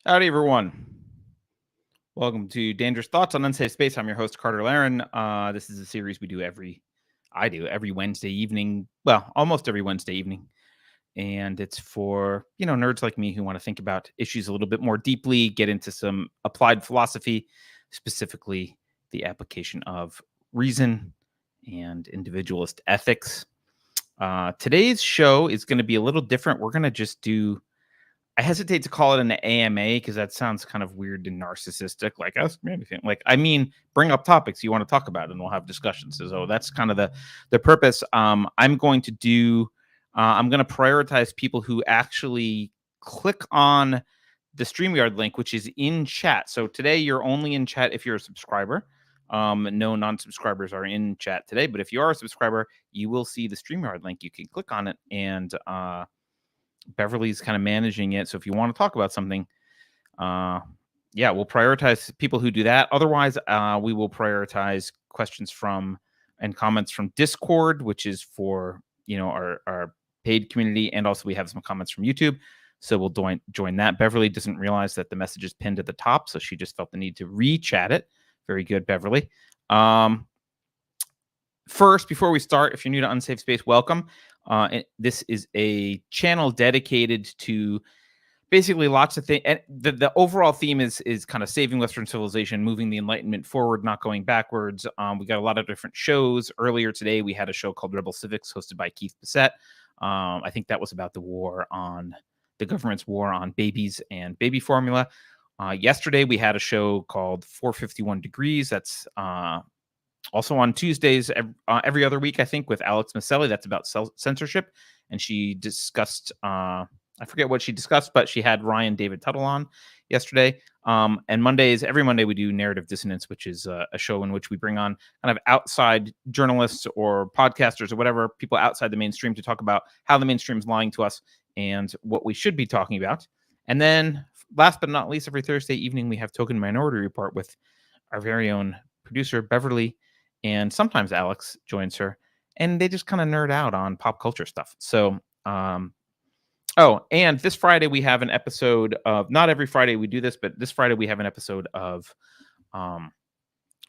Howdy, everyone. Welcome to Dangerous Thoughts on Unsafe Space. I'm your host, Carter Laren. This is a series we do every Wednesday evening. Well, almost every Wednesday evening. And it's for, nerds like me who want to think about issues a little bit more deeply, get into some applied philosophy, specifically the application of reason and individualist ethics. Today's show is going to be a little different. We're going to just do I hesitate to call it an AMA because that sounds kind of weird and narcissistic. Like, ask me anything. Bring up topics you want to talk about, and we'll have discussions. So that's kind of the purpose. I'm going to prioritize people who actually click on the StreamYard link, which is in chat. So today you're only in chat if you're a subscriber. No non-subscribers are in chat today, but if you are a subscriber, you will see the StreamYard link. You can click on it and Beverly's kind of managing it. So if you want to talk about something, we'll prioritize people who do that. Otherwise, we will prioritize questions from and comments from Discord, which is for, our paid community. And also we have some comments from YouTube. So we'll join that. Beverly doesn't realize that the message is pinned at the top. So she just felt the need to re-chat it. Very good, Beverly. First, before we start, if you're new to Unsafe Space, welcome. This is a channel dedicated to basically lots of things. And the overall theme is kind of saving Western civilization, moving the Enlightenment forward, not going backwards. We got a lot of different shows. Earlier today, we had a show called Rebel Civics, hosted by Keith Bissett. I think that was about the government's war on babies and baby formula. Yesterday, we had a show called 451 Degrees. That's also on Tuesdays, every other week, I think, with Alex Maselli. That's about censorship. And she discussed, I forget what she discussed, but she had Ryan David Tuttle on yesterday. And every Monday, we do Narrative Dissonance, which is a show in which we bring on kind of outside journalists or podcasters or whatever, people outside the mainstream to talk about how the mainstream is lying to us and what we should be talking about. And then last but not least, every Thursday evening, we have Token Minority Report with our very own producer, Beverly. And sometimes Alex joins her, and they just kind of nerd out on pop culture stuff. So, and this Friday we have an episode of, not every Friday we do this, but this Friday we have an episode of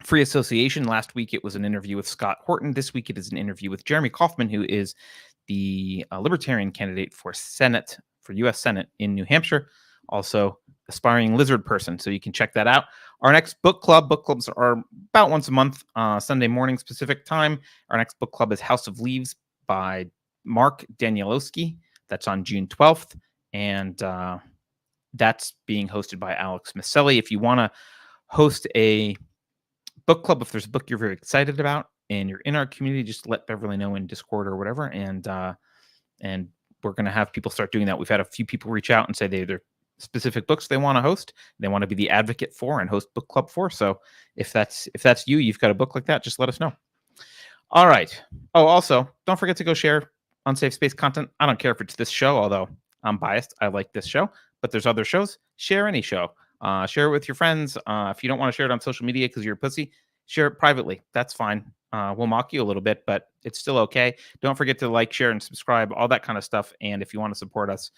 Free Association. Last week it was an interview with Scott Horton. This week it is an interview with Jeremy Kauffman, who is the Libertarian candidate for U.S. Senate in New Hampshire. Also aspiring lizard person. So you can check that out. Our next book clubs are about once a month, Sunday morning Pacific time. Our next book club is House of Leaves by Mark Danielowski. That's on June 12th. And that's being hosted by Alex Maselli. If you want to host a book club, if there's a book you're very excited about and you're in our community, just let Beverly know in Discord or whatever. And we're going to have people start doing that. We've had a few people reach out and say they're specific books they want to host, they want to be the advocate for and host book club for. So if that's you've got a book like that, just let us know. All right. Oh, also, don't forget to go share Unsafe Space content. I don't care if it's this show, although I'm biased. I like this show, but there's other shows. Share any show. Share it with your friends. If you don't want to share it on social media because you're a pussy, share it privately. That's fine. We'll mock you a little bit, but it's still okay. Don't forget to like, share, and subscribe, all that kind of stuff. And if you want to support us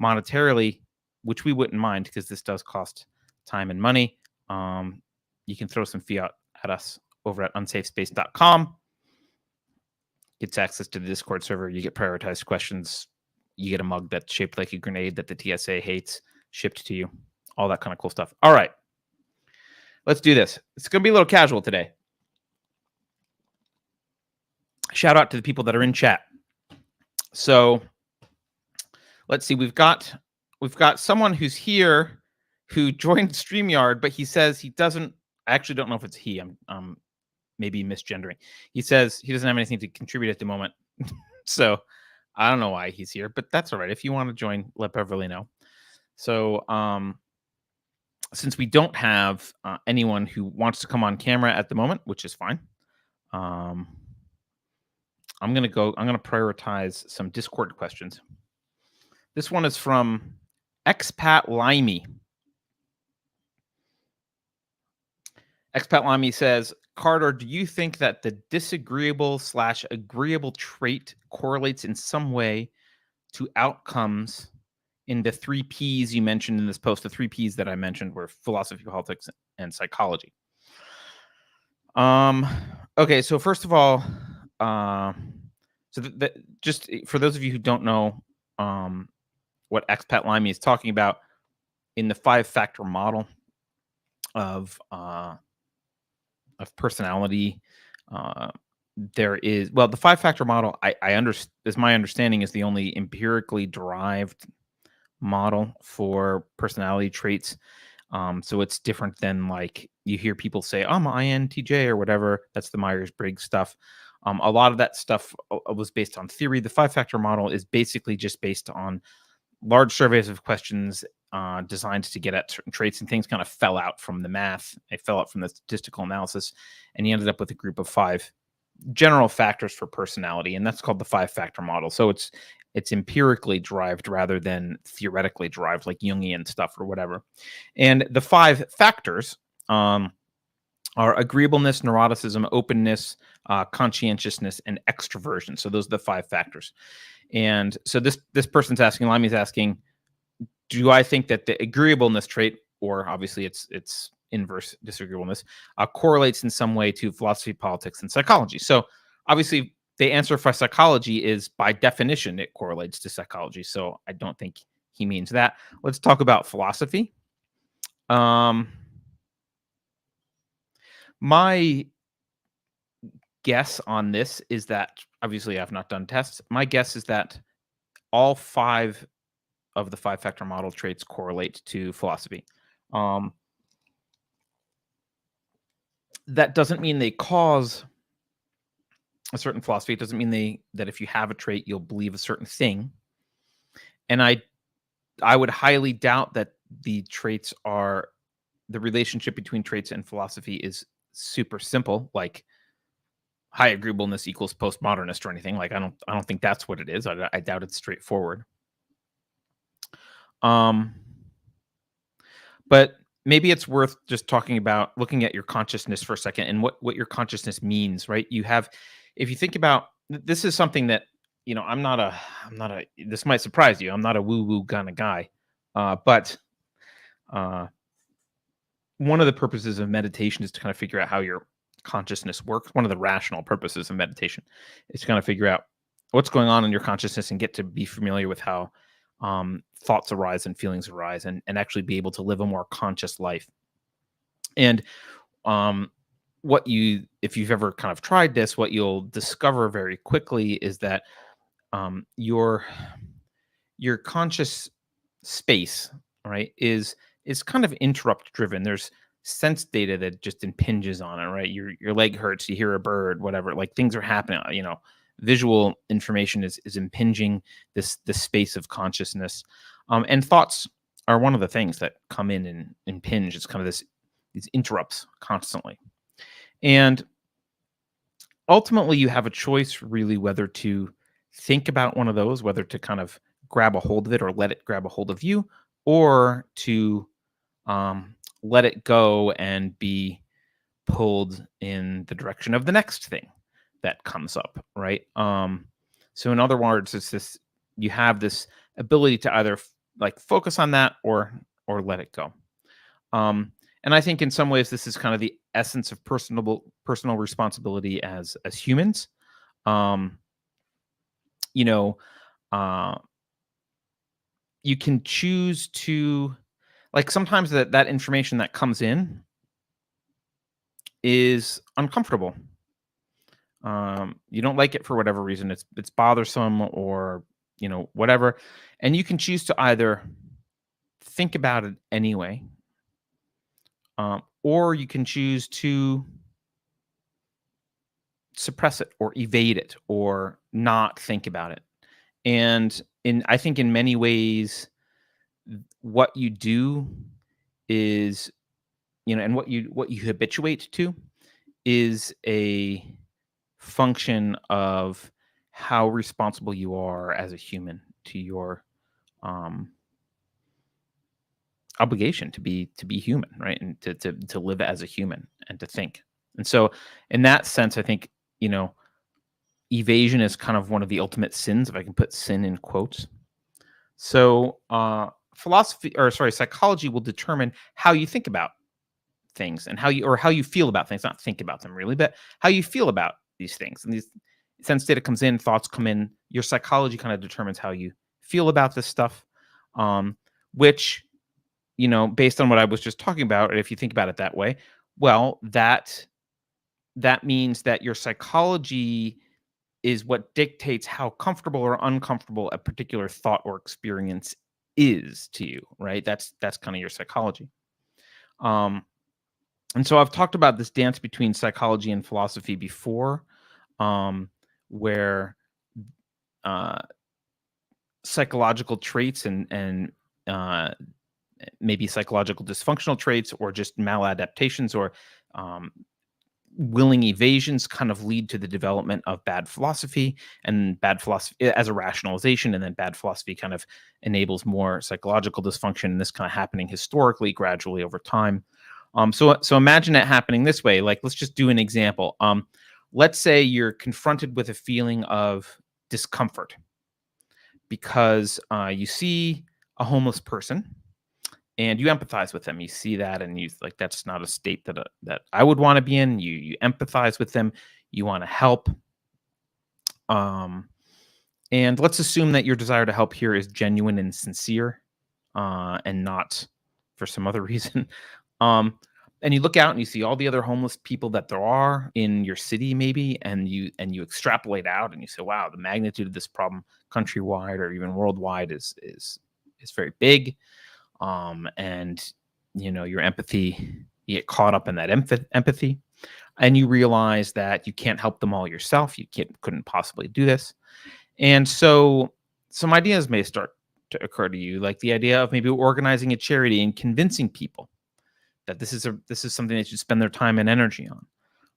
monetarily, which we wouldn't mind because this does cost time and money, you can throw some fiat at us over at unsafespace.com. Gets access to the Discord server. You get prioritized questions. You get a mug that's shaped like a grenade that the TSA hates, shipped to you. All that kind of cool stuff. All right. Let's do this. It's going to be a little casual today. Shout out to the people that are in chat. So let's see. We've got someone who's here who joined StreamYard, but he says he doesn't. I actually don't know if it's he. I'm maybe misgendering. He says he doesn't have anything to contribute at the moment. So I don't know why he's here, but that's all right. If you want to join, let Beverly know. So since we don't have anyone who wants to come on camera at the moment, which is fine, I'm going to prioritize some Discord questions. This one is from Expat Limey. Expat Limey says, Carter, do you think that the disagreeable/agreeable trait correlates in some way to outcomes in the 3 Ps you mentioned in this post. The 3 Ps that I mentioned were philosophy, politics, and psychology. Okay, so first of all, just for those of you who don't know what expat Limey is talking about, in the 5-factor model of personality, there is, well, the 5-factor model, I understand, is my understanding, is the only empirically derived model for personality traits. So it's different than, like, you hear people say, I'm INTJ or whatever. That's the Myers-Briggs stuff. A lot of that stuff was based on theory. The 5-factor model is basically just based on large surveys of questions designed to get at certain traits, and things kind of fell out from the math. They fell out from the statistical analysis, and you ended up with a group of 5 general factors for personality, and that's called the 5-factor model. So it's empirically derived rather than theoretically derived, like Jungian stuff or whatever. And the 5 factors are agreeableness, neuroticism, openness, conscientiousness, and extroversion. So those are the 5 factors. And so this person's asking, Limey's asking, do I think that the agreeableness trait, or obviously it's inverse disagreeableness, correlates in some way to philosophy, politics, and psychology? So obviously the answer for psychology is, by definition, it correlates to psychology. So I don't think he means that. Let's talk about philosophy. My guess on this is that, obviously I've not done tests. My guess is that all 5 of the 5-factor model traits correlate to philosophy. That doesn't mean they cause a certain philosophy. It doesn't mean that if you have a trait, you'll believe a certain thing. And I would highly doubt that the relationship between traits and philosophy is super simple, like high agreeableness equals postmodernist or anything. Like, I don't think that's what it is. I doubt it's straightforward. But maybe it's worth just looking at your consciousness for a second, and what your consciousness means, right? If you think about, this is something that, I'm not a, this might surprise you. I'm not a woo-woo kind of guy. But one of the purposes of meditation is to kind of figure out how your consciousness works. One of the rational purposes of meditation is to kind of figure out what's going on in your consciousness and get to be familiar with how thoughts arise and feelings arise, and actually be able to live a more conscious life. And if you've ever kind of tried this, what you'll discover very quickly is that your conscious space, right, is kind of interrupt driven. There's sense data that just impinges on it, right? Your leg hurts, you hear a bird, whatever, like, things are happening, visual information is impinging this space of consciousness. And thoughts are one of the things that come in and impinge. It's kind of these interrupts constantly. And ultimately you have a choice, really, whether to think about one of those, whether to kind of grab a hold of it or let it grab a hold of you, or to let it go and be pulled in the direction of the next thing that comes up, right? So in other words, it's this, you have this ability to either focus on that or let it go. And I think in some ways this is kind of the essence of personal responsibility as humans. You can choose to, sometimes that information that comes in is uncomfortable. You don't like it for whatever reason. It's bothersome, or whatever, and you can choose to either think about it anyway, or you can choose to suppress it or evade it or not think about it. And I think in many ways, what you do is, and what you habituate to is a function of how responsible you are as a human to your obligation to be human, right? And to live as a human and to think. And so in that sense, I think, evasion is kind of one of the ultimate sins, if I can put sin in quotes. So, psychology will determine how you think about things and how you feel about things. Not think about them really, but how you feel about these things. And these sense data comes in, thoughts come in. Your psychology kind of determines how you feel about this stuff, which based on what I was just talking about, if you think about it that way, well, that means that your psychology is what dictates how comfortable or uncomfortable a particular thought or experience is to you, right? That's kind of your psychology. And so I've talked about this dance between psychology and philosophy before, where uh, psychological traits and uh, maybe psychological dysfunctional traits or just maladaptations or um, willing evasions kind of lead to the development of bad philosophy, and bad philosophy as a rationalization, and then bad philosophy kind of enables more psychological dysfunction, and this kind of happening historically gradually over time. So imagine it happening this way. Like, let's just do an example. Let's say you're confronted with a feeling of discomfort because you see a homeless person and you empathize with them. You see that, and you like, that's not a state that I would want to be in. You empathize with them. You want to help. And let's assume that your desire to help here is genuine and sincere, and not for some other reason. And you look out and you see all the other homeless people that there are in your city, maybe, and you extrapolate out and you say, "Wow, the magnitude of this problem, countrywide or even worldwide, is very big." And your empathy, you get caught up in that empathy, and you realize that you can't help them all yourself. You couldn't possibly do this, and so some ideas may start to occur to you, like the idea of maybe organizing a charity and convincing people that this is something they should spend their time and energy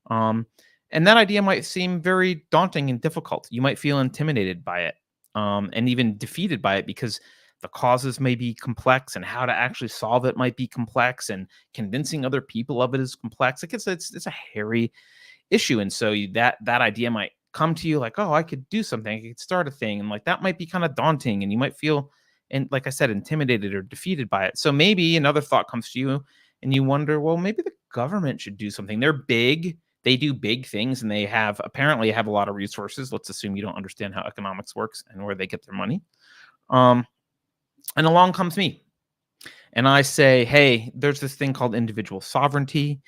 on. And that idea might seem very daunting and difficult. You might feel intimidated by it, and even defeated by it, because the causes may be complex and how to actually solve it might be complex, and convincing other people of it is complex. Like, it's a hairy issue. And so that idea might come to you like, oh, I could do something. I could start a thing. And like, that might be kind of daunting, and you might feel, and like I said, intimidated or defeated by it. So maybe another thought comes to you and you wonder, well, maybe the government should do something. They're big. They do big things, and they apparently have a lot of resources. Let's assume you don't understand how economics works and where they get their money. And along comes me, and I say, hey, there's this thing called individual sovereignty.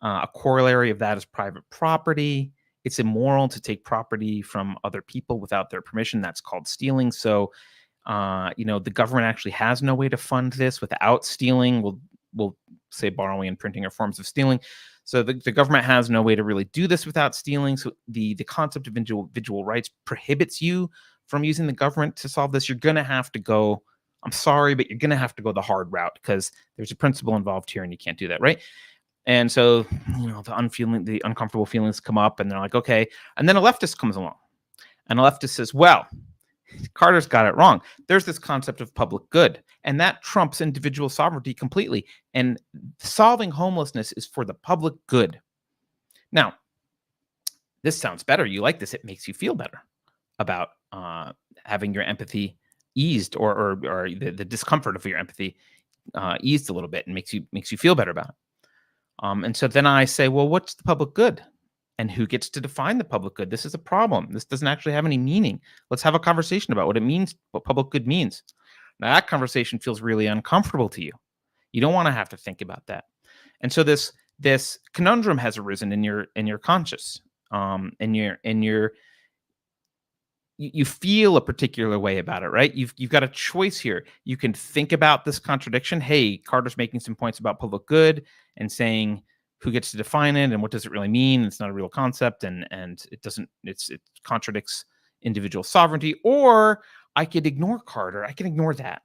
A corollary of that is private property. It's immoral to take property from other people without their permission. That's called stealing. So, the government actually has no way to fund this without stealing. We'll say borrowing and printing are forms of stealing. So the government has no way to really do this without stealing. So the concept of individual rights prohibits you from using the government to solve this. You're going to have to go, I'm sorry, but you're going to have to go the hard route, because there's a principle involved here and you can't do that, right? And so, the uncomfortable feelings come up, and they're like, okay. And then a leftist comes along, and a leftist says, well, Carter's got it wrong. There's this concept of public good, and that trumps individual sovereignty completely. And solving homelessness is for the public good. Now, this sounds better. You like this. It makes you feel better about having your empathy eased, or the discomfort of your empathy eased a little bit, and makes you feel better about it. And so then I say, well, what's the public good? And who gets to define the public good? This is a problem. This doesn't actually have any meaning. Let's have a conversation about what it means, what public good means. Now, that conversation feels really uncomfortable to you. You don't want to have to think about that. And so this conundrum has arisen in your conscious, you feel a particular way about it, right? You've got a choice here. You can think about this contradiction. Hey, Carter's making some points about public good and saying, who gets to define it and what does it really mean? It's not a real concept, and it contradicts individual sovereignty. Or I could ignore Carter. I can ignore that.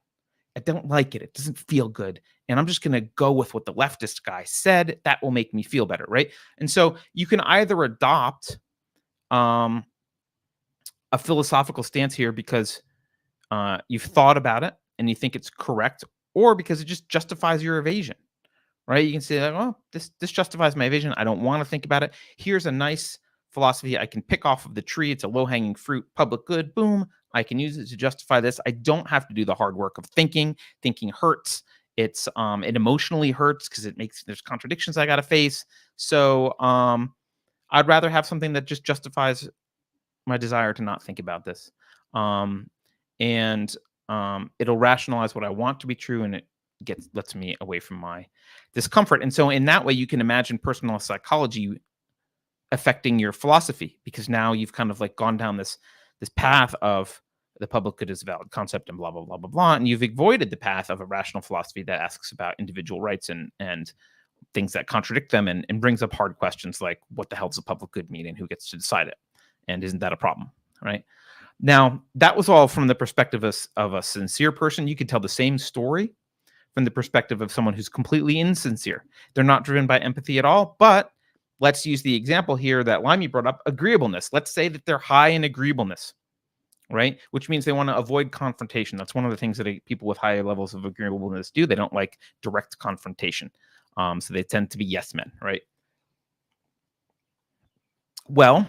I don't like it. It doesn't feel good. And I'm just going to go with what the leftist guy said. That will make me feel better, right? And so you can either adopt a philosophical stance here because you've thought about it and you think it's correct, or because it just justifies your evasion. Right? You can say, like, oh, this justifies my evasion. I don't want to think about it. Here's a nice philosophy I can pick off of the tree. It's a low-hanging fruit, public good. Boom. I can use it to justify this. I don't have to do the hard work of thinking. Thinking hurts. It emotionally hurts because there's contradictions I got to face. So I'd rather have something that just justifies my desire to not think about this. Um, and it'll rationalize what I want to be true, and it lets me away from my discomfort. And so in that way, you can imagine personal psychology affecting your philosophy, because now you've kind of like gone down this path of the public good is a valid concept and blah blah blah blah blah, and you've avoided the path of a rational philosophy that asks about individual rights and things that contradict them, and brings up hard questions like what the hell does the public good mean and who gets to decide it, and isn't that a problem, right? Now that was all from the perspective of a sincere person. You could tell the same story from the perspective of someone who's completely insincere. They're not driven by empathy at all. But let's use the example here that Limey brought up, agreeableness. Let's say that they're high in agreeableness, right? Which means they want to avoid confrontation. That's one of the things that people with high levels of agreeableness do. They don't like direct confrontation. So they tend to be yes men, right? Well,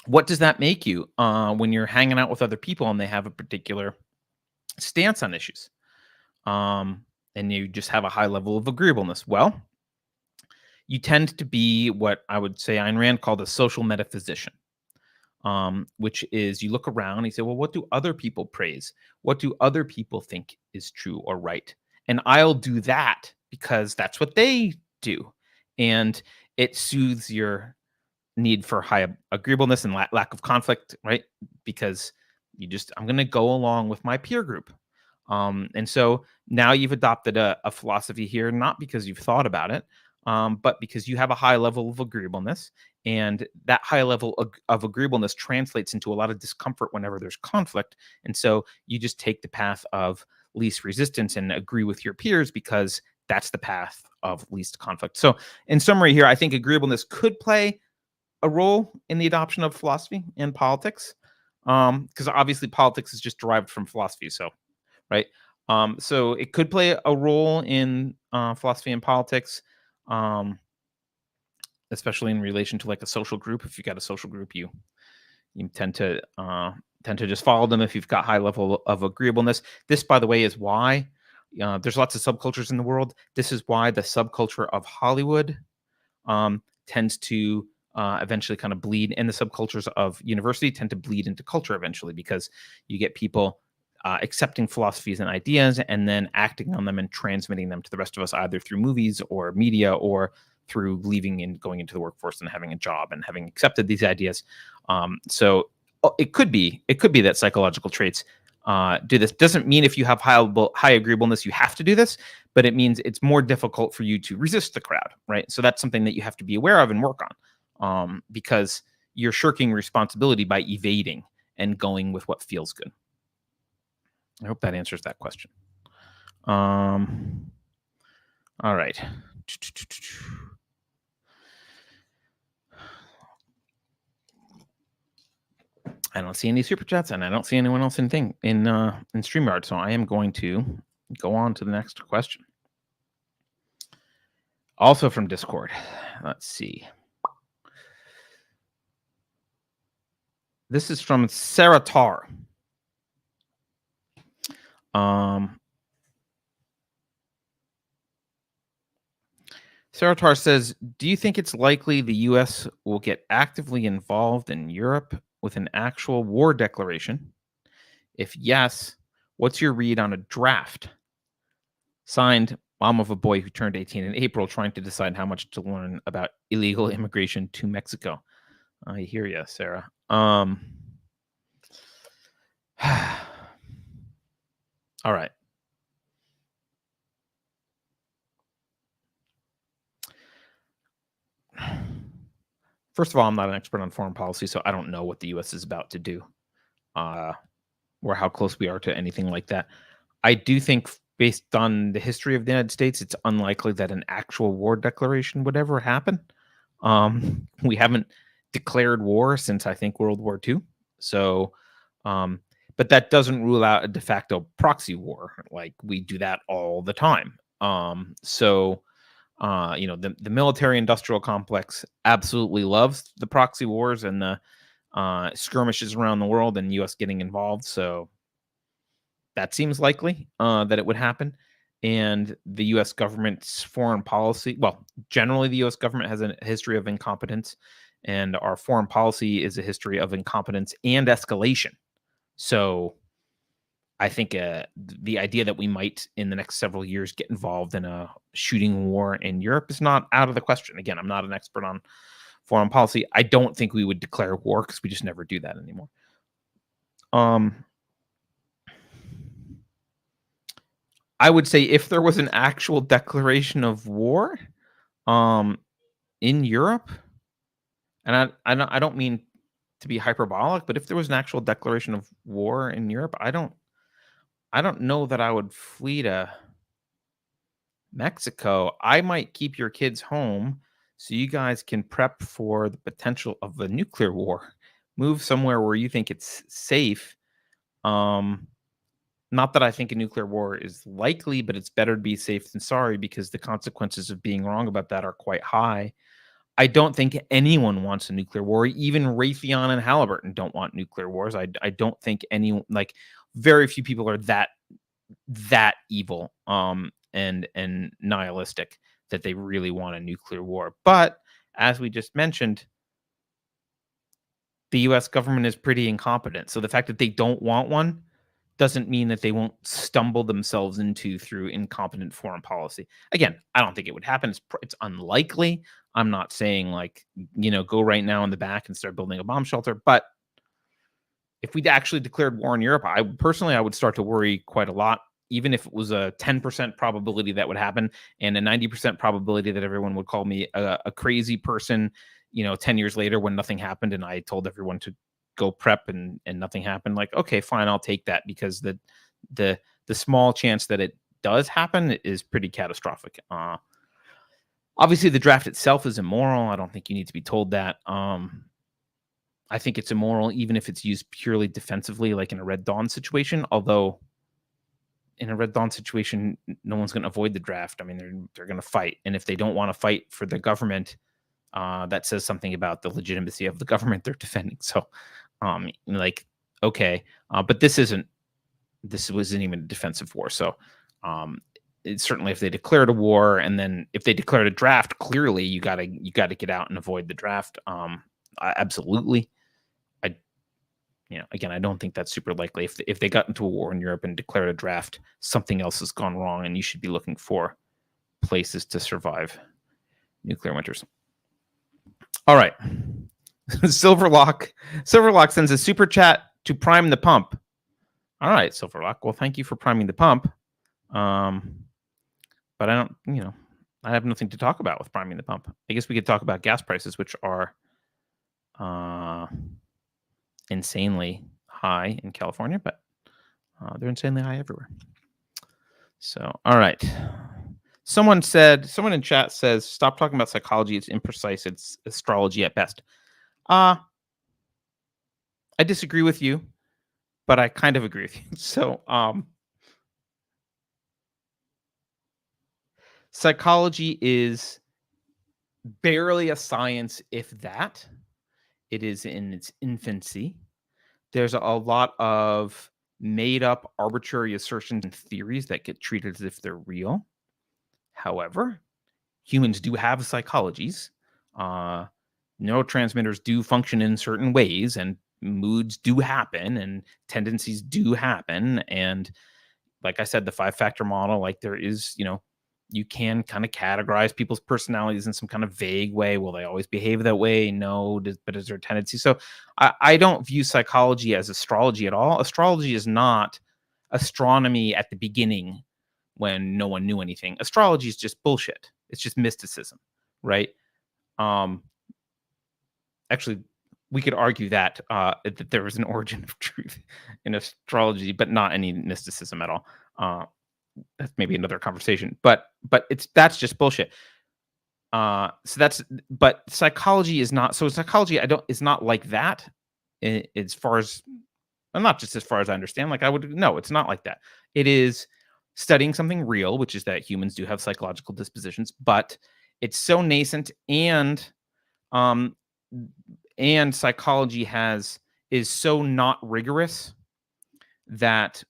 what does that make you when you're hanging out with other people and they have a particular stance on issues? And you just have a high level of agreeableness. Well, you tend to be what I would say Ayn Rand called a social metaphysician, which is you look around and you say, well, what do other people praise? What do other people think is true or right? And I'll do that because that's what they do. And it soothes your need for high agreeableness and lack of conflict, right? Because I'm going to go along with my peer group. And so now you've adopted a philosophy here, not because you've thought about it, but because you have a high level of agreeableness, and that high level of agreeableness translates into a lot of discomfort whenever there's conflict. And so you just take the path of least resistance and agree with your peers because that's the path of least conflict. So in summary here, I think agreeableness could play a role in the adoption of philosophy and politics, because obviously politics is just derived from philosophy. So right. So it could play a role in philosophy and politics, especially in relation to like a social group. If you've got a social group, you tend to just follow them if you've got high level of agreeableness. This, by the way, is why there's lots of subcultures in the world. This is why the subculture of Hollywood tends to eventually kind of bleed, and the subcultures of university tend to bleed into culture eventually, because you get people accepting philosophies and ideas and then acting on them and transmitting them to the rest of us, either through movies or media or through leaving and going into the workforce and having a job and having accepted these ideas. So it could be that psychological traits do this. Doesn't mean if you have high agreeableness, you have to do this, but it means it's more difficult for you to resist the crowd, right? So that's something that you have to be aware of and work on, because you're shirking responsibility by evading and going with what feels good. I hope that answers that question. All right. I don't see any super chats, and I don't see anyone else in StreamYard, so I am going to go on to the next question. Also from Discord. Let's see. This is from Sarah Tar. Sarah Tar says, do you think it's likely the U.S. will get actively involved in Europe with an actual war declaration? If yes, what's your read on a draft? Signed, mom of a boy who turned 18 in April, trying to decide how much to learn about illegal immigration to Mexico. I hear you, Sarah. All right. First of all, I'm not an expert on foreign policy, so I don't know what the U.S. is about to do, or how close we are to anything like that. I do think, based on the history of the United States, it's unlikely that an actual war declaration would ever happen. We haven't declared war since, I think, World War II. So, but that doesn't rule out a de facto proxy war. Like, we do that all the time. The military industrial complex absolutely loves the proxy wars and the skirmishes around the world and U.S. getting involved. So that seems likely that it would happen. And the U.S. government's foreign policy, well, generally the U.S. government has a history of incompetence, and our foreign policy is a history of incompetence and escalation. So I think the idea that we might, in the next several years, get involved in a shooting war in Europe is not out of the question. Again, I'm not an expert on foreign policy. I don't think we would declare war because we just never do that anymore. I would say if there was an actual declaration of war, in Europe, and I don't mean to be hyperbolic, but if there was an actual declaration of war in Europe, I don't know that I would flee to Mexico. I might keep your kids home so you guys can prep for the potential of a nuclear war. Move somewhere where you think it's safe. Not that I think a nuclear war is likely, but it's better to be safe than sorry because the consequences of being wrong about that are quite high. I don't think anyone wants a nuclear war. Even Raytheon and Halliburton don't want nuclear wars. I don't think any, like, very few people are that evil and nihilistic that they really want a nuclear war. But as we just mentioned, the US government is pretty incompetent. So the fact that they don't want one doesn't mean that they won't stumble themselves into through incompetent foreign policy. Again, I don't think it would happen. It's unlikely. I'm not saying, like, go right now in the back and start building a bomb shelter. But if we'd actually declared war in Europe, I would start to worry quite a lot, even if it was a 10% probability that would happen and a 90% probability that everyone would call me a crazy person, 10 years later when nothing happened and I told everyone to go prep and nothing happened. Like, okay, fine, I'll take that because the small chance that it does happen is pretty catastrophic. Obviously the draft itself is immoral. I don't think you need to be told that. I think it's immoral even if it's used purely defensively, like in a Red Dawn situation, although in a Red Dawn situation, no one's going to avoid the draft. I mean, they're going to fight. And if they don't want to fight for the government, that says something about the legitimacy of the government they're defending. So, okay. But this wasn't even a defensive war. So, it's certainly if they declared a war and then if they declared a draft, clearly you got to get out and avoid the draft. Absolutely. Again, I don't think that's super likely. If they got into a war in Europe and declared a draft, something else has gone wrong, and you should be looking for places to survive nuclear winters. All right. Silverlock sends a super chat to prime the pump. All right, Silverlock. Well, thank you for priming the pump. But I don't, I have nothing to talk about with priming the pump. I guess we could talk about gas prices, which are insanely high in California, but they're insanely high everywhere. So, all right. Someone in chat says, stop talking about psychology. It's imprecise. It's astrology at best. I disagree with you, but I kind of agree with you. So, psychology is barely a science, if that. It is in its infancy. There's a lot of made up arbitrary assertions and theories that get treated as if they're real. However, humans do have psychologies. Neurotransmitters do function in certain ways, and moods do happen, and tendencies do happen. And like I said, the 5-factor model, like there is, you can kind of categorize people's personalities in some kind of vague way. Will they always behave that way? No, but is there a tendency? So I don't view psychology as astrology at all. Astrology is not astronomy at the beginning when no one knew anything. Astrology is just bullshit. It's just mysticism, right? Actually, we could argue that there was an origin of truth in astrology, but not any mysticism at all. That's maybe another conversation, but that's just bullshit. But psychology is not. So psychology, is not like that. As far as, well, not just as far as I understand. Like it's not like that. It is studying something real, which is that humans do have psychological dispositions, but it's so nascent and and psychology is so not rigorous that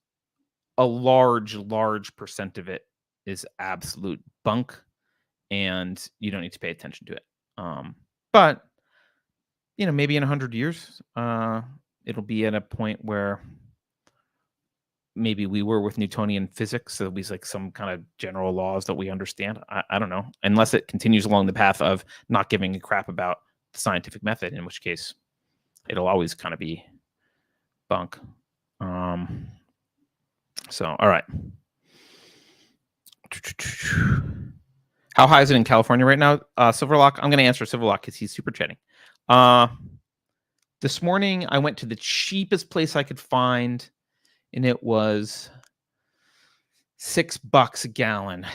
a large percent of it is absolute bunk, and you don't need to pay attention to it. But maybe in 100 years, it'll be at a point where maybe we were with Newtonian physics. So there'll be like some kind of general laws that we understand. I don't know, unless it continues along the path of not giving a crap about the scientific method, in which case it'll always kind of be bunk. So, all right. How high is it in California right now? Silverlock, I'm going to answer Silverlock because he's super chatting. This morning, I went to the cheapest place I could find, and it was $6 a gallon.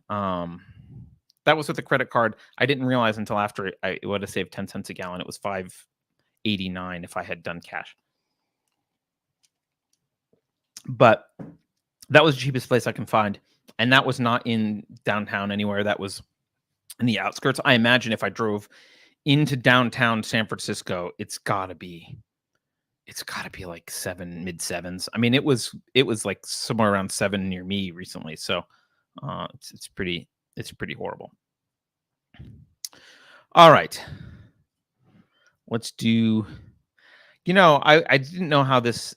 That was with a credit card. I didn't realize until after I would have saved 10 cents a gallon. It was $5.89 if I had done cash. But that was the cheapest place I can find. And that was not in downtown anywhere. That was in the outskirts. I imagine if I drove into downtown San Francisco, it's gotta be like mid sevens. I mean, it was like somewhere around 7 near me recently. So it's pretty horrible. All right. Let's do, I didn't know how this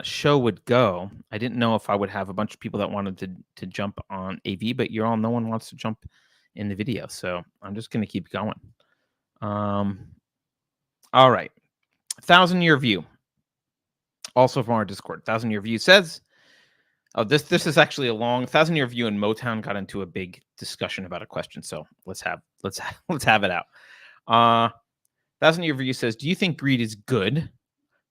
show would go. I didn't know if I would have a bunch of people that wanted to jump on AV, but no one wants to jump in the video. So I'm just going to keep going. All right. 1,000-year view. Also from our Discord. 1,000-year view says, this is actually a long 1,000-year view, and Motown got into a big discussion about a question. So let's have it out. 1,000-year view says, do you think greed is good,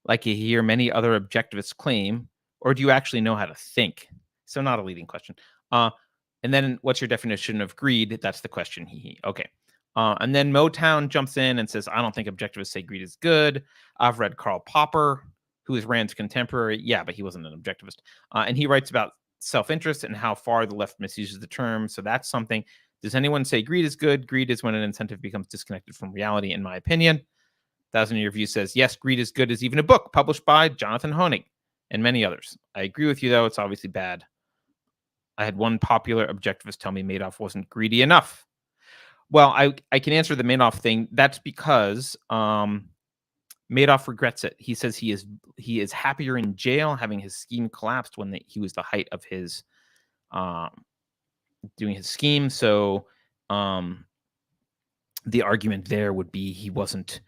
like you hear many other objectivists claim, or do you actually know how to think? So not a leading question. And then what's your definition of greed? That's the question. Okay. And then Motown jumps in and says, I don't think objectivists say greed is good. I've read Karl Popper, who is Rand's contemporary. Yeah, but he wasn't an objectivist. And he writes about self-interest and how far the left misuses the term. So that's something. Does anyone say greed is good? Greed is when an incentive becomes disconnected from reality, in my opinion. 1,000-year view says, yes, greed is good is even a book published by Jonathan Hoenig and many others. I agree with you, though. It's obviously bad. I had one popular objectivist tell me Madoff wasn't greedy enough. Well, I can answer the Madoff thing. That's because Madoff regrets it. He says he is happier in jail, having his scheme collapsed when he was the height of his doing his scheme. So the argument there would be he wasn't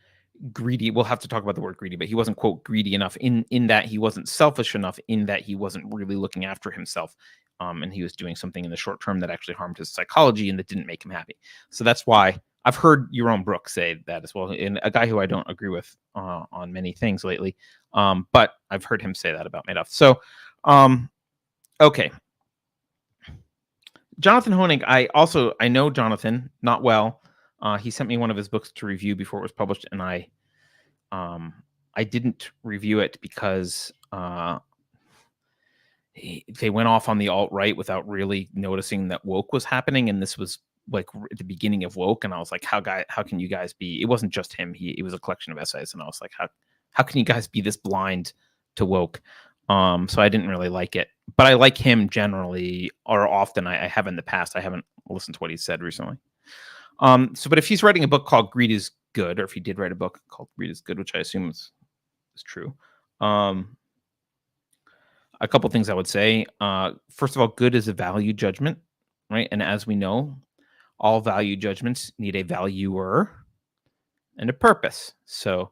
greedy. We'll have to talk about the word greedy, but he wasn't, quote, greedy enough in that he wasn't selfish enough, in that he wasn't really looking after himself. And he was doing something in the short term that actually harmed his psychology and that didn't make him happy. So that's why I've heard Yaron Brook say that as well, and a guy who I don't agree with on many things lately. But I've heard him say that about Madoff. So, okay. Jonathan Hoenig, I know Jonathan not well. He sent me one of his books to review before it was published, and I didn't review it because they went off on the alt-right without really noticing that woke was happening, and this was like at the beginning of woke, and I was like, how can you guys be? It wasn't just him; it was a collection of essays, and I was like, how can you guys be this blind to woke? So I didn't really like it, but I like him generally, or often. I have in the past. I haven't listened to what he said recently. But if he's writing a book called Greed is Good, or if he did write a book called Greed is Good, which I assume is true. A couple things I would say. First of all, good is a value judgment, right? And as we know, all value judgments need a valuer and a purpose. So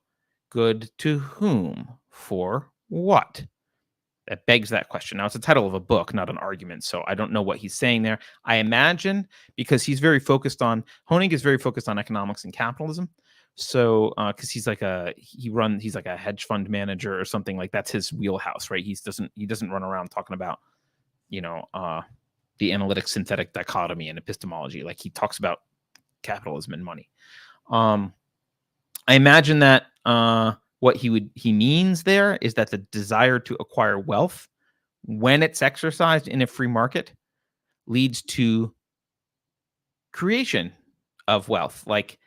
good to whom? For what? That begs that question. Now, it's the title of a book, not an argument, so I don't know what he's saying there. I imagine because Hoenig is very focused on economics and capitalism. So, because he's like a hedge fund manager or something, like that's his wheelhouse, right? He doesn't run around talking about, the analytic synthetic dichotomy and epistemology. Like he talks about capitalism and money. I imagine that what he means there is that the desire to acquire wealth, when it's exercised in a free market, leads to creation of wealth. Like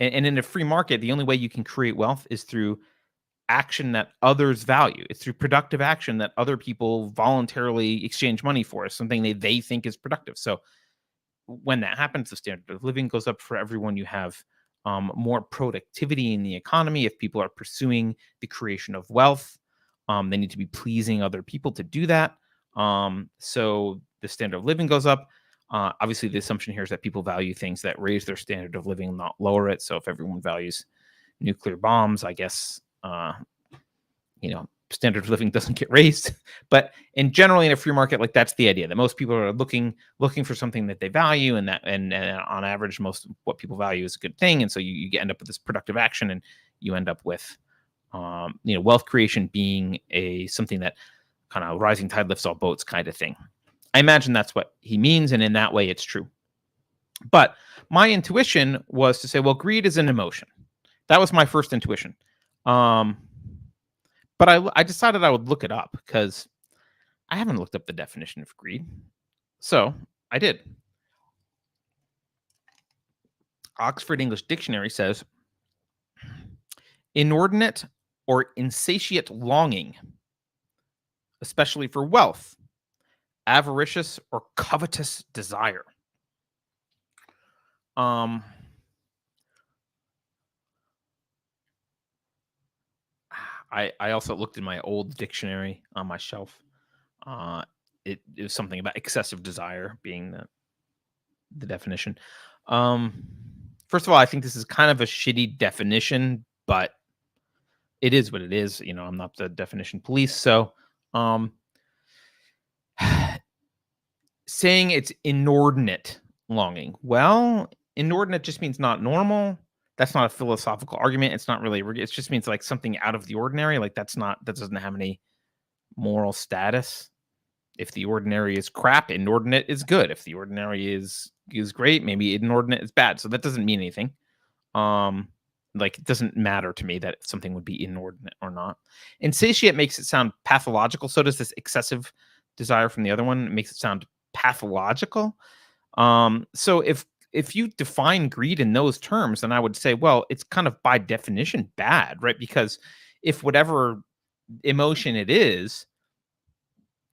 And in a free market, the only way you can create wealth is through action that others value. It's through productive action that other people voluntarily exchange money for, something they think is productive. So when that happens, the standard of living goes up for everyone. You have more productivity in the economy. If people are pursuing the creation of wealth, they need to be pleasing other people to do that. So the standard of living goes up. Obviously, the assumption here is that people value things that raise their standard of living, not lower it. So if everyone values nuclear bombs, I guess, standard of living doesn't get raised. But in generally in a free market, like that's the idea, that most people are looking for something that they value, and that and on average, most of what people value is a good thing. And so you end up with this productive action, and you end up with wealth creation being something that kind of rising tide lifts all boats kind of thing. I imagine that's what he means, and in that way, it's true. But my intuition was to say, well, greed is an emotion. That was my first intuition. But I decided I would look it up because I haven't looked up the definition of greed. So I did. Oxford English Dictionary says inordinate or insatiate longing, especially for wealth, avaricious or covetous desire. I also looked in my old dictionary on my shelf. It was something about excessive desire being the definition. First of all, I think this is kind of a shitty definition, but it is what it is. I'm not the definition police, so saying it's inordinate longing. Well, inordinate just means not normal. That's not a philosophical argument. It's not really. It just means like something out of the ordinary. Like that doesn't have any moral status. If the ordinary is crap, inordinate is good. If the ordinary is great, maybe inordinate is bad. So that doesn't mean anything. Like it doesn't matter to me that something would be inordinate or not. Insatiate makes it sound pathological. So does this excessive desire from the other one. It makes it sound pathological. So if you define greed in those terms, then I would say, well, it's kind of by definition bad, right? Because if whatever emotion it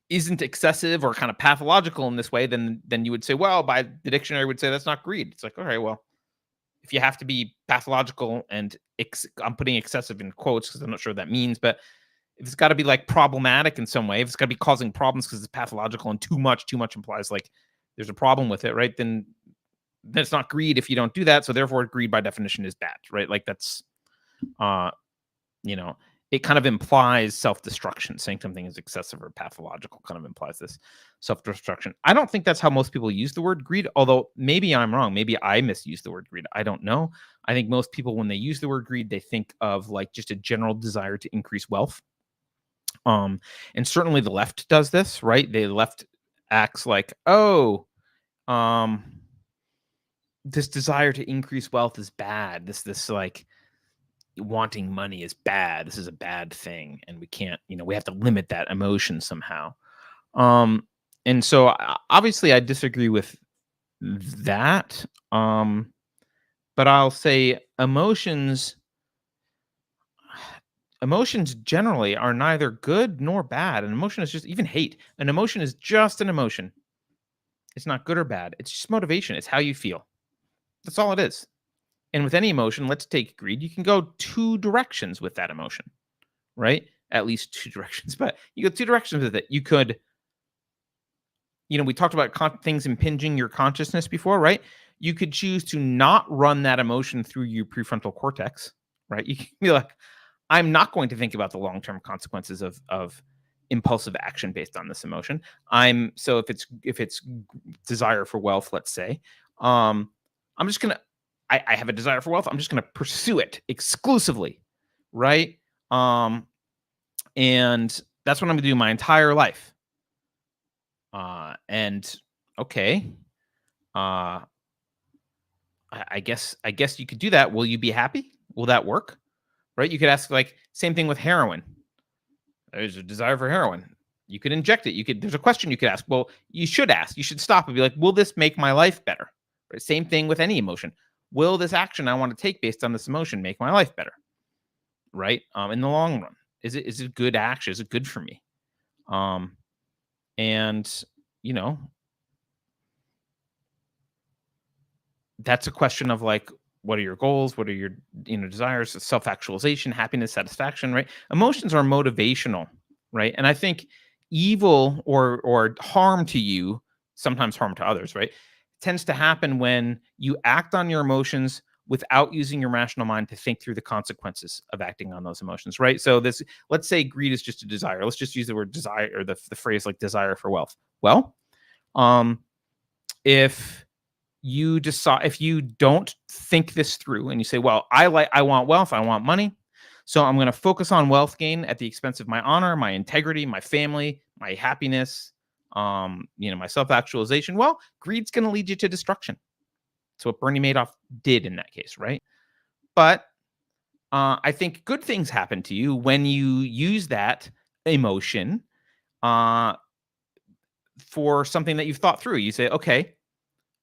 isn't excessive or kind of pathological in this way, then you would say, well, by the dictionary would say that's not greed. It's like, all right, well, if you have to be pathological and I'm putting excessive in quotes because I'm not sure what that means, but if it's got to be like problematic in some way, if it's got to be causing problems because it's pathological and too much implies like there's a problem with it, right? Then it's not greed if you don't do that. So therefore greed by definition is bad, right? Like that's, it kind of implies self-destruction. Saying something is excessive or pathological kind of implies this self-destruction. I don't think that's how most people use the word greed, although maybe I'm wrong. Maybe I misuse the word greed. I don't know. I think most people, when they use the word greed, they think of like just a general desire to increase wealth. And certainly the left does this, right? The left acts like, this desire to increase wealth is bad. This like wanting money is bad. This is a bad thing, and we can't, we have to limit that emotion somehow. And so obviously I disagree with that. But I'll say emotions generally are neither good nor bad. An emotion is just, even hate. An emotion is just an emotion. It's not good or bad. It's just motivation. It's how you feel. That's all it is. And with any emotion, let's take greed. You can go two directions with that emotion, right? At least two directions, but you go two directions with it. You could, we talked about things impinging your consciousness before, right? You could choose to not run that emotion through your prefrontal cortex, right? You can be like, I'm not going to think about the long-term consequences of impulsive action based on this emotion. So if it's desire for wealth, let's say, I'm just gonna. I have a desire for wealth. I'm just gonna pursue it exclusively, right? And that's what I'm gonna do my entire life. And okay, I guess you could do that. Will you be happy? Will that work? Right? You could ask, like, same thing with heroin. There's a desire for heroin. You could inject it. There's a question you could ask. Well, you should ask. You should stop and be like, will this make my life better? Right? Same thing with any emotion. will this action I want to take based on this emotion make my life better? Right? In the long run, is it good action? Is it good for me? And you know, that's a question of like, what are your goals? What are your desires? Self-actualization, happiness, satisfaction, right? Emotions are motivational, right? And I think evil or harm to you, sometimes harm to others, right, tends to happen when you act on your emotions without using your rational mind to think through the consequences of acting on those emotions, right? So this, let's say greed is just a desire. Let's just use the word desire, or the phrase like desire for wealth. Well, if you decide, if you don't think this through and you say, well, I want wealth, I want money, so I'm going to focus on wealth gain at the expense of my honor, my integrity, my family, my happiness, my self-actualization. Well, greed's going to lead you to destruction. That's what Bernie Madoff did in that case, right? But I think good things happen to you when you use that emotion for something that you've thought through. You say, okay,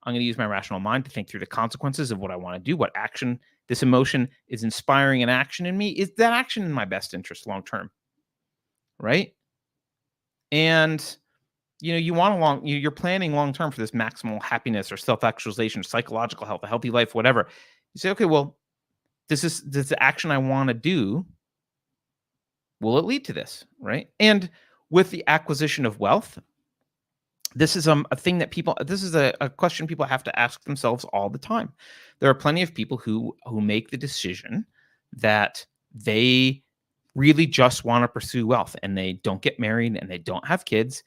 I'm going to use my rational mind to think through the consequences of what I want to do, what action this emotion is inspiring an action in me. Is that action in my best interest long term? Right? And you want you're planning long term for this maximal happiness or self-actualization, psychological health, a healthy life, whatever. You say, okay, well, this the action I want to do, will it lead to this? Right? And with the acquisition of wealth, this is a thing that this is a question people have to ask themselves all the time. There are plenty of people who make the decision that they really just want to pursue wealth, and they don't get married and they don't have kids.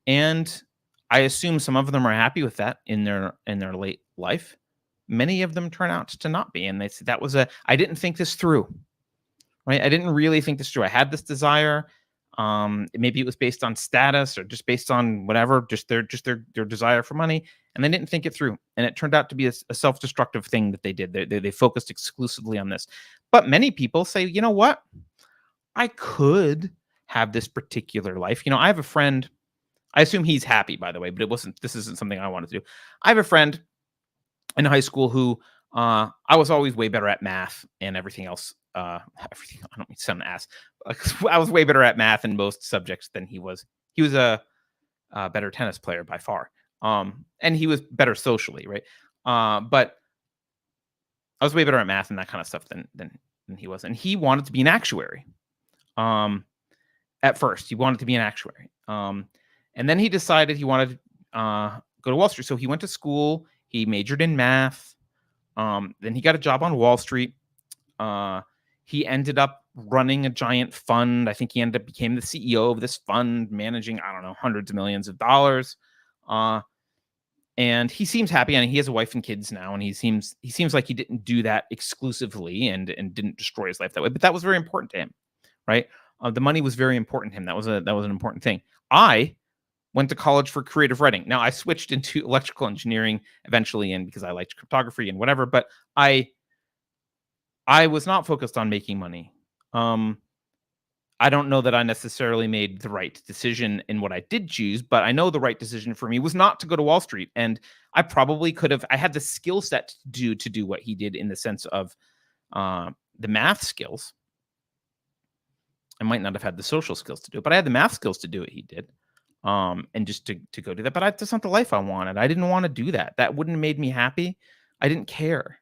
And I assume some of them are happy with that in their late life. Many of them turn out to not be. And they say, I didn't think this through. Right? I didn't really think this through. I had this desire. Maybe it was based on status or just based on whatever, just their desire for money, and they didn't think it through. And it turned out to be a self-destructive thing that they did. They focused exclusively on this. But many people say, you know what? I could have this particular life. I have a friend. I assume he's happy, by the way, but this isn't something I wanted to do. I have a friend in high school who I was always way better at math and everything else. Everything. I don't mean to sound an ass. I was way better at math in most subjects than he was. He was a better tennis player by far, and he was better socially, right? But I was way better at math and that kind of stuff than he was, and he wanted to be an actuary. At first, he wanted to be an actuary, and then he decided he wanted to go to Wall Street. So he went to school. He majored in math. Then he got a job on Wall Street. He ended up running a giant fund. I think he became the CEO of this fund, managing, I don't know, hundreds of millions of dollars. And he seems happy, and he has a wife and kids now. And he seems like he didn't do that exclusively and didn't destroy his life that way. But that was very important to him, right? The money was very important to him. That was an important thing. I went to college for creative writing. Now I switched into electrical engineering eventually, and because I liked cryptography and whatever. But I was not focused on making money. I don't know that I necessarily made the right decision in what I did choose, but I know the right decision for me was not to go to Wall Street. And I probably could have. I had the skill set to do what he did in the sense of the math skills. I might not have had the social skills to do it, but I had the math skills to do what he did. And just to go do that. But that's not the life I wanted. I didn't want to do that. That wouldn't have made me happy. I didn't care.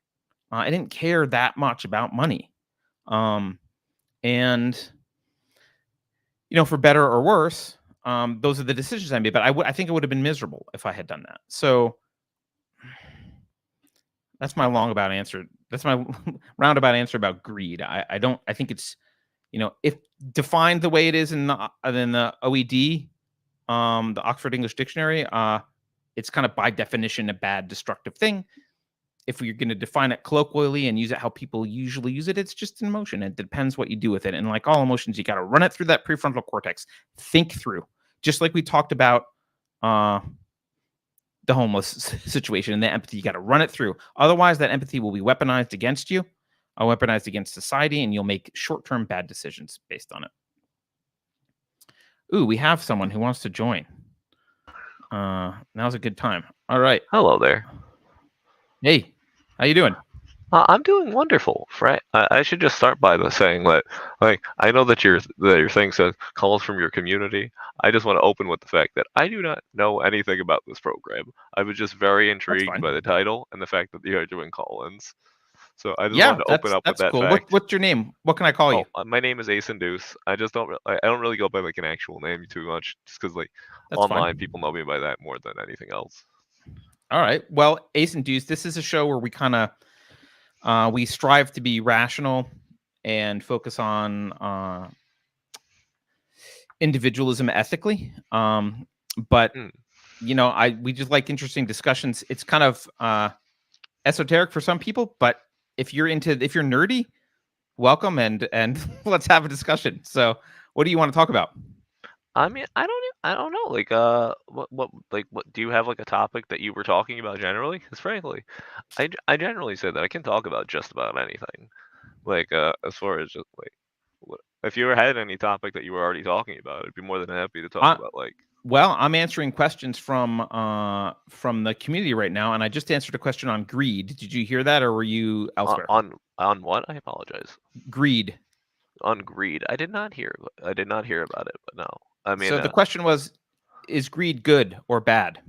I didn't care that much about money. And for better or worse, those are the decisions I made. But I think I would have been miserable if I had done that. So that's my longabout answer. That's my roundabout answer about greed. I think it's, if defined the way it is in the OED, the Oxford English Dictionary, it's kind of by definition a bad, destructive thing. If we're going to define it colloquially and use it how people usually use it, it's just an emotion. It depends what you do with it. And like all emotions, you got to run it through that prefrontal cortex. Think through. Just like we talked about the homeless situation and the empathy, you got to run it through. Otherwise, that empathy will be weaponized against you, weaponized against society, and you'll make short-term bad decisions based on it. Ooh, we have someone who wants to join. Now's a good time. All right. Hello there. Hey, how you doing? I'm doing wonderful, Frank. I should just start by saying that, like, I know that your thing says calls from your community. I just want to open with the fact that I do not know anything about this program. I was just very That's intrigued fine. by the title and the fact that you are doing call-ins. So I just Yeah, wanted to open up with that's that cool. fact. What's your name? What can I call Oh, you? my name is Ace and Deuce. I just don't. I don't really go by like an actual name too much, just because like That's online people fine. know me by that more than anything else. All right. Well, Ace and Deuce, this is a show where we kind of we strive to be rational and focus on individualism ethically. But Hmm. we just like interesting discussions. It's kind of esoteric for some people, but if you're nerdy, welcome and let's have a discussion. So, what do you want to talk about? I mean, I don't know. Like, what do you have like a topic that you were talking about generally? Because frankly, I generally say that I can talk about just about anything. Like, as far as just like, if you had any topic that you were already talking about, I'd be more than happy to talk Uh, about like well, I'm answering questions from the community right now, and I just answered a question on greed. Did you hear that, or were you elsewhere? on what? I apologize. Greed. On greed, I did not hear. I did not hear about it, but no. I mean, So the question was, is greed good or bad?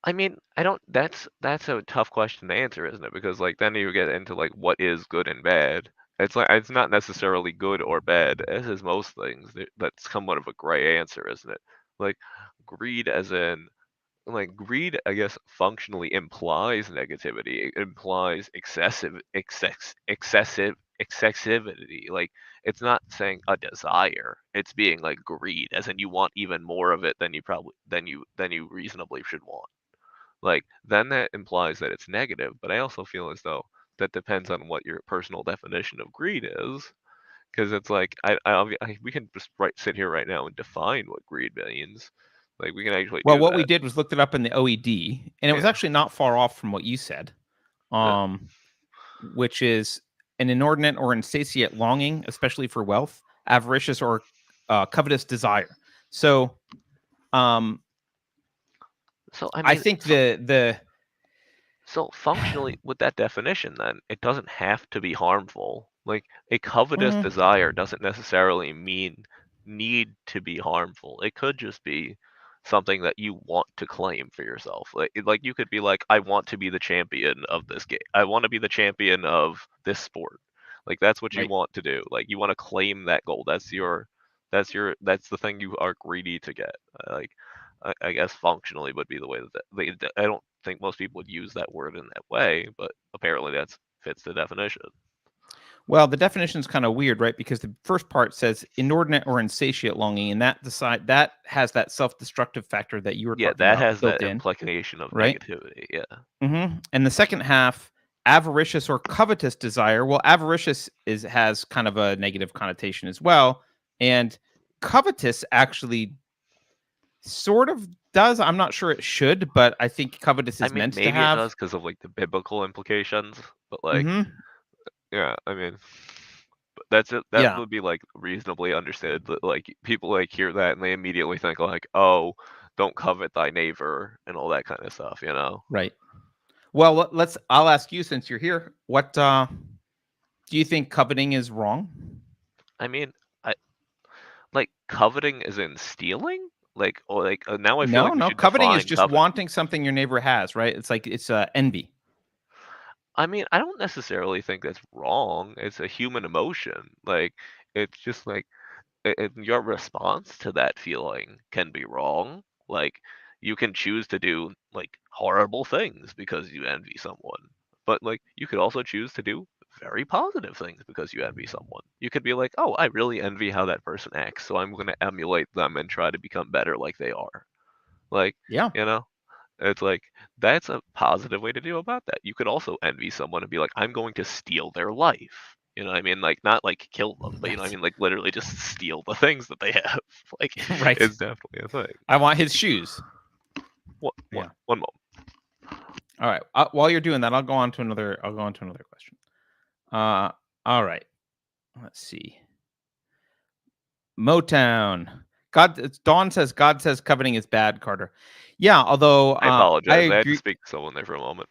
I don't. That's a tough question to answer, isn't it? Because like then you get into like what is good and bad. It's like it's not necessarily good or bad, as is most things. That's somewhat of a gray answer, isn't it? Like greed, as in like greed, I guess functionally implies negativity. It implies excessivity. Like it's not saying a desire. It's being like greed, as in you want even more of it than you reasonably should want. Like then that implies that it's negative, but I also feel as though that depends on what your personal definition of greed is, because it's like we can just sit here right now and define what greed means. Like we can actually Well, do what we that. did was looked it up in the OED, and it was Yeah. actually not far off from what you said. Yeah. Which is an inordinate or insatiate longing, especially for wealth, avaricious or covetous desire. So, um, So I I mean, think so the so functionally with that definition, then it doesn't have to be harmful. Like a covetous mm, desire doesn't necessarily mean need to be harmful. It could just be something that you want to claim for yourself. Like you could be like, I want to be the champion of this game. I want to be the champion of this sport. Like that's what you right. want to do. Like you want to claim that goal. That's the thing you are greedy to get. Like I guess functionally would be the way that I don't think most people would use that word in that way, but apparently that fits the definition. Well, the definition is kind of weird, right? Because the first part says inordinate or insatiate longing, and that has that self-destructive factor that you were Yeah, talking that about has built that in, implication of right? negativity. Yeah. And the second half, avaricious or covetous desire. Well, avaricious has kind of a negative connotation as well, and covetous actually sort of does. I'm not sure it should, but I think covetous I is mean, meant to maybe it have. does because of like the biblical implications, but like, Hmm. yeah, I mean, but that's it. That Yeah, would be like reasonably understood. Like people like hear that and they immediately think like, oh, don't covet thy neighbor and all that kind of stuff, you know? right. Well, let's. I'll ask you since you're here. What do you think coveting is wrong? I mean, I like coveting is in stealing, like or like now I feel No, like we no. should Coveting is define just covet. wanting something your neighbor has, right? It's like it's envy. I mean, I don't necessarily think that's wrong. It's a human emotion. Like it's just like your response to that feeling can be wrong. Like you can choose to do like horrible things because you envy someone. But like you could also choose to do very positive things because you envy someone. You could be like, "Oh, I really envy how that person acts, so I'm going to emulate them and try to become better like they are." Like, Yeah, you know, it's like that's a positive way to deal about that. You could also envy someone and be like, "I'm going to steal their life." You know what I mean? Like not like kill them, but you know what I that's mean? Like literally just steal the things that they have. Like right. it's definitely a thing. I want his shoes. Yeah. One moment. All right. While you're doing that, I'll go on to another. I'll go on to another question. Uh, all right. Let's see. Motown. Dawn says coveting is bad, Carter. Yeah, although I I apologize. I had to agree. speak to someone there for a moment.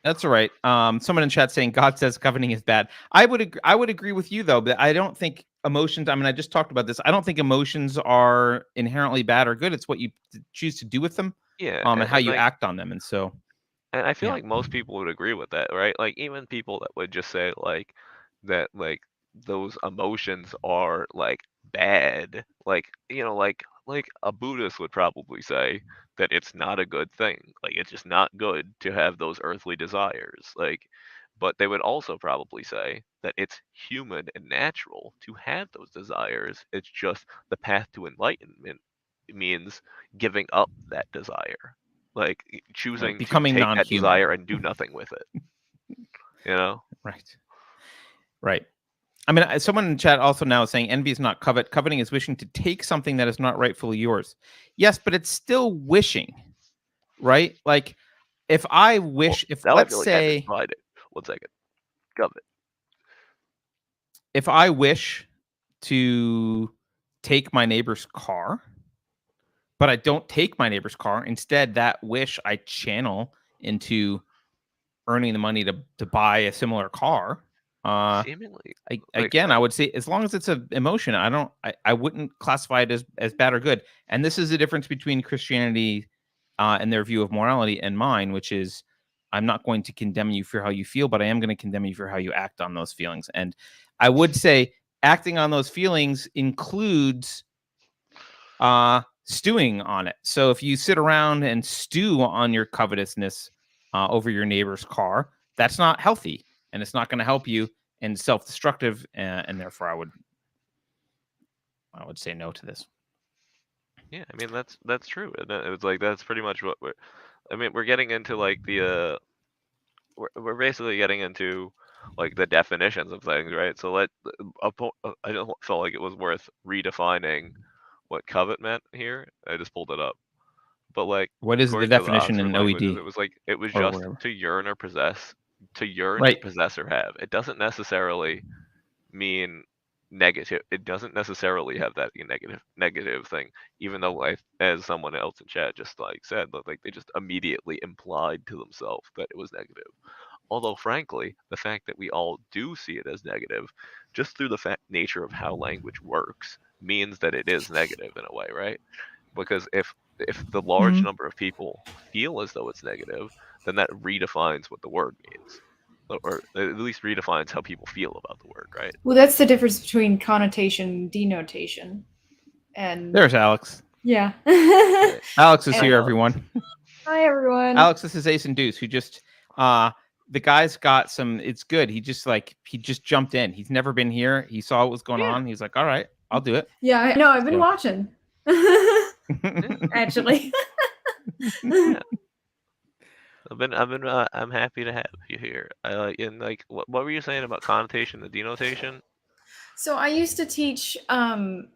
That's all right. Someone in chat saying God says coveting is bad. I would agree with you though, but I don't think emotions. I mean, I just talked about this. I don't think emotions are inherently bad or good. It's what you choose to do with them, Yeah, and how and you like, act on them. And so, and I feel yeah, like most people would agree with that, right? Like even people that would just say like that, like those emotions are like bad, like like a Buddhist would probably say that it's not a good thing. Like it's just not good to have those earthly desires. Like, but they would also probably say that it's human and natural to have those desires. It's just the path to enlightenment means giving up that desire, like right. choosing to Becoming take that non-human. desire and do nothing with it, you know? Right. Right. I mean, someone in chat also now is saying envy is not covet. Coveting is wishing to take something that is not rightfully yours. Yes, but it's still wishing, right? Like, if I Well, wish, if now I let's feel like I just say, tried it. 1 second. Covet. if I wish to take my neighbor's car, but I don't take my neighbor's car, instead, that wish I channel into earning the money to buy a similar car. Seemingly, like, Again, I would say as long as it's an emotion, I wouldn't classify it as bad or good. And this is the difference between Christianity and their view of morality and mine, which is I'm not going to condemn you for how you feel, but I am going to condemn you for how you act on those feelings. And I would say acting on those feelings includes stewing on it. So if you sit around and stew on your covetousness over your neighbor's car, that's not healthy, and it's not going to help you, and self-destructive, and therefore I would say no to this. yeah, I mean that's true. And it was like that's pretty much what we're. I mean, we're getting into like the we're basically getting into like the definitions of things, right? So I don't felt like it was worth redefining what covet meant here. I just pulled it up. But like What is the according to the definition Oxford in languages, OED it was or just wherever? to yearn or possess, to yearn to Right. possess or have. It doesn't necessarily mean negative. It doesn't necessarily have that negative thing. Even though, like, as someone else in chat just like said, that like they just immediately implied to themselves that it was negative. Although, frankly, the fact that we all do see it as negative, just through the nature of how language works, means that it is negative in a way, right? Because if the large Mhm. number of people feel as though it's negative, then that redefines what the word means, or at least redefines how people feel about the word, right? Well, that's the difference between connotation and denotation. And There's Alex. yeah. Right. Alex is Hi, here, And Alex. everyone. hi, everyone. Alex, this is Ace and Deuce, who just the guy's got some. It's good. He just jumped in. He's never been here. He saw what was going Yeah. on. He's like, all right, I'll do it. Yeah, I know. I've been So. watching. Yeah. Actually. Yeah. I'm happy to have you here. I like, and like, what were you saying about connotation and denotation? So I used to teach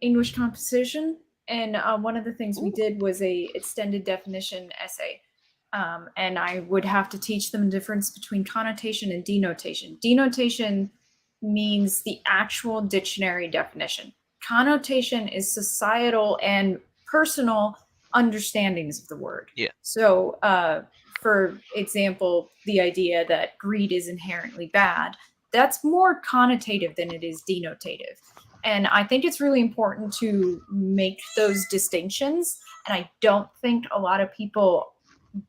English composition, and one of the things we Ooh. did was a extended definition essay, and I would have to teach them the difference between connotation and denotation. Denotation means the actual dictionary definition. Connotation is societal and personal understandings of the word. Yeah. So, for example, the idea that greed is inherently bad, that's more connotative than it is denotative. And I think it's really important to make those distinctions. And I don't think a lot of people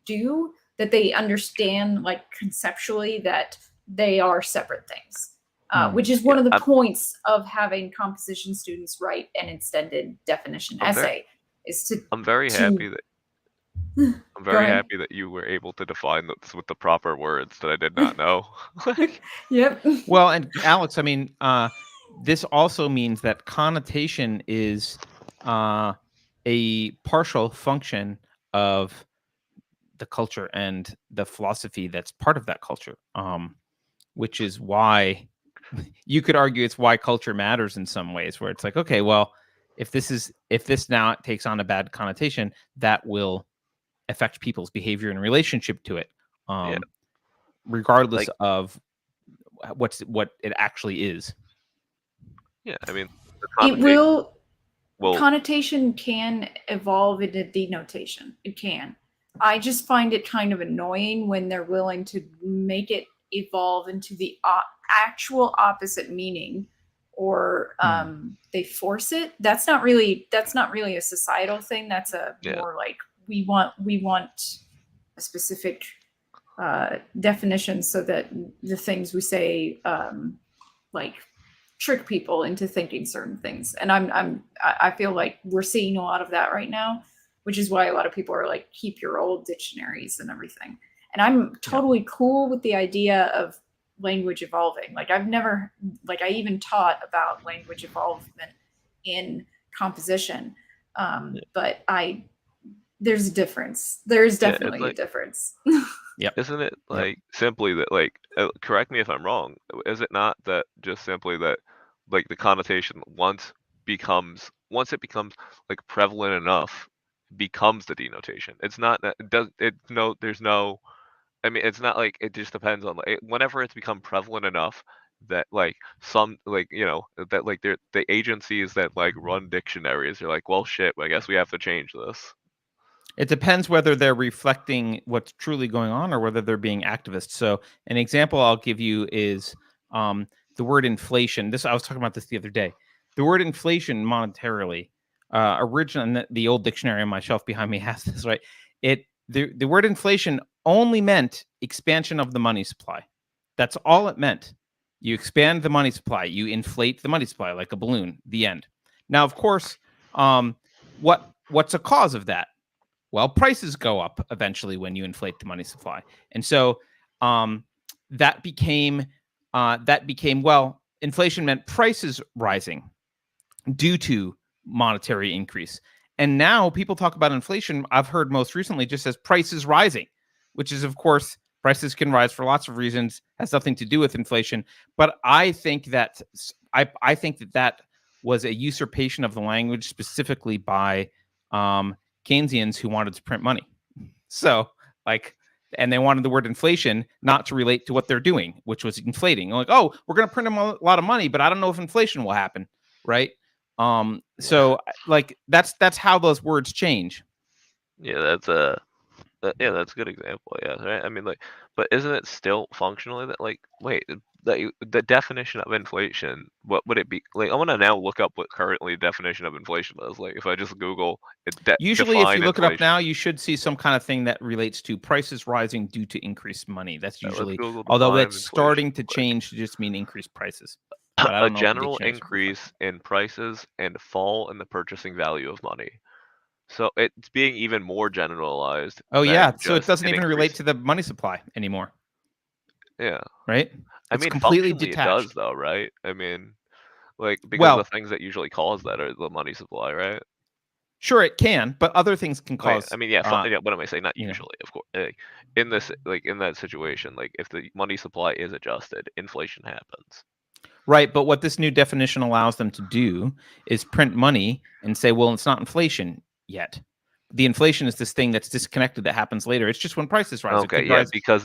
do, that they understand, like, conceptually, that they are separate things. Which is Yeah. one of the points of having composition students write an extended definition I'm very essay, is to I'm very to happy that I'm go very ahead. happy that you were able to define this with the proper words that I did not know. Like, Yep. Well, and Alex, I mean, this also means that connotation is a partial function of the culture and the philosophy that's part of that culture, which is why you could argue it's why culture matters in some ways, where it's like, okay, well, if this now takes on a bad connotation, that will affect people's behavior in relationship to it, yeah, regardless like, of what it actually is. yeah, I mean, the It connotation will will, Connotation can evolve into denotation. It can. I just find it kind of annoying when they're willing to make it evolve into the actual opposite meaning, or they force it. That's not really a societal thing. That's a Yeah. more like we want a specific definition so that the things we say like trick people into thinking certain things. And I feel like we're seeing a lot of that right now, which is why a lot of people are like, keep your old dictionaries and everything. And I'm totally cool with the idea of language evolving. Like I've never, like I even taught about language evolvement in composition. But there's a difference. There's definitely like, a difference. Yep. Isn't it like simply that, like, correct me if I'm wrong, is it not that just simply that, like, the connotation once it becomes like prevalent enough becomes the denotation? It's not that there's no, I mean, it's not like it just depends on like whenever it's become prevalent enough that like some like that like the agencies that like run dictionaries are like, well, shit, I guess we have to change this. It depends whether they're reflecting what's truly going on or whether they're being activists. So an example I'll give you is the word inflation. I was talking about this the other day. The word inflation monetarily, originally, the old dictionary on my shelf behind me has this, right? The word inflation only meant expansion of the money supply. That's all it meant. You expand the money supply. You inflate the money supply like a balloon. The end. Now, of course, what's a cause of that? Well, prices go up eventually when you inflate the money supply. And so that became well, inflation meant prices rising due to monetary increase. And now people talk about inflation, I've heard most recently, just as prices rising, which is, of course, prices can rise for lots of reasons, has nothing to do with inflation. But I think that I think that was a usurpation of the language, specifically by Keynesians who wanted to print money. So and they wanted the word inflation not to relate to what they're doing, which was inflating. Like, oh, we're going to print a lot of money, but I don't know if inflation will happen, right? So like that's how those words change. Yeah, that's a good example. Yeah, right. I mean, like, but isn't it still functionally that like, wait, the definition of inflation, what would it be? Like, I want to now look up what currently the definition of inflation is. Like, if I just Google it, Usually, if you look it up inflation. now, you should see some kind of thing that relates to prices rising due to increased money. That's usually, although it's starting to change to just mean increased prices. But I don't know general increase in prices and fall in the purchasing value of money. So it's being even more generalized. Oh yeah, so it doesn't even relate to the money supply anymore. Yeah. Right? I mean, completely functionally detached. it does though, right? I mean, like, because the things that usually cause that are the money supply, right? Sure, it can, but other things can cause. I mean, yeah, what am I saying? Not usually, of course. In that situation, like if the money supply is adjusted, inflation happens. Right, but what this new definition allows them to do is print money and say, well, it's not inflation yet. The inflation is this thing that's disconnected that happens later. It's just when prices rise. Okay, rise because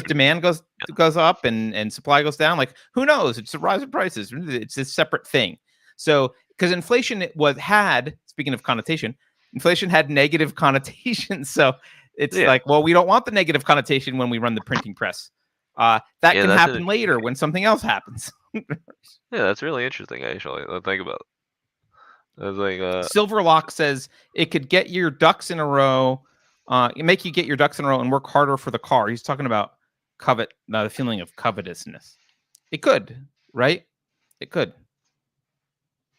demand goes up and supply goes down. Like, who knows? It's a rise in prices. It's a separate thing. So because inflation speaking of connotation, inflation had negative connotations. So it's like, well, we don't want the negative connotation when we run the printing press. That can happen later when something else happens. Yeah, that's really interesting, actually. Let's think about it. It's like Silverlock says it could get your ducks in a row, make you get your ducks in a row and work harder for the car. He's talking about the feeling of covetousness. It could, right? It could,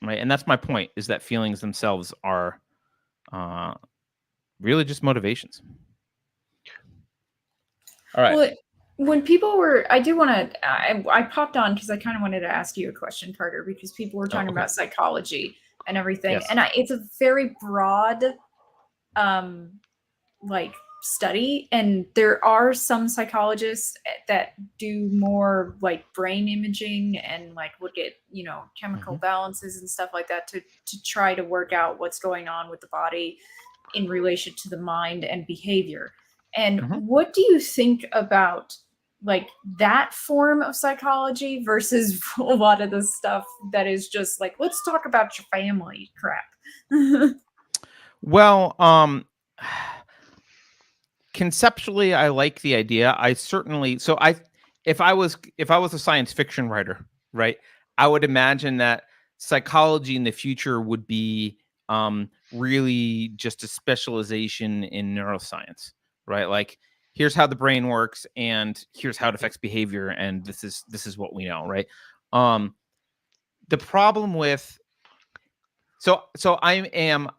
right? And that's my point: is that feelings themselves are really just motivations. All right. Well, when people were, I popped on because I kind of wanted to ask you a question, Carter, because people were talking about psychology and everything. Yes. And it's a very broad, like study. And there are some psychologists that do more like brain imaging and like look at, chemical balances and stuff like that to try to work out what's going on with the body in relation to the mind and behavior. And what do you think about like that form of psychology versus a lot of the stuff that is just like, let's talk about your family crap? Well, conceptually, I like the idea. I certainly if I was a science fiction writer, right, I would imagine that psychology in the future would be really just a specialization in neuroscience, right? Like, here's how the brain works, and here's how it affects behavior, and this is what we know, right? The problem with so I am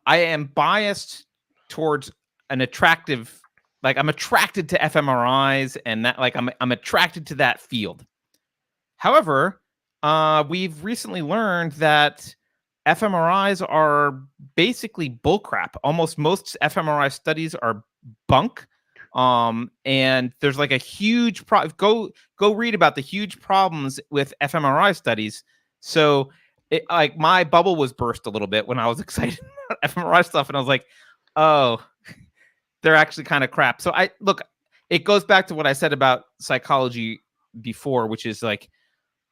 biased towards an attractive, like, I'm attracted to fMRIs, and that, like, I'm attracted to that field. However, we've recently learned that fMRIs are basically bullcrap. Almost most fMRI studies are bunk. And there's like a huge go read about the huge problems with fMRI studies. So like, my bubble was burst a little bit when I was excited about fMRI stuff, and I was like, oh, they're actually kind of crap. So it goes back to what I said about psychology before, which is like,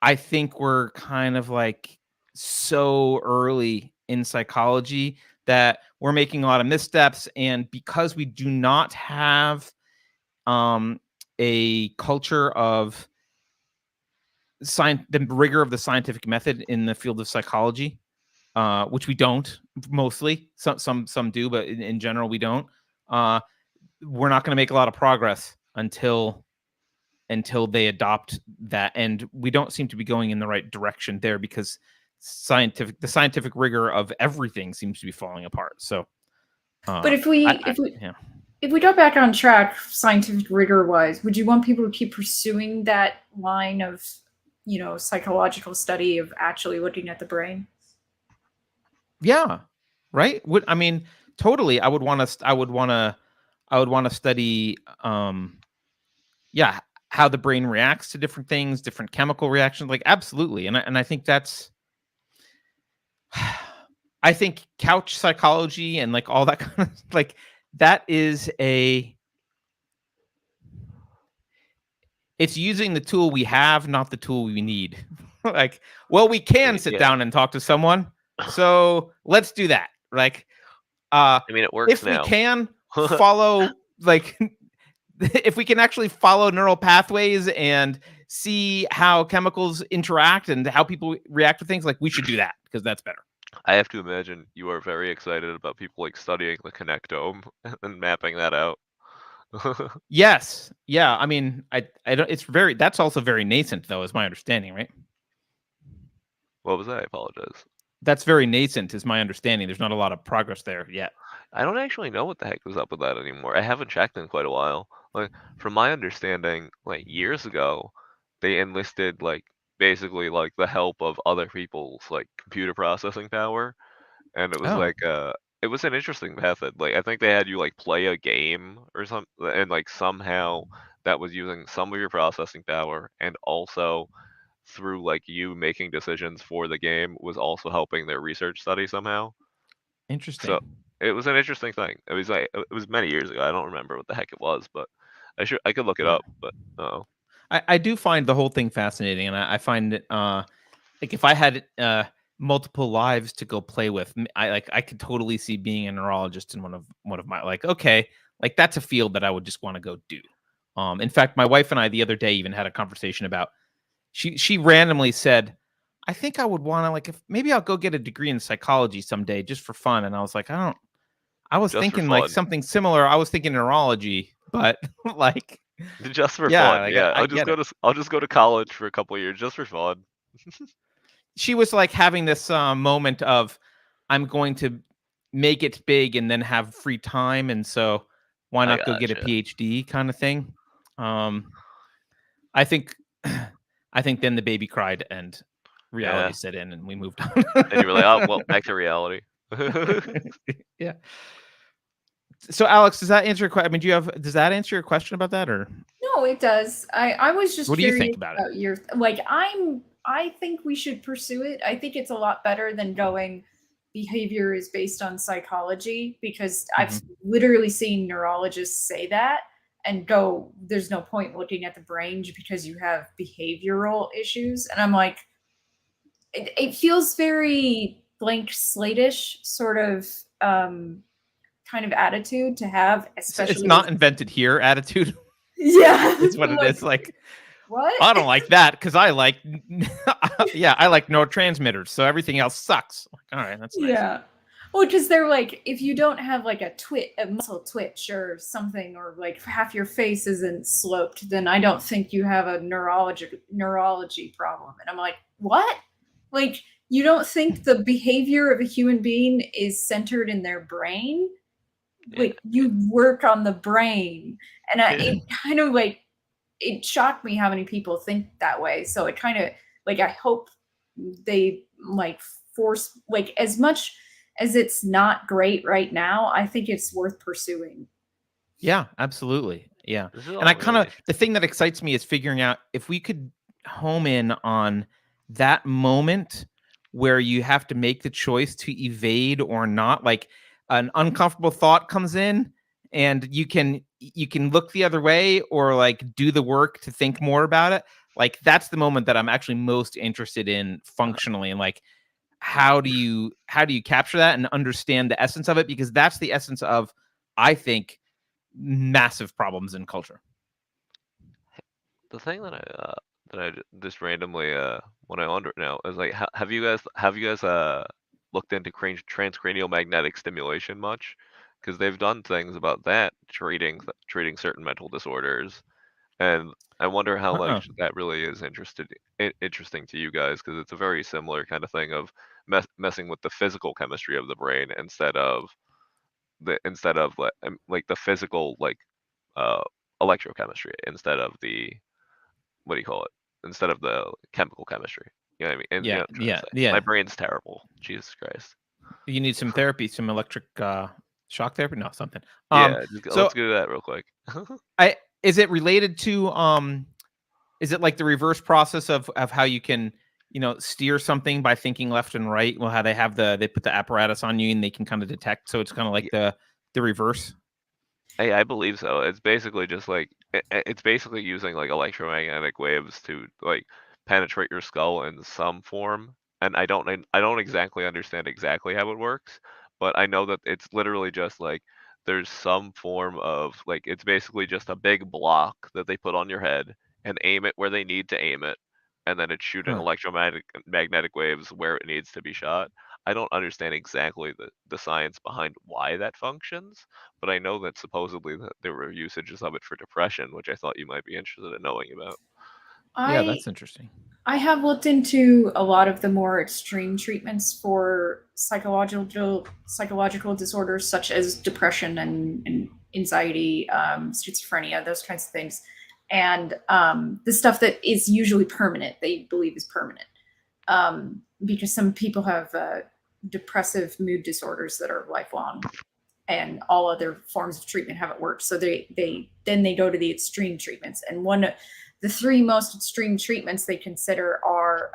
I think we're kind of like so early in psychology that we're making a lot of missteps. And because we do not have a culture of the rigor of the scientific method in the field of psychology, which we don't mostly. Some do, but in general, we don't. We're not going to make a lot of progress until they adopt that, and we don't seem to be going in the right direction there, because the scientific rigor of everything seems to be falling apart. So But if we go back on track, scientific rigor wise, would you want people to keep pursuing that line of, psychological study of actually looking at the brain? Yeah, right. I mean, totally. I would want to study yeah, how the brain reacts to different things, different chemical reactions, like, absolutely. And I think that's I think couch psychology and like all that kind of, like, that is it's using the tool we have, not the tool we need. Like, well, we can sit down and talk to someone, so let's do that. Like, I mean, it works if now. we can follow, like, if we can actually follow neural pathways and see how chemicals interact and how people react to things, like, we should do that, because that's better. I have to imagine you are very excited about people like studying the connectome and mapping that out. Yes. Yeah. I mean, I don't. That's also very nascent, though, is my understanding, right? What was that? I apologize. That's very nascent, is my understanding. There's not a lot of progress there yet. I don't actually know what the heck was up with that anymore. I haven't checked in quite a while. Like, from my understanding, like years ago, they enlisted like basically like the help of other people's like computer processing power, and it was Oh, it was an interesting method. Like, I think they had you like play a game or something, and like somehow that was using some of your processing power, and also through like you making decisions for the game was also helping their research study somehow. interesting. So it was an interesting thing. It was many years ago. I don't remember what the heck it was, but I could look it Yeah. up. But I do find the whole thing fascinating, and I find it like, if I had multiple lives to go play with, I could totally see being a neurologist in one of my, like, okay, like, that's a field that I would just want to go do. In fact, my wife and I the other day even had a conversation about, she randomly said, I think I would want to, like, if maybe I'll go get a degree in psychology someday just for fun. And I was like, I was just for thinking like fun, something similar. I was thinking neurology, but like, just for yeah, fun. like, Yeah, I get it. I'll just go to college for a couple of years just for fun. She was like having this moment of, I'm going to make it big and then have free time, and so why I not go get a gotcha. PhD kind of thing. I think I think then the baby cried and reality Yeah, set in, and we moved on. and you were like, oh well, back to reality. Yeah. So, Alex, does that answer your question? I mean, does that answer your question about that, or No, it does. I was just what do you curious think about it? about your, I think we should pursue it. I think it's a lot better than going behavior is based on psychology, because I've literally seen neurologists say that and go, there's no point looking at the brain because you have behavioral issues. And I'm like, it feels very blank slate-ish, sort of kind of attitude to have, especially. It's not invented here attitude. Yeah, It's what it is. Like, what? I don't like that because I like, I like neurotransmitters, so everything else sucks. Like, all right, that's nice. Yeah. Well, because they're like, if you don't have like a muscle twitch or something, or like half your face isn't sloped, then I don't think you have a neurology problem. And I'm like, what? Like, you don't think the behavior of a human being is centered in their brain? Like, you work on the brain, and it kind of like, it shocked me how many people think that way. So it kind of like, I hope they like force, like, as much as it's not great right now, I think it's worth pursuing. Yeah, absolutely. Yeah. And I kind of, the thing that excites me is figuring out if we could home in on that moment where you have to make the choice to evade or not, like an uncomfortable thought comes in and you can look the other way or like do the work to think more about it. Like that's the moment that I'm actually most interested in functionally, and like how do you capture that and understand the essence of it, because that's the essence of, I think, massive problems in culture. The thing that I just randomly when I wonder now is like, have you guys looked into transcranial magnetic stimulation much? Because they've done things about that treating certain mental disorders, and I wonder how like that really is interesting to you guys, because it's a very similar kind of thing of messing with the physical chemistry of the brain instead of like the physical like electrochemistry instead of the, what do you call it? Instead of the chemical chemistry. You know what I mean? And you know what I'm trying to say. My brain's terrible. Jesus Christ. You need some therapy, some electric shock therapy? No, something. Yeah, let's go to that real quick. Is it related to is it like the reverse process of how you can, you know, steer something by thinking left and right? Well, how they put the apparatus on you and they can kind of detect, so it's kind of like the reverse. I believe so. It's basically just like it's basically using like electromagnetic waves to like penetrate your skull in some form. And I don't exactly understand exactly how it works, but I know that it's literally just like there's some form of like, it's basically just a big block that they put on your head and aim it where they need to aim it, and then it's shooting magnetic waves where it needs to be shot. I don't understand exactly the science behind why that functions, but I know that supposedly that there were usages of it for depression, which I thought you might be interested in knowing about. Yeah, that's interesting. I have looked into a lot of the more extreme treatments for psychological disorders such as depression and anxiety, schizophrenia, those kinds of things. And the stuff that is usually permanent, they believe is permanent. Because some people have depressive mood disorders that are lifelong, and all other forms of treatment haven't worked. So they go to the extreme treatments. And the three most extreme treatments they consider are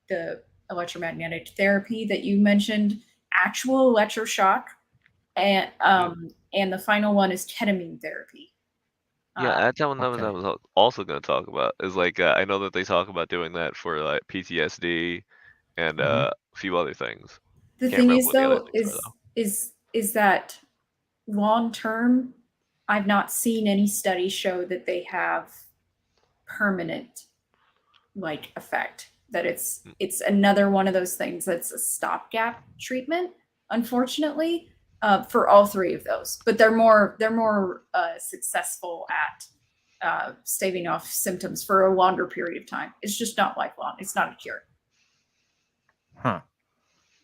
the electromagnetic therapy that you mentioned, actual electroshock, and the final one is ketamine therapy. Yeah, that's one that I was also going to talk about. Is like I know that they talk about doing that for like PTSD and a few other things. The thing is, though, is that long term, I've not seen any studies show that they have permanent like effect. That it's another one of those things that's a stopgap treatment, unfortunately, for all three of those. But they're more successful at staving off symptoms for a longer period of time. It's just not lifelong. It's not a cure. Huh.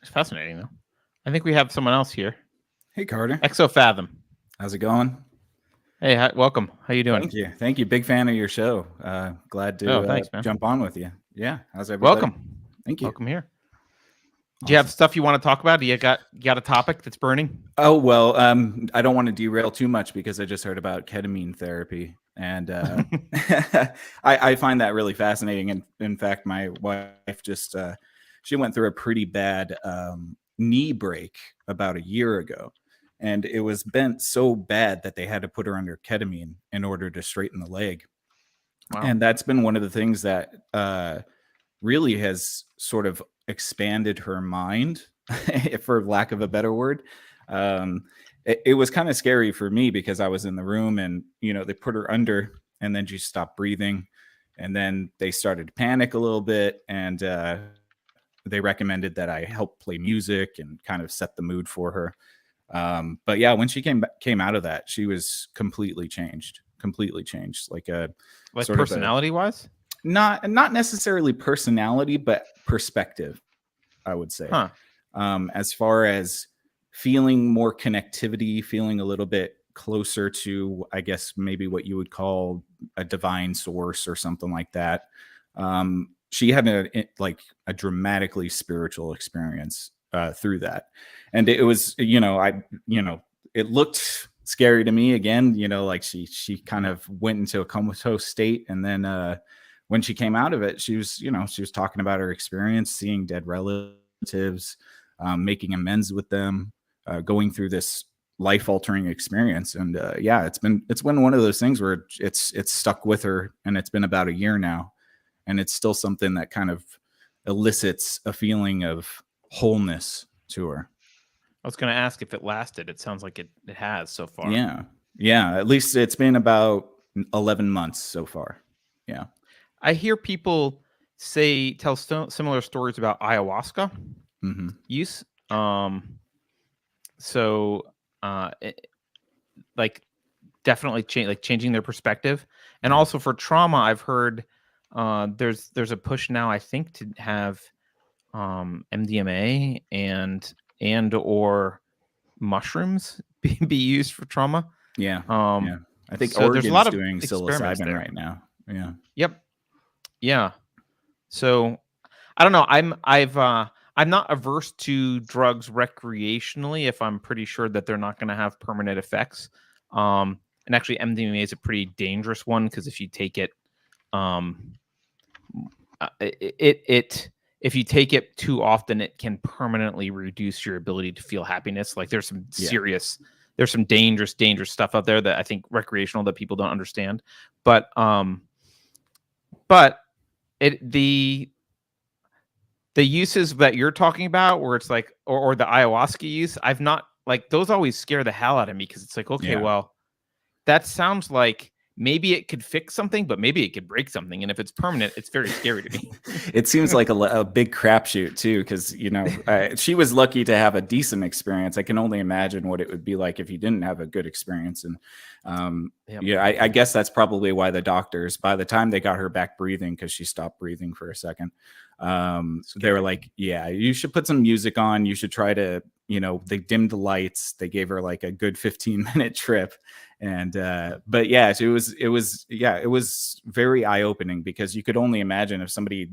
It's fascinating, though. I think we have someone else here. Hey, Carter. Exofathom. How's it going? Hey, welcome. How you doing? Thank you. Big fan of your show. Glad to jump on with you. Yeah. How's everybody? Welcome. Thank you. Welcome here. Do you have stuff you want to talk about? Do you got a topic that's burning? Oh, well, I don't want to derail too much because I just heard about ketamine therapy, and I find that really fascinating. And in fact, my wife just she went through a pretty bad knee break about a year ago, and it was bent so bad that they had to put her under ketamine in order to straighten the leg. Wow. And that's been one of the things that really has sort of expanded her mind, for lack of a better word. it was kind of scary for me because I was in the room and, they put her under and then she stopped breathing. And then they started to panic a little bit. And they recommended that I help play music and kind of set the mood for her. But yeah, when she came out of that, she was completely changed, like sort personality wise. Not necessarily personality, but perspective, I would say. As far as feeling more connectivity, feeling a little bit closer to, I guess, maybe what you would call a divine source or something like that. She had a dramatically spiritual experience through that. And it was, it looked scary to me again, like she kind of went into a comatose state. And then when she came out of it, she was talking about her experience, seeing dead relatives, making amends with them, going through this life-altering experience. And yeah, it's been one of those things where it's stuck with her, and it's been about a year now, and it's still something that kind of elicits a feeling of wholeness to her. I was going to ask if it lasted. It sounds like it has so far. Yeah, at least it's been about 11 months so far. Yeah, I hear people tell similar stories about ayahuasca use. So definitely changing their perspective. And also for trauma, I've heard there's a push now, I think, to have MDMA and or mushrooms be used for trauma. Yeah. I think so there's a lot of doing psilocybin right now. Yeah. Yep. Yeah. So I don't know. I'm not averse to drugs recreationally if I'm pretty sure that they're not going to have permanent effects. And actually, MDMA is a pretty dangerous one because if you take it, if you take it too often, it can permanently reduce your ability to feel happiness. Like there's some there's some dangerous stuff out there that I think recreational that people don't understand. But the uses that you're talking about, where it's like, or the ayahuasca use, I've not those always scare the hell out of me because it's like, okay, well, that sounds like maybe it could fix something, but maybe it could break something. And if it's permanent, it's very scary to me. It seems like a big crapshoot too, because she was lucky to have a decent experience. I can only imagine what it would be like if you didn't have a good experience. And I guess that's probably why the doctors, by the time they got her back breathing, because she stopped breathing for a second, they were like, yeah, you should put some music on. You should try to, they dimmed the lights. They gave her like a good 15-minute trip. And but yeah, so it was very eye-opening, because you could only imagine if somebody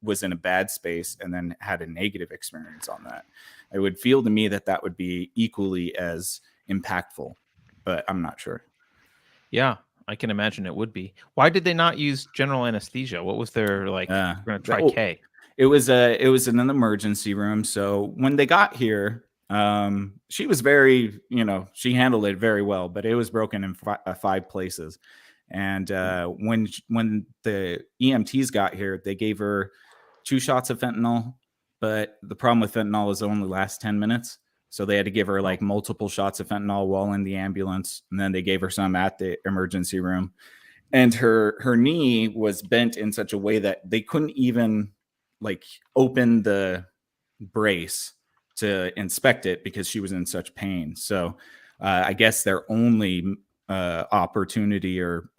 was in a bad space and then had a negative experience on that. It would feel to me that would be equally as impactful, but I'm not sure. Yeah, I can imagine it would be. Why did they not use general anesthesia? What was their we're going to try K? It was in an emergency room. So when they got here, she was very, she handled it very well, but it was broken in 5 places. And when the EMTs got here, they gave her 2 shots of fentanyl, but the problem with fentanyl is it only lasts 10 minutes. So they had to give her like multiple shots of fentanyl while in the ambulance. And then they gave her some at the emergency room. And her knee was bent in such a way that they couldn't even open the brace to inspect it because she was in such pain. So I guess their only opportunity or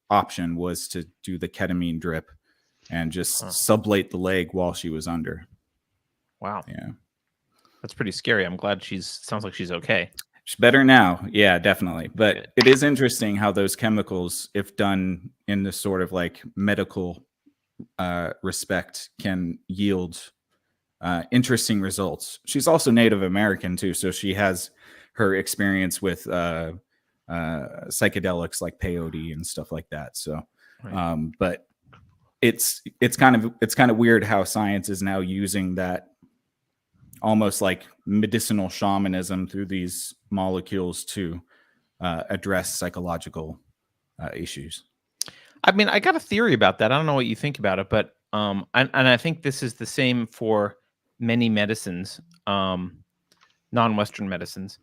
option was to do the ketamine drip and just sublate the leg while she was under. Wow. Yeah. That's pretty scary. I'm glad sounds like she's okay. She's better now. Yeah, definitely. But it is interesting how those chemicals, if done in this sort of medical respect, can yield interesting results. She's also Native American too, so she has her experience with psychedelics like peyote and stuff like that. So, but it's kind of weird how science is now using that almost like medicinal shamanism through these molecules to address psychological issues. I mean, I got a theory about that. I don't know what you think about it, but and I think this is the same for many medicines, non-Western medicines.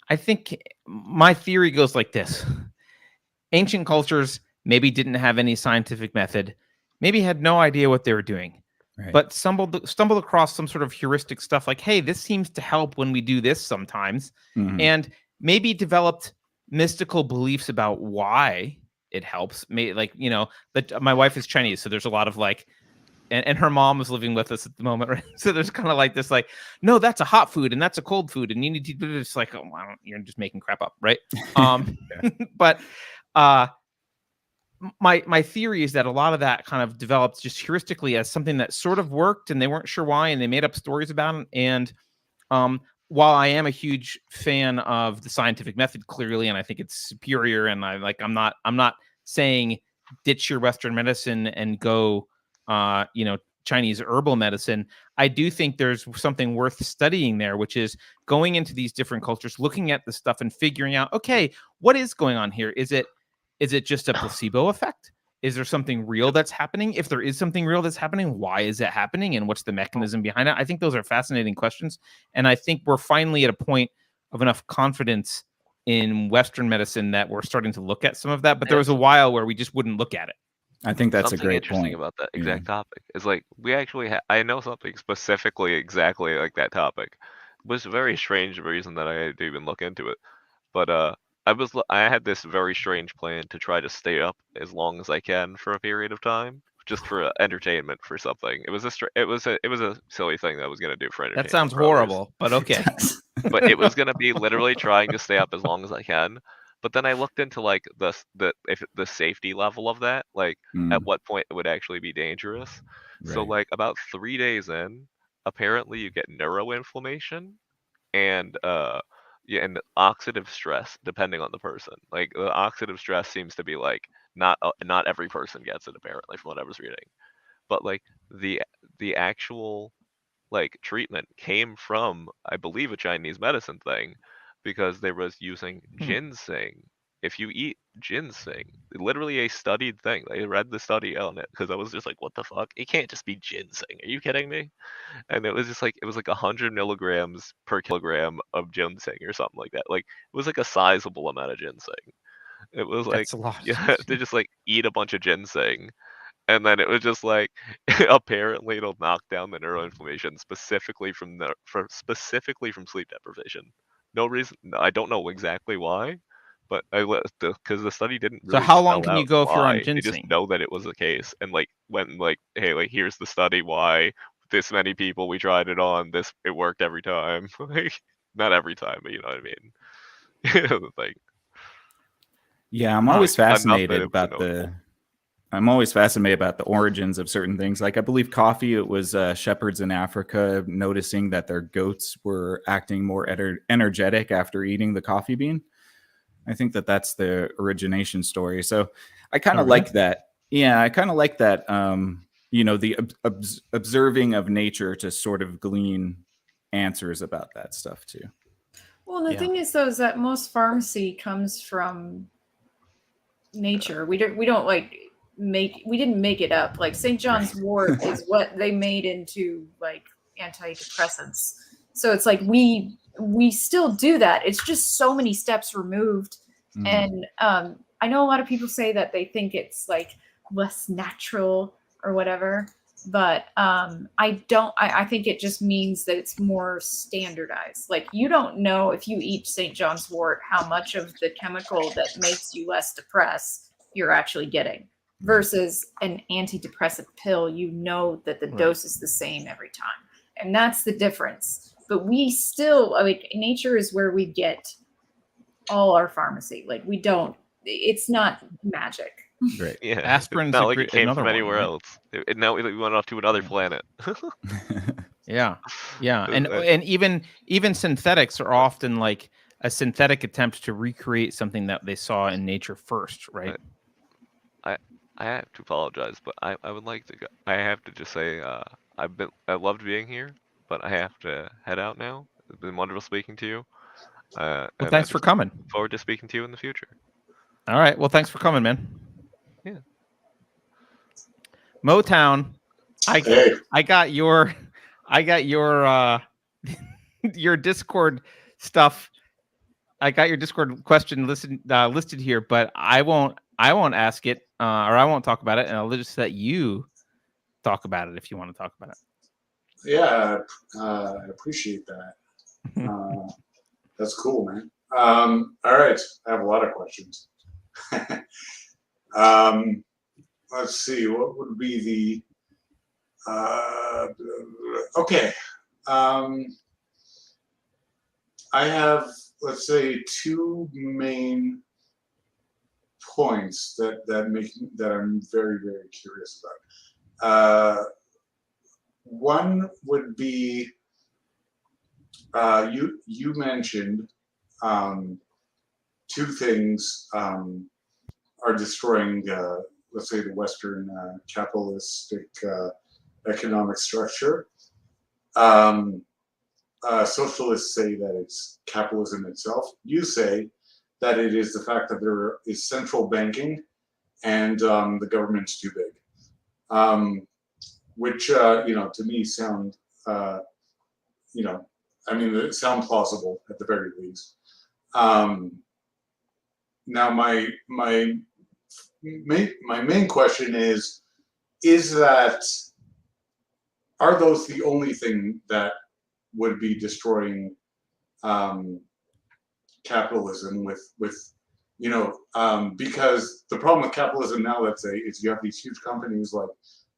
I think my theory goes like this. Ancient cultures maybe didn't have any scientific method, maybe had no idea what they were doing, Right. but stumbled across some sort of heuristic stuff like, hey, this seems to help when we do this sometimes, and maybe developed mystical beliefs about why it helps. Like, you know, that my wife is Chinese, so there's a lot of like, and her mom is living with us at the moment, right? So there's kind of like this, like, no, that's a hot food and that's a cold food, and you need to do this. Like, oh, you're just making crap up, right? But my theory is that a lot of that kind of developed just heuristically as something that sort of worked, and they weren't sure why, and they made up stories about it. And while I am a huge fan of the scientific method, clearly, and I think it's superior, and I'm not saying ditch your Western medicine and go, Chinese herbal medicine. I do think there's something worth studying there, which is going into these different cultures, looking at the stuff and figuring out, okay, what is going on here? Is it just a placebo effect? Is there something real that's happening? If there is something real that's happening, why is it happening? And what's the mechanism behind it? I think those are fascinating questions. And I think we're finally at a point of enough confidence in Western medicine that we're starting to look at some of that. But there was a while where we just wouldn't look at it. I think that's Something a great interesting point. about that exact topic is like we actually I know something specifically exactly like that topic. It was a very strange reason that I had to even look into it. But I had this very strange plan to try to stay up as long as I can for a period of time, just for entertainment for something. It was a silly thing that I was gonna do for entertainment. That sounds for others. horrible, but okay. But it was gonna be literally trying to stay up as long as I can. But then I looked into like the safety level of that, like at what point it would actually be dangerous. So Right. like about 3 days in, apparently you get neuroinflammation and and oxidative stress depending on the person. Like the oxidative stress seems to be like not every person gets it apparently from what I was reading. But like the actual like treatment came from, I believe, a Chinese medicine thing, because they was using ginseng. If you eat ginseng, literally a studied thing. They read the study on it because I was just like, what the fuck? It can't just be ginseng. Are you kidding me? And it was just like 100 milligrams per kilogram of ginseng or something like that. Like it was like a sizable amount of ginseng. It was like That's a lot. yeah, they just like eat a bunch of ginseng. And then it was just like, apparently it'll knock down the neuroinflammation specifically from sleep deprivation. No reason. I don't know exactly why, but because the study didn't So really how long spell can you out go if you're on why. They just ginseng? know that it was the case, and like when like, hey, like here's the study why this many people we tried it on, it worked every time. Like not every time, but you know what I mean. The thing. Yeah, I'm always Enough that fascinated it was about notable. the origins of certain things. Like I believe coffee, it was shepherds in Africa noticing that their goats were acting more energetic after eating the coffee bean. I think that's the origination story. So I kind of like that. Yeah, I kind of like that. The observing of nature to sort of glean answers about that stuff too. Well, the thing is, though, is that most pharmacy comes from nature. We didn't make it up. Like St. John's wort is what they made into like antidepressants. So it's like we still do that. It's just so many steps removed. And I know a lot of people say that they think it's like less natural or whatever, but I don't. I think it just means that it's more standardized. Like you don't know if you eat St. John's wort how much of the chemical that makes you less depressed you're actually getting, versus an antidepressant pill. You know that the dose is the same every time, and that's the difference. But we still, nature is where we get all our pharmacy. Like we don't. It's not magic. Right. Yeah, Aspirin's not like it came another from one, anywhere right? else. Now we went off to another planet. Yeah, and even synthetics are often like a synthetic attempt to recreate something that they saw in nature first, right? I have to apologize, but I would like to go. I have to just say I loved being here, but I have to head out now. It's been wonderful speaking to you. Well, and thanks for coming. Look forward to speaking to you in the future. All right. Well, thanks for coming, man. Yeah. Motown, I got your your Discord stuff I got your Discord question listed here, but I won't ask it, or I won't talk about it, and I'll just let you talk about it if you want to talk about it. Yeah, I appreciate that. That's cool, man. All right, I have a lot of questions. Let's see, what would be the okay. I have, let's say, two main points that I'm very, very curious about. One would be you mentioned two things are destroying, let's say, the Western capitalistic economic structure. Socialists say that it's capitalism itself. You say that it is the fact that there is central banking and the government's too big, which to me sound, it sound plausible at the very least. Now, my main question is that, are those the only thing that would be destroying capitalism with because the problem with capitalism now, let's say, is you have these huge companies like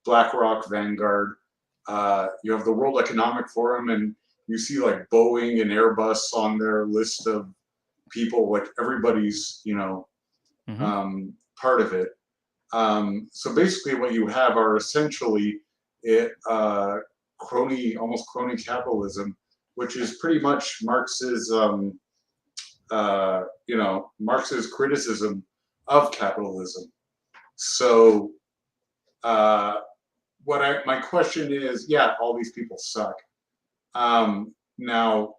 BlackRock, Vanguard, you have the World Economic Forum, and you see like Boeing and Airbus on their list of people, like everybody's part of it. So basically what you have are essentially almost crony capitalism, which is pretty much Marx's Marx's criticism of capitalism. So my question is, yeah, all these people suck. Now,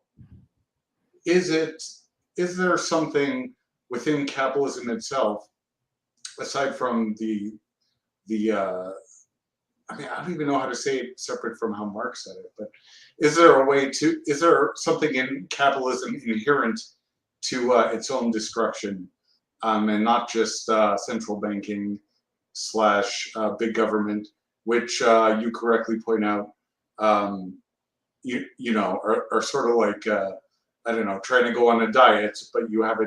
is there something within capitalism itself, aside from the I don't even know how to say it separate from how Marx said it, but is there something in capitalism inherent to its own destruction, and not just central banking / big government, which you correctly point out, are sort of like trying to go on a diet, but you have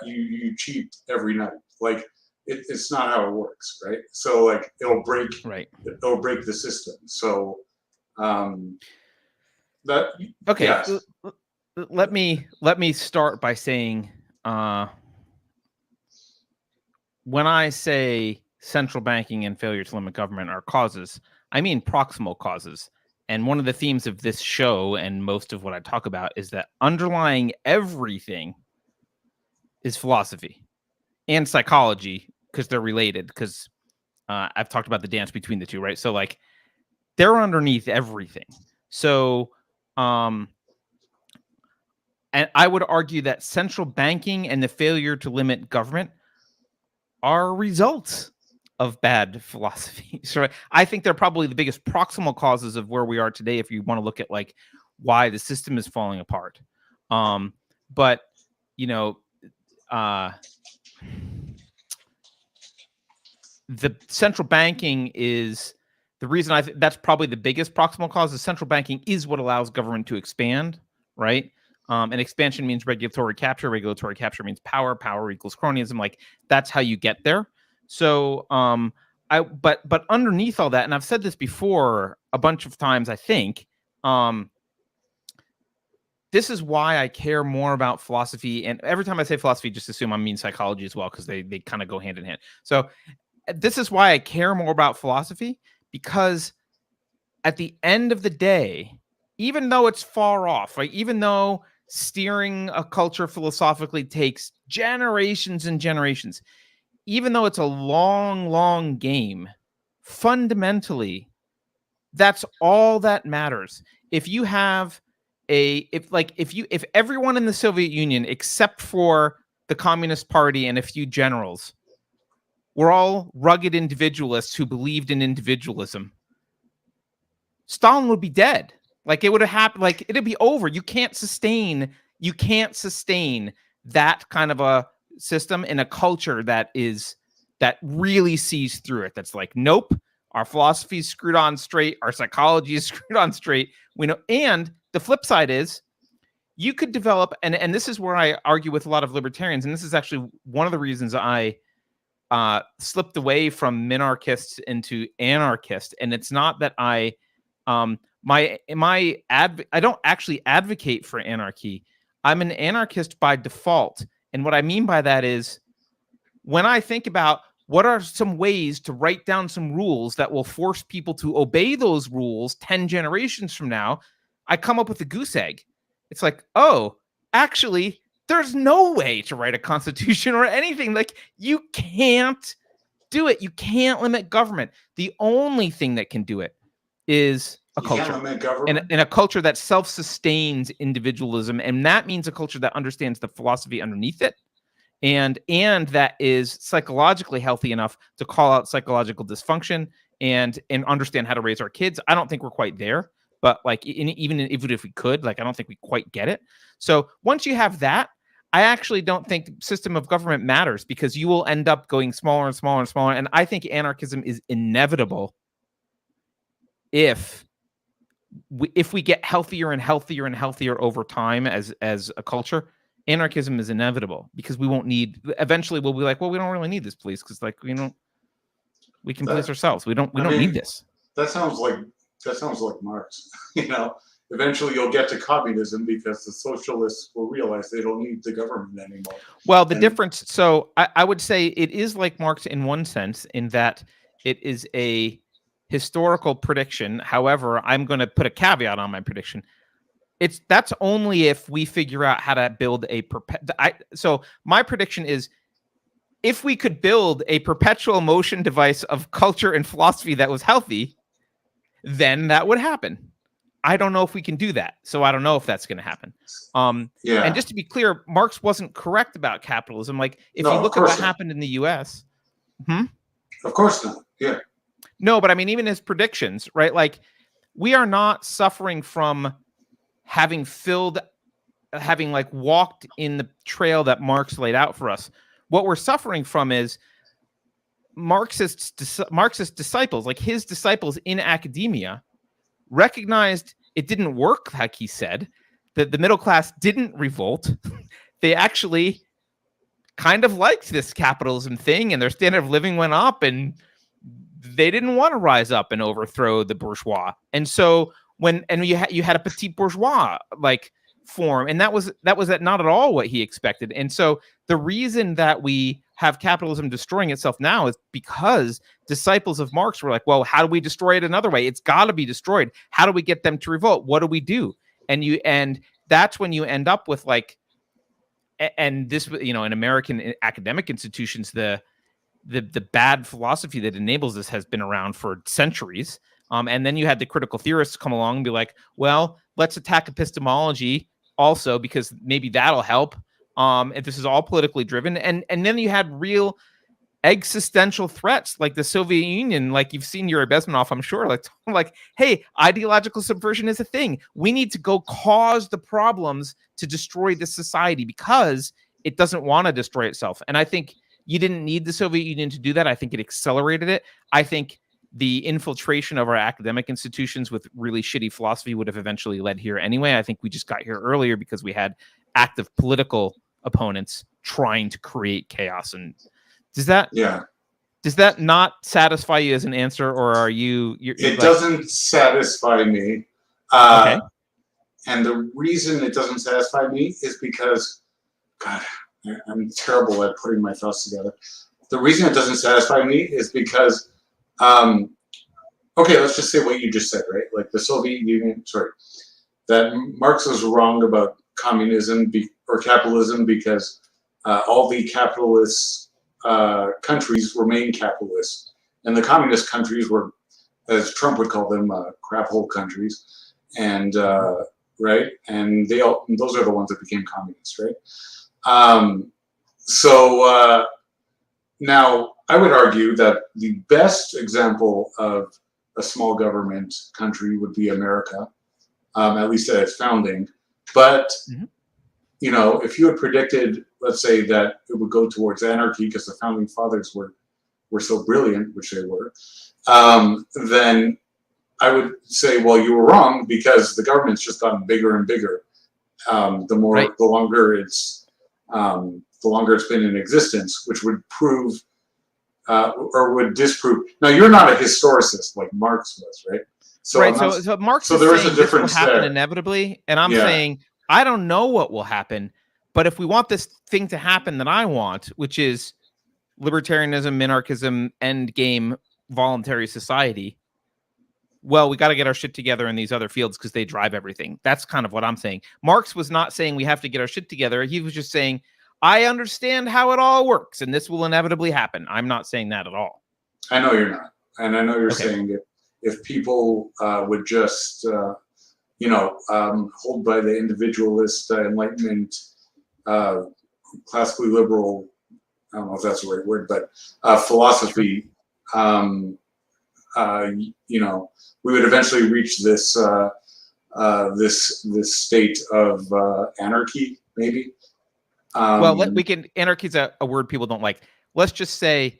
you cheat every night. Like it's not how it works, right? So like it'll break the system. So that okay. Yes. Let me start by saying, when I say central banking and failure to limit government are causes, I mean proximal causes. And one of the themes of this show and most of what I talk about is that underlying everything is philosophy and psychology, because they're related, because I've talked about the dance between the two, right? So like they're underneath everything. So and I would argue that central banking and the failure to limit government are results of bad philosophy. So I think they're probably the biggest proximal causes of where we are today, if you want to look at like why the system is falling apart. But the central banking is the reason that's probably the biggest proximal cause. Is central banking is what allows government to expand, right? And expansion means regulatory capture. Regulatory capture means power. Power equals cronyism. Like that's how you get there. So, but underneath all that, and I've said this before a bunch of times, I think, this is why I care more about philosophy. And every time I say philosophy, just assume I mean psychology as well, because they kind of go hand in hand. So this is why I care more about philosophy, because at the end of the day, even though it's far off, right? Even though steering a culture philosophically takes generations and generations, even though it's a long, long game, fundamentally, that's all that matters. If you have if everyone in the Soviet Union, except for the Communist Party and a few generals, were all rugged individualists who believed in individualism, Stalin would be dead. Like it would have happened. Like it'd be over. You can't sustain You can't sustain that kind of a system in a culture that really sees through it. That's like, nope, our philosophy is screwed on straight. Our psychology is screwed on straight. We know. And the flip side is you could develop, and this is where I argue with a lot of libertarians. And this is actually one of the reasons I slipped away from minarchists into anarchist. And it's not that I don't actually advocate for anarchy. I'm an anarchist by default. And what I mean by that is when I think about what are some ways to write down some rules that will force people to obey those rules 10 generations from now, I come up with a goose egg. It's like, oh, actually, there's no way to write a constitution or anything. Like, you can't do it. You can't limit government. The only thing that can do it is a culture. You can't limit government. And a culture that self-sustains individualism. And that means a culture that understands the philosophy underneath it. And that is psychologically healthy enough to call out psychological dysfunction and understand how to raise our kids. I don't think we're quite there, but like even if we could, like, I don't think we quite get it. So once you have that, I actually don't think the system of government matters, because you will end up going smaller and smaller and smaller. And I think anarchism is inevitable if we get healthier and healthier and healthier over time as a culture. Anarchism is inevitable, because we won't need. Eventually, we'll be like, well, we don't really need this police, because like we can police ourselves. We don't need this. That sounds like Marx. Eventually you'll get to communism, because the socialists will realize they don't need the government anymore. Well, the difference. So I would say it is like Marx in one sense, in that it is a historical prediction. However, I'm going to put a caveat on my prediction. That's only if we figure out how to build so my prediction is, if we could build a perpetual motion device of culture and philosophy that was healthy, then that would happen. I don't know if we can do that, so I don't know if that's going to happen. Yeah. And just to be clear, Marx wasn't correct about capitalism. Like, if you look at what happened in the U.S. Of course not. Yeah. No, but I mean, even his predictions, right? Like, we are not suffering from having walked in the trail that Marx laid out for us. What we're suffering from is Marxist disciples, like his disciples in academia, recognized it didn't work like he said, that the middle class didn't revolt. They actually kind of liked this capitalism thing, and their standard of living went up, and they didn't want to rise up and overthrow the bourgeois. And so you had a petit bourgeois like form, and that was not at all what he expected. And so the reason that we have capitalism destroying itself now is because disciples of Marx were like, well, how do we destroy it another way? It's got to be destroyed. How do we get them to revolt? What do we do? And that's when you end up with like, and this, in American academic institutions, the bad philosophy that enables this has been around for centuries. And then you had the critical theorists come along and be like, well, let's attack epistemology also, because maybe that'll help. If this is all politically driven. And then you had real existential threats like the Soviet Union, like you've seen Yuri Bezmenov, I'm sure, like, hey, ideological subversion is a thing. We need to go cause the problems to destroy this society because it doesn't want to destroy itself. And I think you didn't need the Soviet Union to do that. I think it accelerated it. I think the infiltration of our academic institutions with really shitty philosophy would have eventually led here anyway. I think we just got here earlier because we had active political opponents trying to create chaos. And does that not satisfy you as an answer, or are it doesn't satisfy me. Okay. And the reason it doesn't satisfy me is because, God, I'm terrible at putting my thoughts together. The reason it doesn't satisfy me is because, okay, let's just say what you just said, right? Like the Soviet Union, that Marx was wrong about communism or capitalism because all the capitalist countries remain capitalist, and the communist countries were, as Trump would call them, crap hole countries, and right, and those are the ones that became communists, right? So now I would argue that the best example of a small government country would be America, at least at its founding. But if you had predicted, let's say, that it would go towards anarchy because the founding fathers were so brilliant, which they were, then I would say, well, you were wrong because the government's just gotten bigger and bigger. The longer it's been in existence, which would prove or would disprove. Now, you're not a historicist like Marx was, right? So so Marx there is saying a difference this will happen there. inevitably, and I'm saying I don't know what will happen, but if we want this thing to happen that I want, which is libertarianism, minarchism, end game, voluntary society, well, we got to get our shit together in these other fields because they drive everything. That's kind of what I'm saying. Marx was not saying we have to get our shit together. He was just saying, I understand how it all works, and this will inevitably happen. I'm not saying that at all. I know you're not. And I know you're saying if people would just, hold by the individualist, Enlightenment, classically liberal, I don't know if that's the right word, but philosophy, we would eventually reach this this state of anarchy, maybe. Anarchy is a word people don't like. Let's just say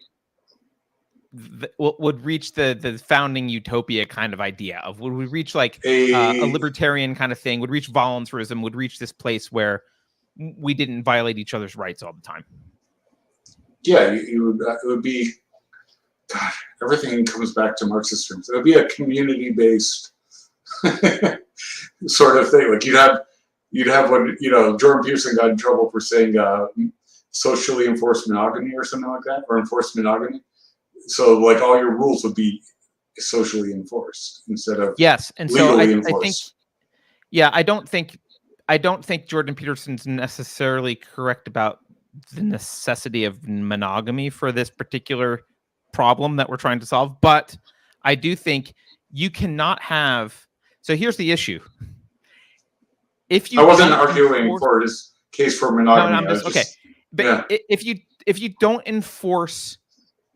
would reach the founding utopia kind of idea of would we reach like a libertarian kind of thing, would reach voluntarism, would reach this place where we didn't violate each other's rights all the time. Yeah, it would be, God, everything comes back to Marxist terms. It would be a community-based sort of thing. Like you'd have what, Jordan Peterson got in trouble for saying socially enforced monogamy or something like that, or enforced monogamy. So like all your rules would be socially enforced instead of and legally so enforced. I don't think Jordan Peterson's necessarily correct about the necessity of monogamy for this particular problem that we're trying to solve, but I do think you cannot have. So here's the issue. If you, I wasn't arguing for his case for monogamy. No, I'm just, okay. But if you don't enforce,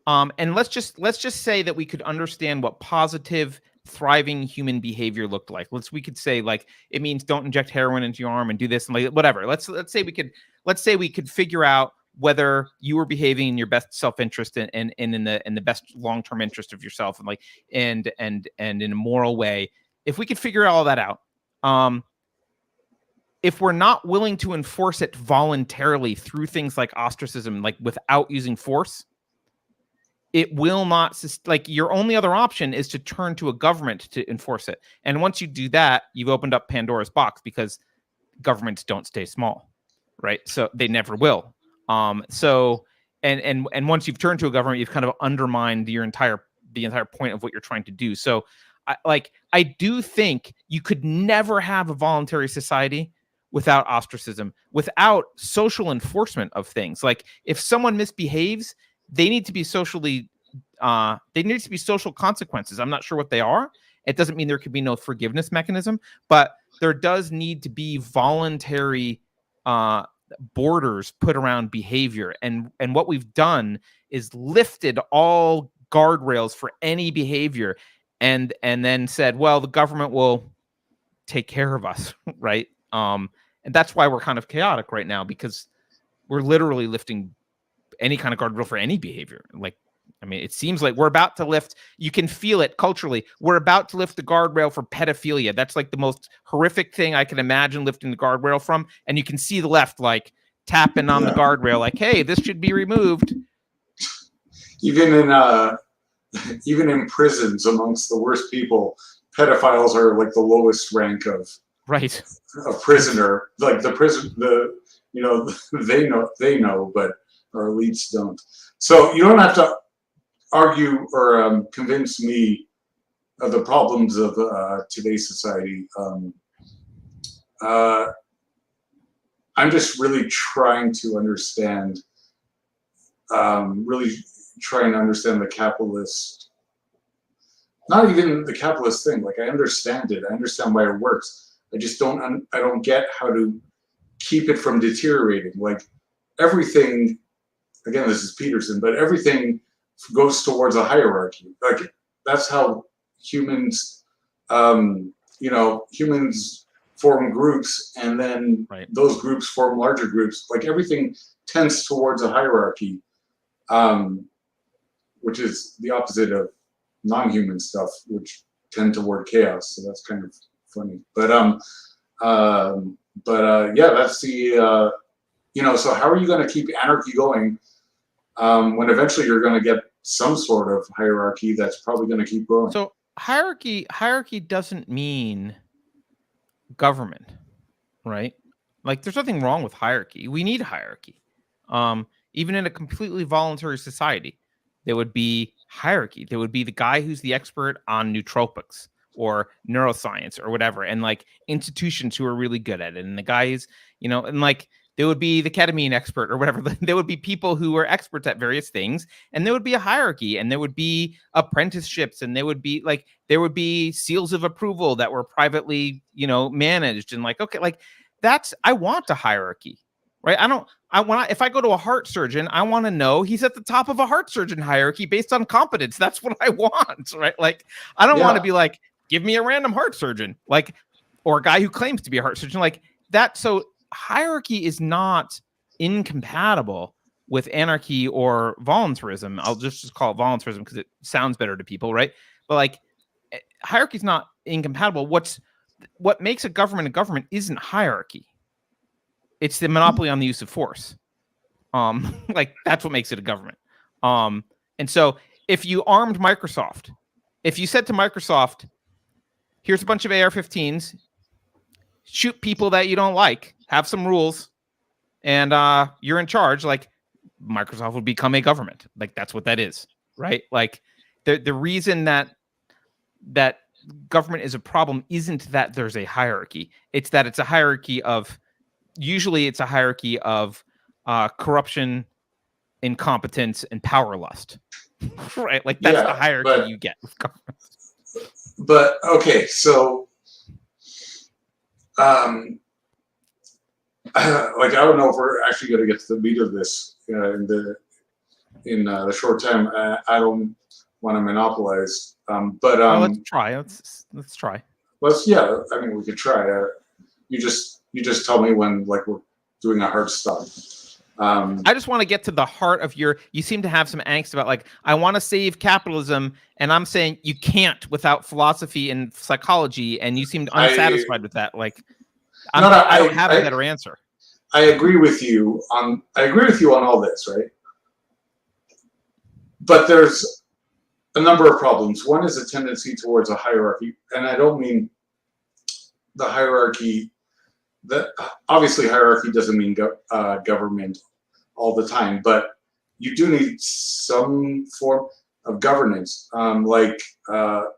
and let's just say that we could understand what positive, thriving human behavior looked like. We could say like it means don't inject heroin into your arm and do this and like whatever. Let's say we could figure out whether you were behaving in your best self-interest and in the best long-term interest of yourself and like and in a moral way. If we could figure all that out, if we're not willing to enforce it voluntarily through things like ostracism, like without using force, it will not, like your only other option is to turn to a government to enforce it. And once you do that, you've opened up Pandora's box because governments don't stay small, right? So they never will. So once you've turned to a government, you've kind of undermined the entire point of what you're trying to do. So I do think you could never have a voluntary society without ostracism, without social enforcement of things. Like if someone misbehaves, they need to be social consequences. I'm not sure what they are. It doesn't mean there could be no forgiveness mechanism, but there does need to be voluntary borders put around behavior. And what we've done is lifted all guardrails for any behavior and then said, well, the government will take care of us, right? And that's why we're kind of chaotic right now, because we're literally lifting any kind of guardrail for any behavior. Like, I mean, it seems like we're about to lift, you can feel it culturally. We're about to lift the guardrail for pedophilia. That's like the most horrific thing I can imagine lifting the guardrail from. And you can see the left like tapping on the guardrail, like, hey, this should be removed. Even in prisons amongst the worst people, pedophiles are like the lowest rank of a prisoner. Like the prison, they know, but our elites don't. So you don't have to argue or convince me of the problems of today's society. I'm just really trying to understand, the capitalist, not even the capitalist thing. Like I understand it. I understand why it works. I just don't get how to keep it from deteriorating. Like everything, again, this is Peterson, but everything goes towards a hierarchy. Like that's how humans, humans form groups, and then Right. those groups form larger groups. Like everything tends towards a hierarchy, which is the opposite of non-human stuff, which tend toward chaos. So that's kind of funny. But yeah, that's the so how are you going to keep anarchy going when eventually you're going to get some sort of hierarchy that's probably going to keep growing? So hierarchy doesn't mean government, right? Like there's nothing wrong with hierarchy. We need hierarchy. Even in a completely voluntary society, there would be hierarchy. There would be the guy who's the expert on nootropics or neuroscience or whatever, and like institutions who are really good at it. And the guys, and like there would be the ketamine expert or whatever. There would be people who were experts at various things, and there would be a hierarchy, and there would be apprenticeships, and there would be seals of approval that were privately, managed. And like, okay, like I want a hierarchy, right? If I go to a heart surgeon, I want to know he's at the top of a heart surgeon hierarchy based on competence. That's what I want, right? Like, I don't want to be like, give me a random heart surgeon, like, or a guy who claims to be a heart surgeon, like that. So hierarchy is not incompatible with anarchy or voluntarism. I'll just call it voluntarism because it sounds better to people, right? But like, hierarchy is not incompatible. What makes a government isn't hierarchy. It's the monopoly on the use of force. Like that's what makes it a government. And so if you armed Microsoft, if you said to Microsoft, here's a bunch of AR-15s, shoot people that you don't like, have some rules, and you're in charge, like Microsoft would become a government. Like that's what that is, right? Like the reason that government is a problem isn't that there's a hierarchy. It's that it's a hierarchy of corruption, incompetence, and power lust. Right? Like that's the hierarchy you get with government. But okay, so like I don't know if we're actually going to get to the meat of this in the short time. I don't want to monopolize, but let's try. Let's try. I mean, we could try. You just tell me when like we're doing a hard stop. I just want to get to the heart of you seem to have some angst about like, I want to save capitalism, and I'm saying you can't without philosophy and psychology, and you seem unsatisfied with that. Like, I don't have a better answer. I agree with you on all this, right? But there's a number of problems. One is a tendency towards a hierarchy, and I don't mean the hierarchy. That obviously hierarchy doesn't mean government all the time, but you do need some form of governance. Like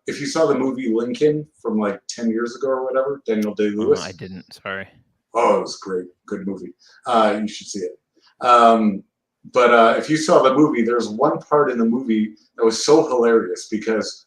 if you saw the movie Lincoln from like 10 years ago or whatever, Daniel Day-Lewis. I didn't. Sorry. Oh, it was great. Good movie. You should see it. But if you saw the movie, there's one part in the movie that was so hilarious because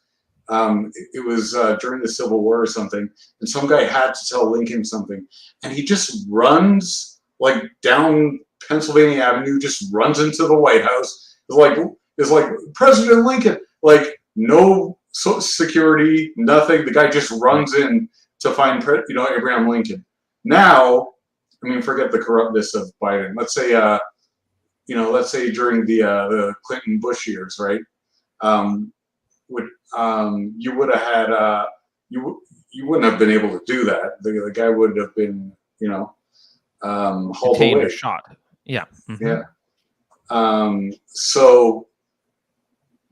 it was during the Civil War or something, and some guy had to tell Lincoln something, and he just runs like down Pennsylvania Avenue, just runs into the White House. It's like President Lincoln, like no security, nothing. The guy just runs in to find Abraham Lincoln. Now, I mean, forget the corruptness of Biden. Let's say during the Clinton Bush years, right? You would have had you wouldn't have been able to do that. The guy would have been hauled Detained away. or shot. Yeah. Mm-hmm. Yeah. So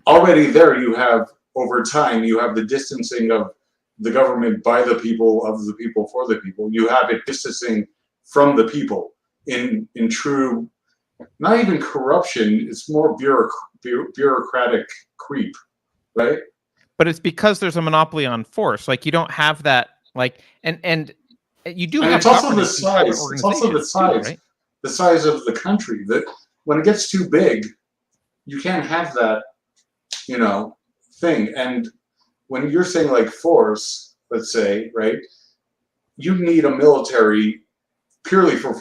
already there you have, over time, you have the distancing of the government by the people, of the people, for the people. You have it distancing from the people in true, not even corruption, it's more bureaucratic creep, right? But it's because there's a monopoly on force. Like you don't have that, like, and you do. And have it's also the governance in private size. It's also the size. too, right? The size of the country. That when it gets too big, you can't have that, thing. And when you're saying like force, let's say, right, you need a military purely for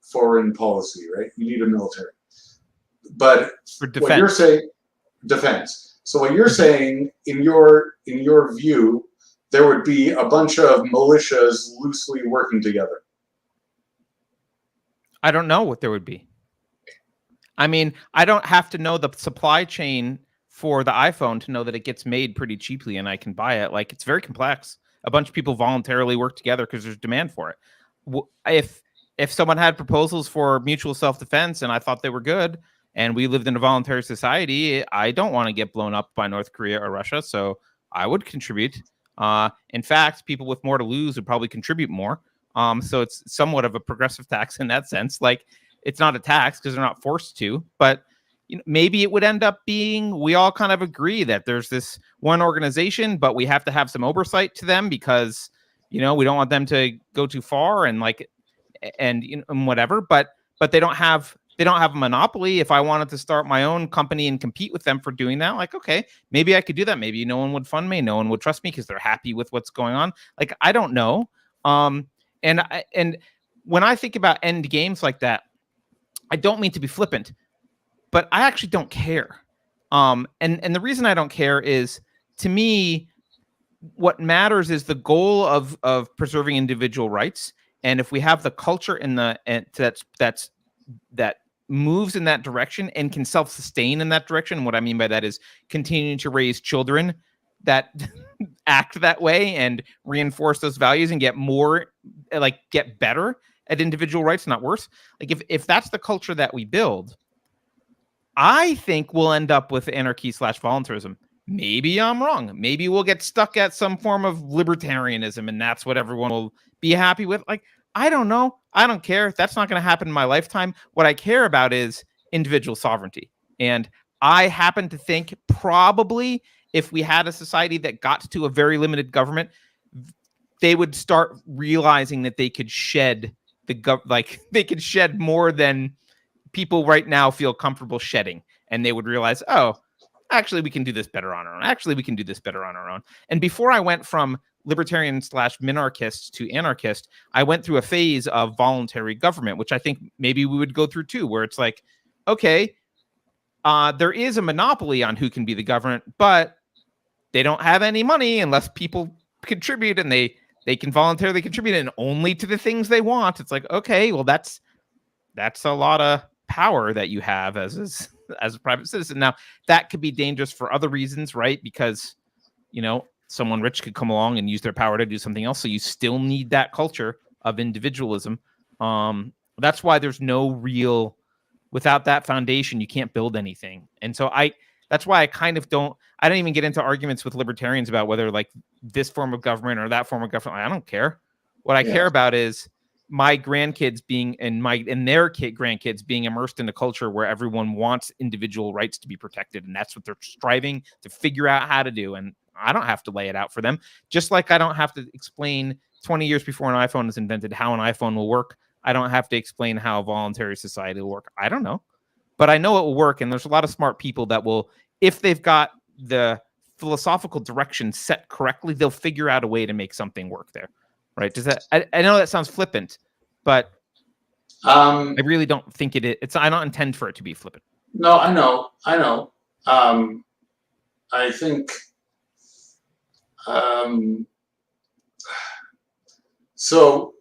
foreign policy, right? You need a military. But For defense. what you're saying, defense. So what you're saying in your view, there would be a bunch of militias loosely working together? I don't know what there would be. I mean, I don't have to know the supply chain for the iPhone to know that it gets made pretty cheaply and I can buy it. Like, it's very complex. A bunch of people voluntarily work together because there's demand for it. If someone had proposals for mutual self-defense and I thought they were good and we lived in a voluntary society, I don't want to get blown up by North Korea or Russia, so I would contribute. In fact, people with more to lose would probably contribute more. So it's somewhat of a progressive tax in that sense. Like, it's not a tax because they're not forced to, but maybe it would end up being, we all kind of agree that there's this one organization, but we have to have some oversight to them because, we don't want them to go too far and whatever, but they don't have a monopoly. If I wanted to start my own company and compete with them for doing that, like, okay, maybe I could do that. Maybe no one would fund me. No one would trust me because they're happy with what's going on. Like, I don't know. And when I think about end games like that, I don't mean to be flippant, but I actually don't care. And the reason I don't care is, to me, what matters is the goal of preserving individual rights. And if we have the culture that moves in that direction and can self-sustain in that direction, what I mean by that is continuing to raise children that act that way and reinforce those values and get better at individual rights, not worse. Like, if that's the culture that we build, I think we'll end up with anarchy/voluntarism. Maybe I'm wrong. Maybe we'll get stuck at some form of libertarianism and that's what everyone will be happy with. Like, I don't know. I don't care. That's not going to happen in my lifetime. What I care about is individual sovereignty. And I happen to think probably if we had a society that got to a very limited government, they would start realizing that they could shed they could shed more than people right now feel comfortable shedding. And they would realize, oh, actually, we can do this better on our own. Actually, we can do this better on our own. And before I went from libertarian/minarchist to anarchist, I went through a phase of voluntary government, which I think maybe we would go through too, where it's like, okay, there is a monopoly on who can be the government, but they don't have any money unless people contribute, and they can voluntarily contribute, and only to the things they want. It's like, okay, well, that's a lot of power that you have as a private citizen. Now, that could be dangerous for other reasons, right? Because, someone rich could come along and use their power to do something else. So you still need that culture of individualism. That's why there's no real, without that foundation, you can't build anything. And so that's why I don't even get into arguments with libertarians about whether like this form of government or that form of government. I don't care. What I care about is my grandkids being and their grandkids being immersed in a culture where everyone wants individual rights to be protected. And that's what they're striving to figure out how to do. And I don't have to lay it out for them. Just like I don't have to explain 20 years before an iPhone is invented how an iPhone will work. I don't have to explain how a voluntary society will work. I don't know. But I know it will work. And there's a lot of smart people that will, if they've got the philosophical direction set correctly, they'll figure out a way to make something work there. Right? Does that? I know that sounds flippant, but I really don't think it is. I don't intend for it to be flippant. No, I know. I think so.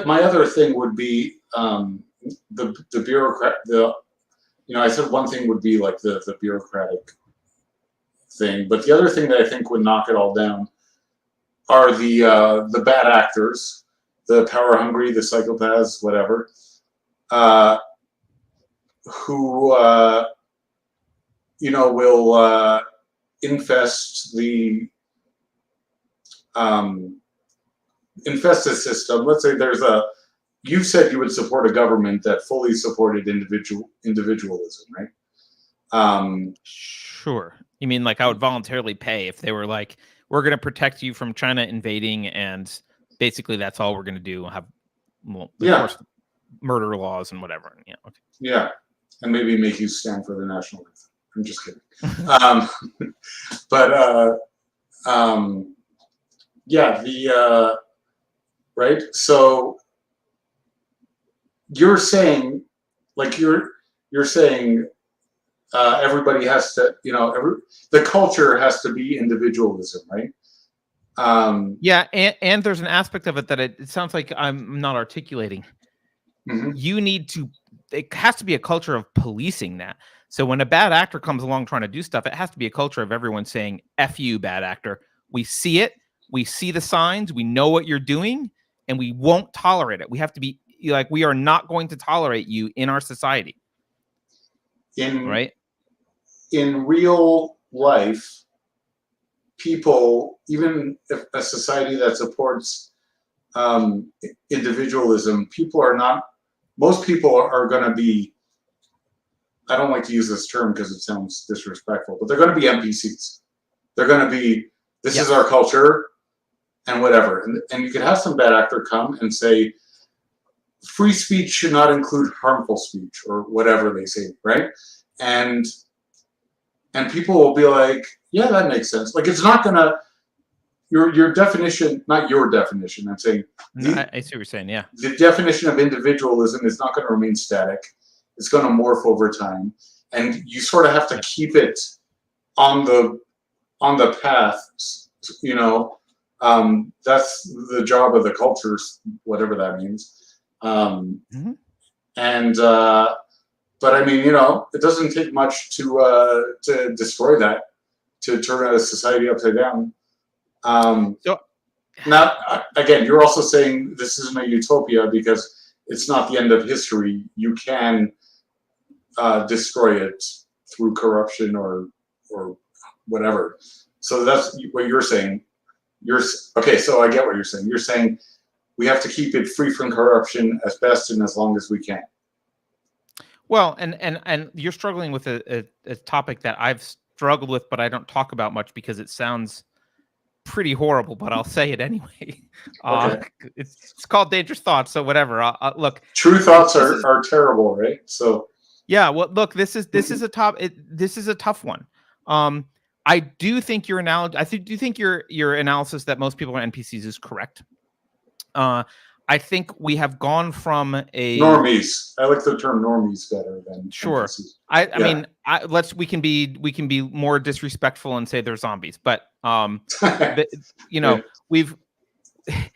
My other thing would be the bureaucrat. I said one thing would be like the bureaucratic thing, but the other thing that I think would knock it all down are the bad actors, the power hungry, the psychopaths, whatever, who will infest the system. Let's say you said you would support a government that fully supported individualism, right? Sure. You mean like I would voluntarily pay if they were like, we're going to protect you from China invading, and basically that's all we're going to do. We'll have, of course, murder laws and whatever. Yeah. Okay. Yeah, and maybe make you stand for the national anthem. I'm just kidding. Right. So you're saying, like you're saying, everybody has to, the culture has to be individualism, right? Yeah, and there's an aspect of it that it sounds like I'm not articulating. Mhm. You need to, it has to be a culture of policing that. So when a bad actor comes along trying to do stuff, it has to be a culture of everyone saying, F you, bad actor. We see it. We see the signs. We know what you're doing, and we won't tolerate it. We have to be like, we are not going to tolerate you in our society. Right? In real life, people, even if a society that supports individualism, most people are going to be, I don't like to use this term because it sounds disrespectful, but they're going to be NPCs. They're going to be, this is our culture and whatever. And you could have some bad actor come and say, free speech should not include harmful speech or whatever they say, right? And people will be like, yeah, that makes sense. Like, it's not going to, your definition, not your definition, I'm saying. I see what you're saying, yeah. The definition of individualism is not going to remain static. It's going to morph over time. And you sort of have to keep it on the path, that's the job of the cultures, whatever that means. But I mean, it doesn't take much to destroy that, to turn a society upside down. Now, again, you're also saying this isn't a utopia because it's not the end of history. You can destroy it through corruption or whatever. So that's what you're saying. Okay, so I get what you're saying. You're saying we have to keep it free from corruption as best and as long as we can. Well, and you're struggling with a topic that I've struggled with, but I don't talk about much because it sounds pretty horrible, but I'll say it anyway. Okay. It's called Dangerous Thoughts, so whatever. Look, true thoughts are terrible, right? So yeah, well, look, this is a tough one. I do think your analogy. Do think your analysis that most people are NPCs is correct. I think we have gone from a normies. I like the term normies better than sure. NPCs. I mean, we can be more disrespectful and say they're zombies, but we've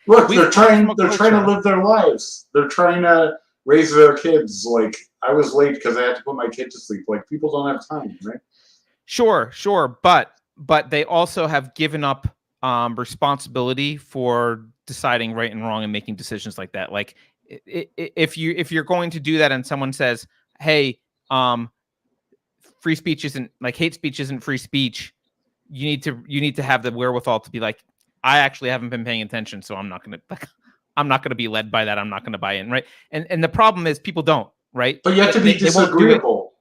look. They're trying to live their lives. They're trying to raise their kids. Like, I was late because I had to put my kid to sleep. Like, people don't have time, right? Sure, but they also have given up responsibility for deciding right and wrong and making decisions like that. Like, if you're going to do that and someone says, hey, free speech isn't, like, hate speech isn't free speech, you need to have the wherewithal to be like, I actually haven't been paying attention, so I'm not gonna be led by that. I'm not gonna buy in, right? And the problem is people don't, right? But you have to be disagreeable.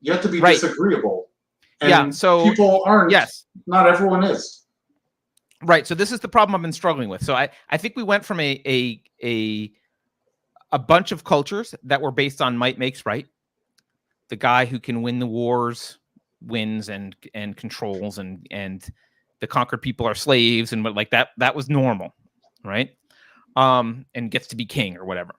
You have to be disagreeable. And so people aren't. Yes. Not everyone is. Right. So this is the problem I've been struggling with. So I think we went from a bunch of cultures that were based on might makes right. The guy who can win the wars wins and controls, and the conquered people are slaves, and like that was normal, right? And gets to be king or whatever.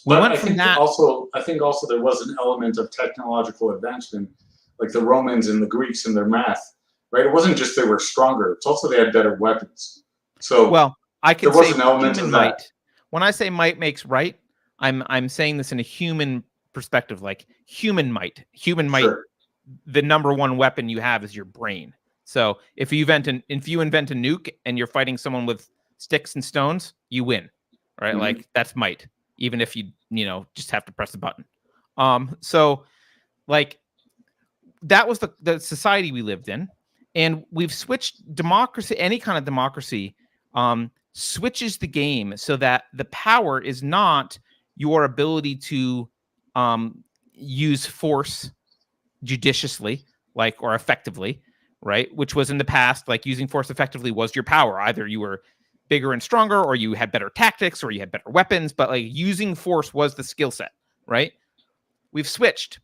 I think also there was an element of technological advancement, like the Romans and the Greeks and their math, right? It wasn't just they were stronger; it's also they had better weapons. So, well, I can there say was an element of that. Might. When I say might makes right, I'm saying this in a human perspective, like human might. Sure. The number one weapon you have is your brain. So if you invent a nuke and you're fighting someone with sticks and stones, you win, right? Mm-hmm. Like, that's might, even if you just have to press a button. So like, that was the society we lived in, and we've switched democracy. Any kind of democracy switches the game so that the power is not your ability to use force judiciously, or effectively, right? Which was in the past, like, using force effectively was your power. Either you were bigger and stronger, or you had better tactics, or you had better weapons, but like, using force was the skill set, right? We've switched.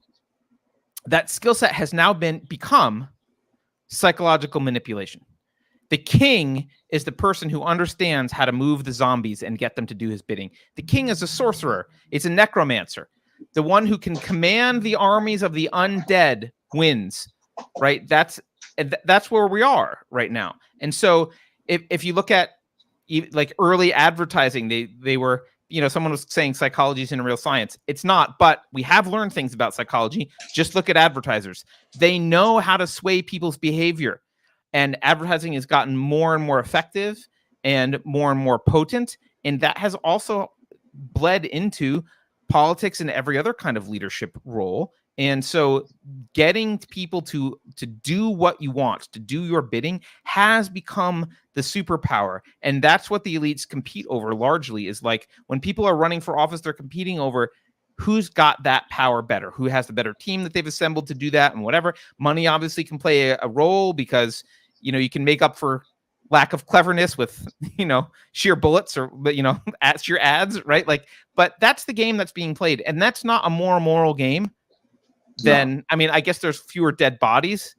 That skill set has now become psychological manipulation. The king is the person who understands how to move the zombies and get them to do his bidding. The king is a sorcerer. It's a necromancer. The one who can command the armies of the undead wins, right? That's where we are right now. And so if you look at like early advertising, they were, someone was saying psychology isn't a real science. It's not, but we have learned things about psychology. Just look at advertisers. They know how to sway people's behavior, and advertising has gotten more and more effective and more potent. And that has also bled into politics and every other kind of leadership role. And so getting people to do what you want, to do your bidding, has become the superpower. And that's what the elites compete over largely, is like when people are running for office, they're competing over who's got that power better, who has the better team that they've assembled to do that, and whatever. Money obviously can play a role, because, you can make up for lack of cleverness with, sheer bullets or, sheer ads, right? Like, but that's the game that's being played. And that's not a more moral game. Then, I mean, I guess there's fewer dead bodies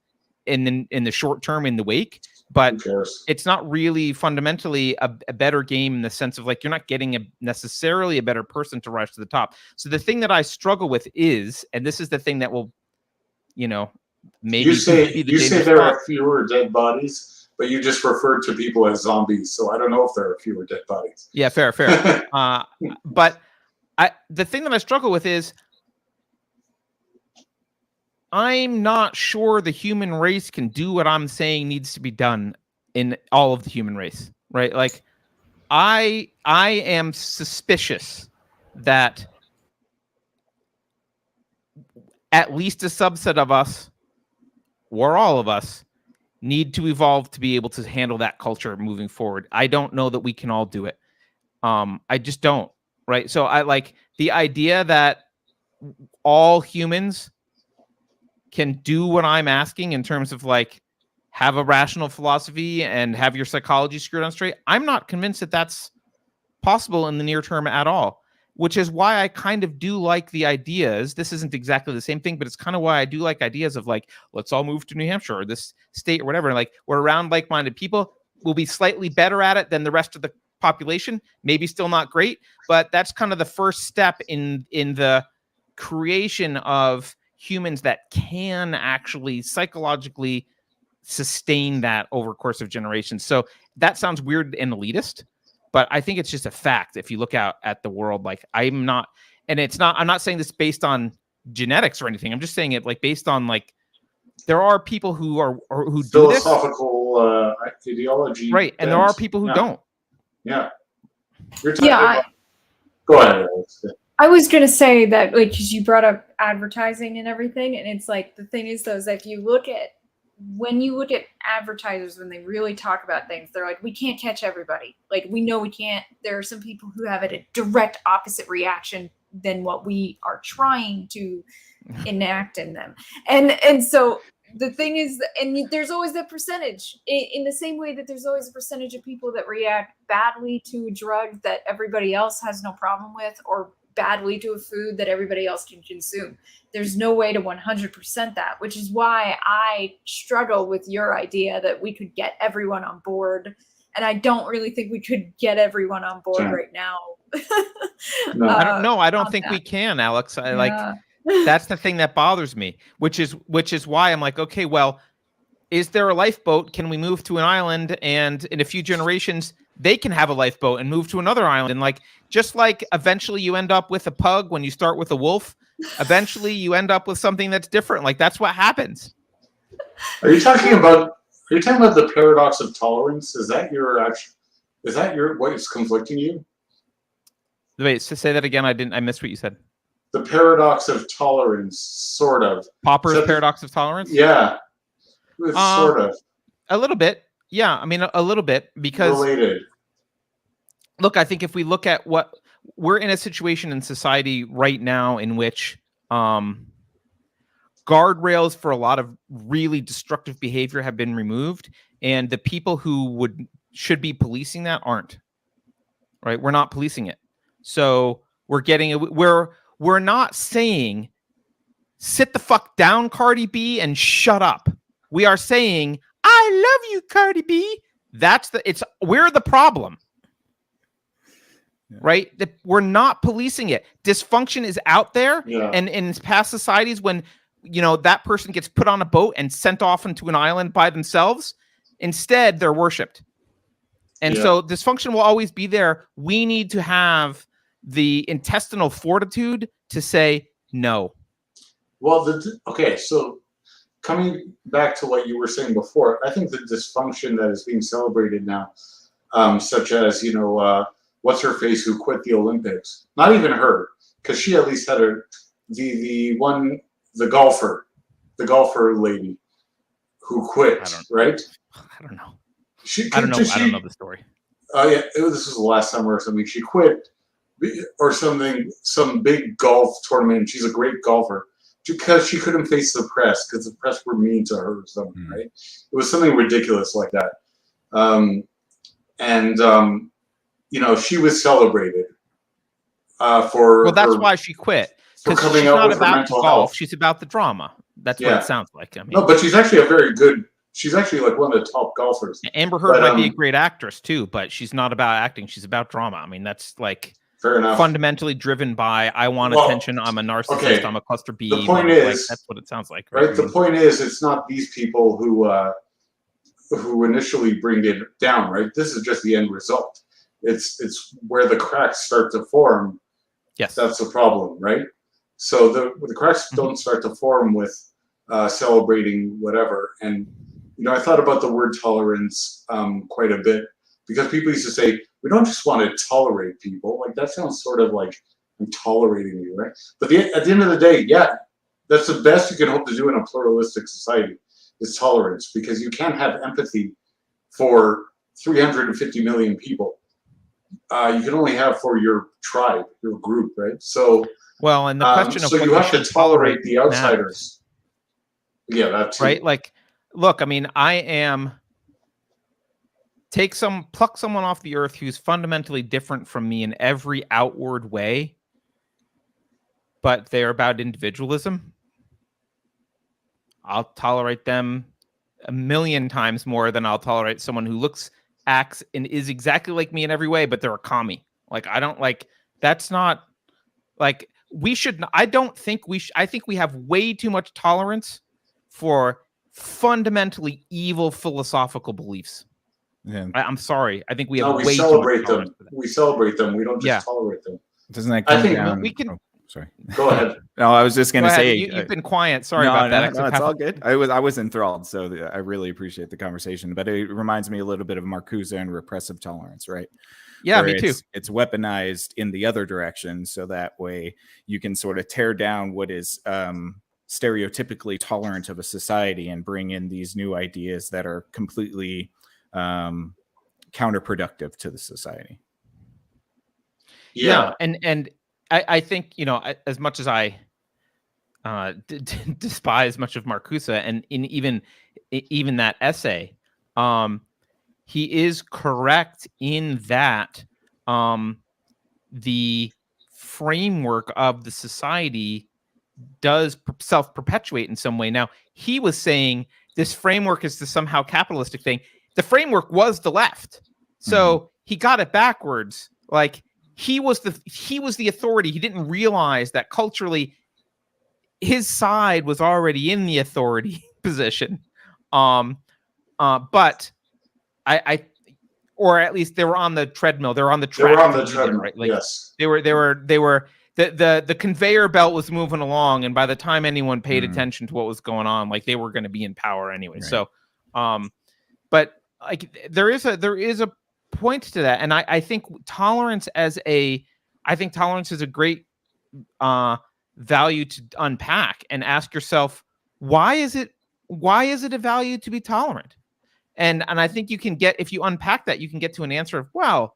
in the short term in the wake, but it's not really fundamentally a better game in the sense of like, you're not getting necessarily a better person to rise to the top. So the thing that I struggle with is, and this is the thing that will, maybe you say there are fewer dead bodies, but you just referred to people as zombies. So I don't know if there are fewer dead bodies. Yeah, fair. But the thing that I struggle with is, I'm not sure the human race can do what I'm saying needs to be done in all of the human race, right? Like, I am suspicious that at least a subset of us, or all of us, need to evolve to be able to handle that culture moving forward. I don't know that we can all do it. I just don't, right? So I like the idea that all humans can do what I'm asking in terms of like have a rational philosophy and have your psychology screwed on straight. I'm not convinced that that's possible in the near term at all, which is why I kind of do like the ideas. This isn't exactly the same thing, but it's kind of why I do like ideas of like, let's all move to New Hampshire or this state or whatever. And like, we're around like-minded people. We'll be slightly better at it than the rest of the population. Maybe still not great, but that's kind of the first step in the creation of humans that can actually psychologically sustain that over a course of generations. So that sounds weird and elitist, but I think it's just a fact. If you look out at the world, like I'm not saying this based on genetics or anything. I'm just saying it like based on like, there are people who do this. Philosophical ideology. Right. And there are people who don't. Yeah. You're talking about... Go ahead, Alex. I was going to say that, like, because you brought up advertising and everything, and it's like, the thing is, though, is that when you look at advertisers, when they really talk about things, they're like, we can't catch everybody. Like, we know we can't. There are some people who have a direct opposite reaction than what we are trying to enact in them. And so the thing is, and there's always that percentage, in the same way that there's always a percentage of people that react badly to a drug that everybody else has no problem with, or badly to a food that everybody else can consume. There's no way to 100% that, which is why I struggle with your idea that we could get everyone on board. And I don't really think we could get everyone on board right now. No. I don't think we can, Alex. That's the thing that bothers me, which is why I'm like, okay, well, is there a lifeboat? Can we move to an island, and in a few generations they can have a lifeboat and move to another island? And like, just like eventually you end up with a pug when you start with a wolf, eventually you end up with something that's different. Like, that's what happens. Are you talking about the paradox of tolerance? Is that what is conflicting you? Wait, so say that again. I missed what you said. The paradox of tolerance, sort of. Popper's paradox of tolerance? Yeah. It's sort of. A little bit. Yeah, I mean, a little bit, because related. Look, I think if we look at what we're in a situation in society right now in which guardrails for a lot of really destructive behavior have been removed, and the people who should be policing that aren't. Right? We're not policing it. So we're not saying sit the fuck down, Cardi B, and shut up. We are saying, I love you, Cardi B. We're the problem. right? That we're not policing it. Dysfunction is out there, Yeah. and in past societies, when that person gets put on a boat and sent off into an island by themselves, instead they're worshipped. And so dysfunction will always be there. We need to have the intestinal fortitude to say no. Well, okay, so coming back to what you were saying before, I think the dysfunction that is being celebrated now, such as, what's her face who quit the Olympics? Not even her, because she at least had the golfer lady who quit, right? I don't know. I don't know the story. Yeah, this was the last summer or something. She quit or something, some big golf tournament. She's a great golfer because she couldn't face the press because the press were mean to her or something, right? It was something ridiculous like that. She was celebrated for. Well, that's why she quit. Because she's not about the golf; health. she's about the drama. That's what it sounds like. I mean, no, but she's actually she's actually like one of the top golfers. Amber Heard might be a great actress too, but she's not about acting. She's about drama. I mean, that's like fair enough. Fundamentally driven by I want attention. I'm a narcissist. Okay. I'm a cluster B. The point is, that's what it sounds like, right? The point is, it's not these people who initially bring it down, right? This is just the end result. It's where the cracks start to form. Yes, that's the problem, right? So the cracks don't start to form with celebrating whatever. And I thought about the word tolerance quite a bit because people used to say we don't just want to tolerate people. Like that sounds sort of like I'm tolerating you, right? But at the end of the day, that's the best you can hope to do in a pluralistic society is tolerance, because you can't have empathy for 350 million people. You can only have for your tribe, your group, right? So, well, and the question of so you have to tolerate the outsiders. Matters. Yeah, that too. Right? Like, look, I mean, pluck someone off the earth who's fundamentally different from me in every outward way, but they're about individualism. I'll tolerate them a million times more than I'll tolerate someone who looks, acts, and is exactly like me in every way, but they're a commie. Like, I don't like, that's not like, we should, I don't think I think we have way too much tolerance for fundamentally evil philosophical beliefs. Yeah. I'm sorry. I think we have no, we celebrate them. We celebrate them. We don't just tolerate them. Doesn't that come down? We can. Oh, sorry. Go ahead. No, I was just going to say you've been quiet. Sorry about that. No, it's all good. I was enthralled, so I really appreciate the conversation. But it reminds me a little bit of Marcuse and repressive tolerance, right? Yeah, me too. It's weaponized in the other direction, so that way you can sort of tear down what is stereotypically tolerant of a society and bring in these new ideas that are completely counterproductive to the society. Yeah. And I think, as much as I despise much of Marcuse and in even that essay, he is correct in that the framework of the society does self-perpetuate in some way. Now, he was saying this framework is the somehow capitalistic thing. The framework was the left. So he got it backwards. Like he was the authority. He didn't realize that culturally his side was already in the authority position. But I or at least they were on the treadmill. They were on the track. They were on the treadmill, right? Like, yes. They were the conveyor belt was moving along, and by the time anyone paid attention to what was going on, like they were going to be in power anyway. Right. So, but like there is a point to that, and I think tolerance is a great value to unpack and ask yourself, why is it a value to be tolerant? And I think you can if you unpack that, you can get to an answer of, well,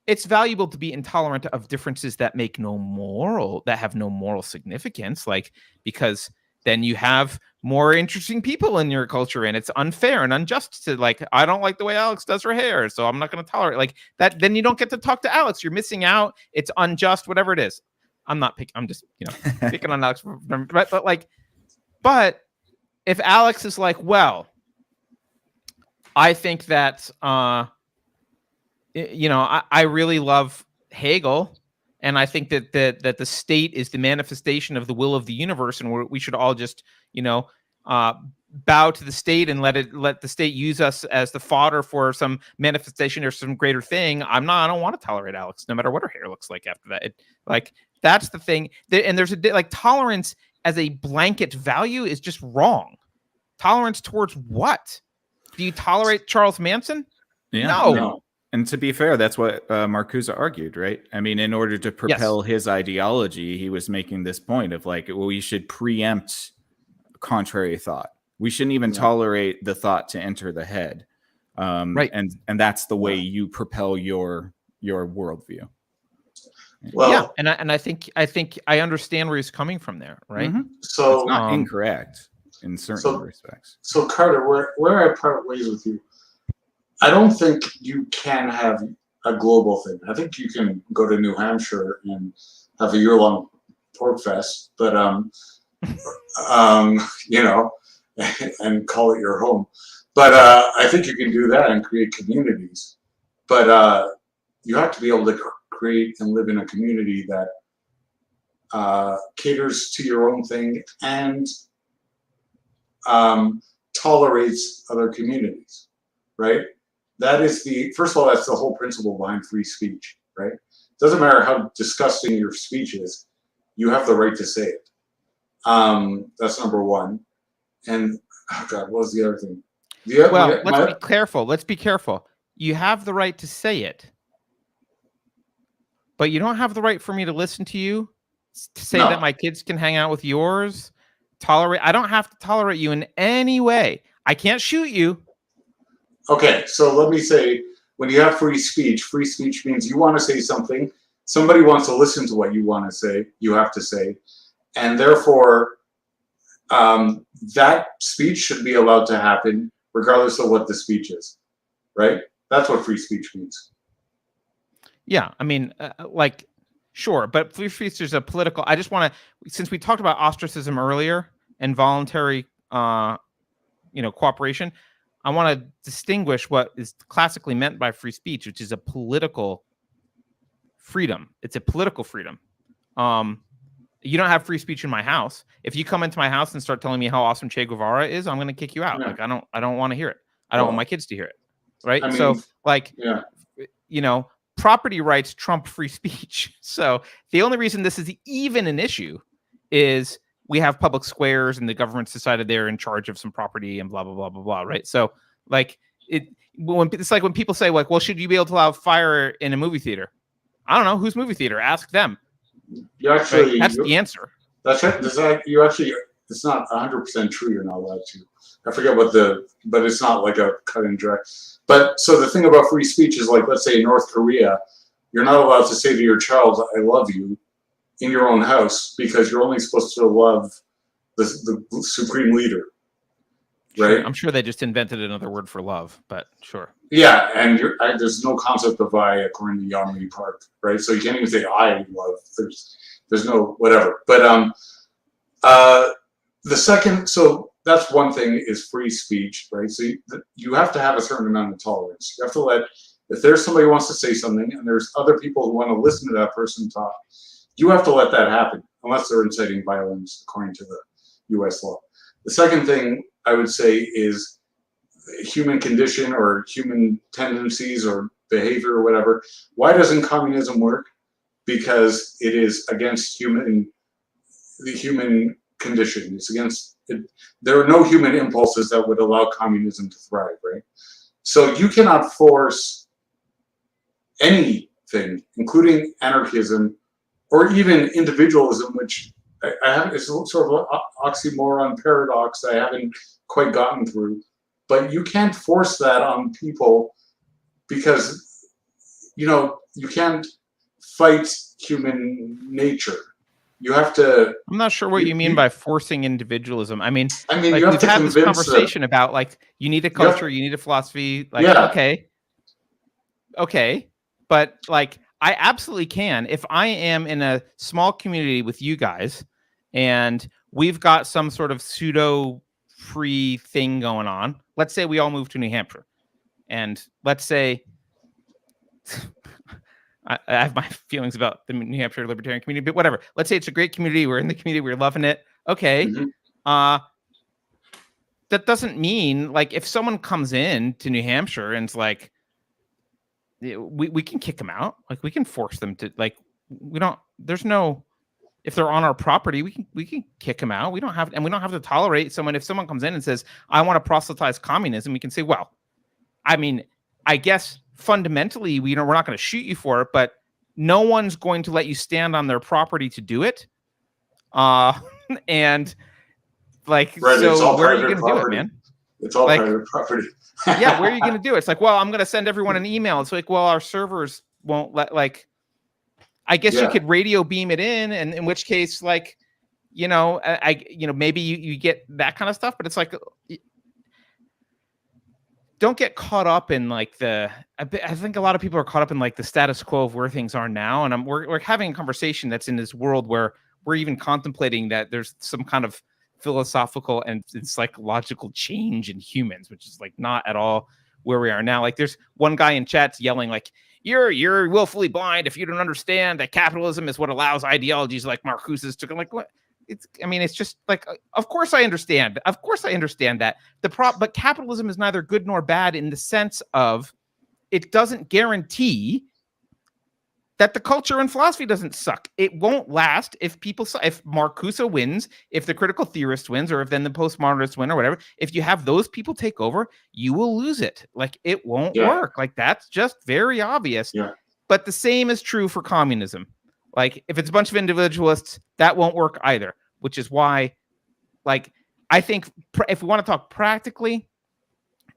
it's valuable to be intolerant of differences that have no moral significance, like, because then you have more interesting people in your culture, and it's unfair and unjust to, like, I don't like the way Alex does her hair, so I'm not going to tolerate like that. Then you don't get to talk to Alex. You're missing out. It's unjust, whatever it is. I'm just, picking on Alex, but if Alex is like, well, I think that, I really love Hegel, and I think that the state is the manifestation of the will of the universe, and we should all just, bow to the state and let the state use us as the fodder for some manifestation or some greater thing. I don't want to tolerate Alex, no matter what her hair looks like after that. That's the thing. And there's tolerance as a blanket value is just wrong. Tolerance towards what? Do you tolerate Charles Manson? Yeah, No. And to be fair, that's what Marcuse argued, right? I mean, in order to propel his ideology, he was making this point of we should preempt contrary thought. We shouldn't even tolerate the thought to enter the head. Right. And that's the way you propel your worldview. Well, yeah, and I think I understand where he's coming from there, right? Mm-hmm. So it's not incorrect in certain respects. So Carter, where I part ways with you, I don't think you can have a global thing. I think you can go to New Hampshire and have a year-long pork fest, but and call it your home. But I think you can do that and create communities. But you have to be able to create and live in a community that caters to your own thing and tolerates other communities, right? That is first of all, that's the whole principle behind free speech, right? Doesn't matter how disgusting your speech is, you have the right to say it. That's number one. And oh God, what was the other thing? Let's be careful. Let's be careful. You have the right to say it, but you don't have the right for me to listen to you, to say that my kids can hang out with yours. I don't have to tolerate you in any way. I can't shoot you. Okay, so let me say, when you have free speech means you want to say something, somebody wants to listen to what you want to say, you have to say, and therefore that speech should be allowed to happen regardless of what the speech is, right? That's what free speech means. Yeah, I mean, sure, but free speech is a political. I just want to, since we talked about ostracism earlier and voluntary, cooperation, I want to distinguish what is classically meant by free speech, which is a political freedom. It's a political freedom. You don't have free speech in my house. If you come into my house and start telling me how awesome Che Guevara is, I'm going to kick you out. Yeah. I don't want to hear it. I don't want my kids to hear it. Right. Property rights trump free speech. So the only reason this is even an issue is we have public squares and the government's decided they're in charge of some property and blah, blah, blah, blah, blah. Right. So it's like when people say well, should you be able to allow fire in a movie theater? I don't know. Whose movie theater? Ask them. That's the answer. That's right. It's not 100% true. You're not allowed to. I forget but it's not like a cut and dry. But so the thing about free speech is let's say in North Korea, you're not allowed to say to your child, I love you in your own house because you're only supposed to love the supreme leader. Right. Sure. I'm sure they just invented another word for love, but sure. Yeah. And there's no concept of I according to Yamini Park. Right. So you can't even say I love. There's no whatever. But the second, so that's one thing is free speech, right? So you have to have a certain amount of tolerance. You have to if there's somebody who wants to say something and there's other people who want to listen to that person talk, you have to let that happen unless they're inciting violence according to the U.S. law. The second thing I would say is human condition or human tendencies or behavior or whatever. Why doesn't communism work? Because it is against the human condition. It's against it. There are no human impulses that would allow communism to thrive, right? So you cannot force anything, including anarchism or even individualism, which I have is sort of an oxymoron paradox I haven't quite gotten through. But you can't force that on people because you can't fight human nature. You have to. I'm not sure what you mean by forcing individualisism. I mean, you have we've had this conversation about you need a culture, you need a philosophy. Okay, but I absolutely can. If I am in a small community with you guys, and we've got some sort of pseudo free thing going on. Let's say we all move to New Hampshire, and let's say I have my feelings about the New Hampshire libertarian community, but whatever. Let's say it's a great community. We're in the community. We're loving it. Okay. Mhm. That doesn't mean, like, if someone comes in to New Hampshire and it's like, we can kick them out. Like, we can force them to, like, there's no, if they're on our property, we can kick them out. We don't have to tolerate someone. If someone comes in and says, I want to proselytize communism, we can say, well, I mean, I guess fundamentally, we're not going to shoot you for it, but no one's going to let you stand on their property to do it. And like, Right, it's so all where are you private going to do it, property. man? It's all Like- private property. Yeah, where are you going to do it? It's like, well, I'm going to send everyone an email. It's like, well, our servers won't let, like, I guess you could radio beam it in which case, like, you know, maybe you get that kind of stuff, but it's like, don't get caught up in like I think a lot of people are caught up in like the status quo of where things are now. And we're having a conversation that's in this world where we're even contemplating that there's some kind of philosophical and psychological change in humans, which is like not at all where we are now. Like, there's one guy in chat's yelling like, you're willfully blind if you don't understand that capitalism is what allows ideologies like Marcuse's to. I'm like, what? It's just like, of course I understand. Of course I understand that. But capitalism is neither good nor bad in the sense of it doesn't guarantee that the culture and philosophy doesn't suck. It won't last if Marcuse wins, if the critical theorist wins, or if then the postmodernists win or whatever. If you have those people take over, you will lose it. Like, it won't work. Like, that's just very obvious. Yeah. But the same is true for communism. Like, if it's a bunch of individualists, that won't work either, which is why, like, I think if we want to talk practically,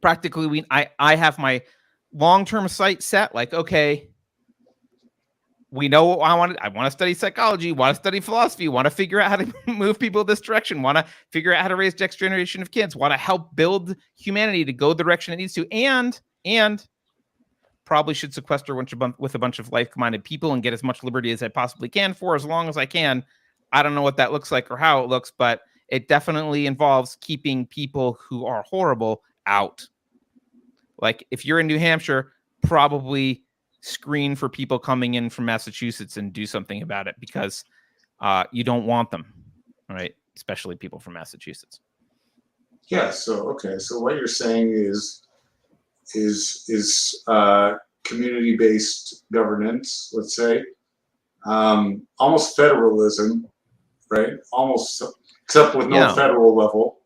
I have my long-term sight set. Like, okay, we know what I want to study psychology, want to study philosophy, want to figure out how to move people this direction, want to figure out how to raise the next generation of kids, want to help build humanity to go the direction it needs to, and probably should sequester with a bunch of like-minded people and get as much liberty as I possibly can for as long as I can. I don't know what that looks like or how it looks, but it definitely involves keeping people who are horrible out. Like, if you're in New Hampshire, probably screen for people coming in from Massachusetts and do something about it, because you don't want them, right? Especially people from Massachusetts. Yeah. So okay. So what you're saying is community-based governance, let's say, almost federalism, right? Almost, except with no federal level,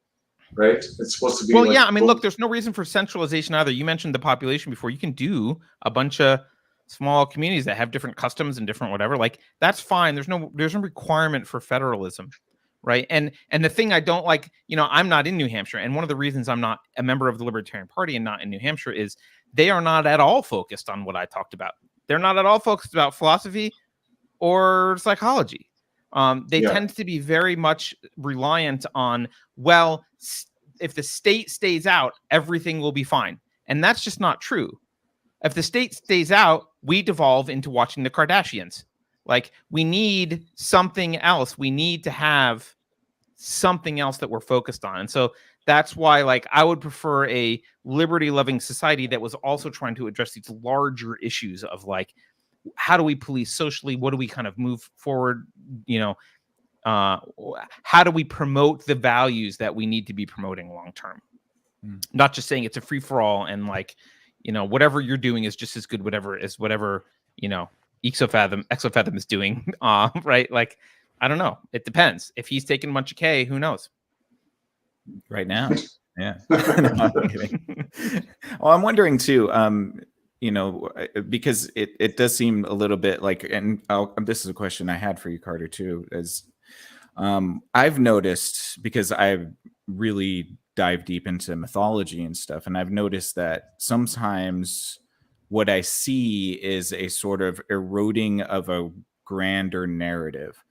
right? It's supposed to be. Well, yeah. I mean, look, there's no reason for centralization either. You mentioned the population before. You can do a bunch of small communities that have different customs and different whatever. Like, that's fine. There's no requirement for federalism, right? And the thing I don't like, I'm not in New Hampshire, and one of the reasons I'm not a member of the Libertarian Party and not in New Hampshire is they are not at all focused on what I talked about. They're not at all focused about philosophy or psychology. They tend to be very much reliant on, well, if the state stays out, everything will be fine. And that's just not true. If the state stays out, we devolve into watching the Kardashians. Like, we need something else. We need to have something else that we're focused on. And so that's why, like, I would prefer a liberty-loving society that was also trying to address these larger issues of, like, how do we police socially? What do we kind of move forward? How do we promote the values that we need to be promoting long-term? Not just saying it's a free-for-all and, like, whatever you're doing is just as good, whatever Exofathom is doing. Right. Like, I don't know. It depends. If he's taking a bunch of K, who knows? Right now. Yeah. No, I'm kidding. Well, I'm wondering too, because it does seem a little bit like, and this is a question I had for you, Carter, too, is I've noticed, because I've really dive deep into mythology and stuff, and I've noticed that sometimes what I see is a sort of eroding of a grander narrative,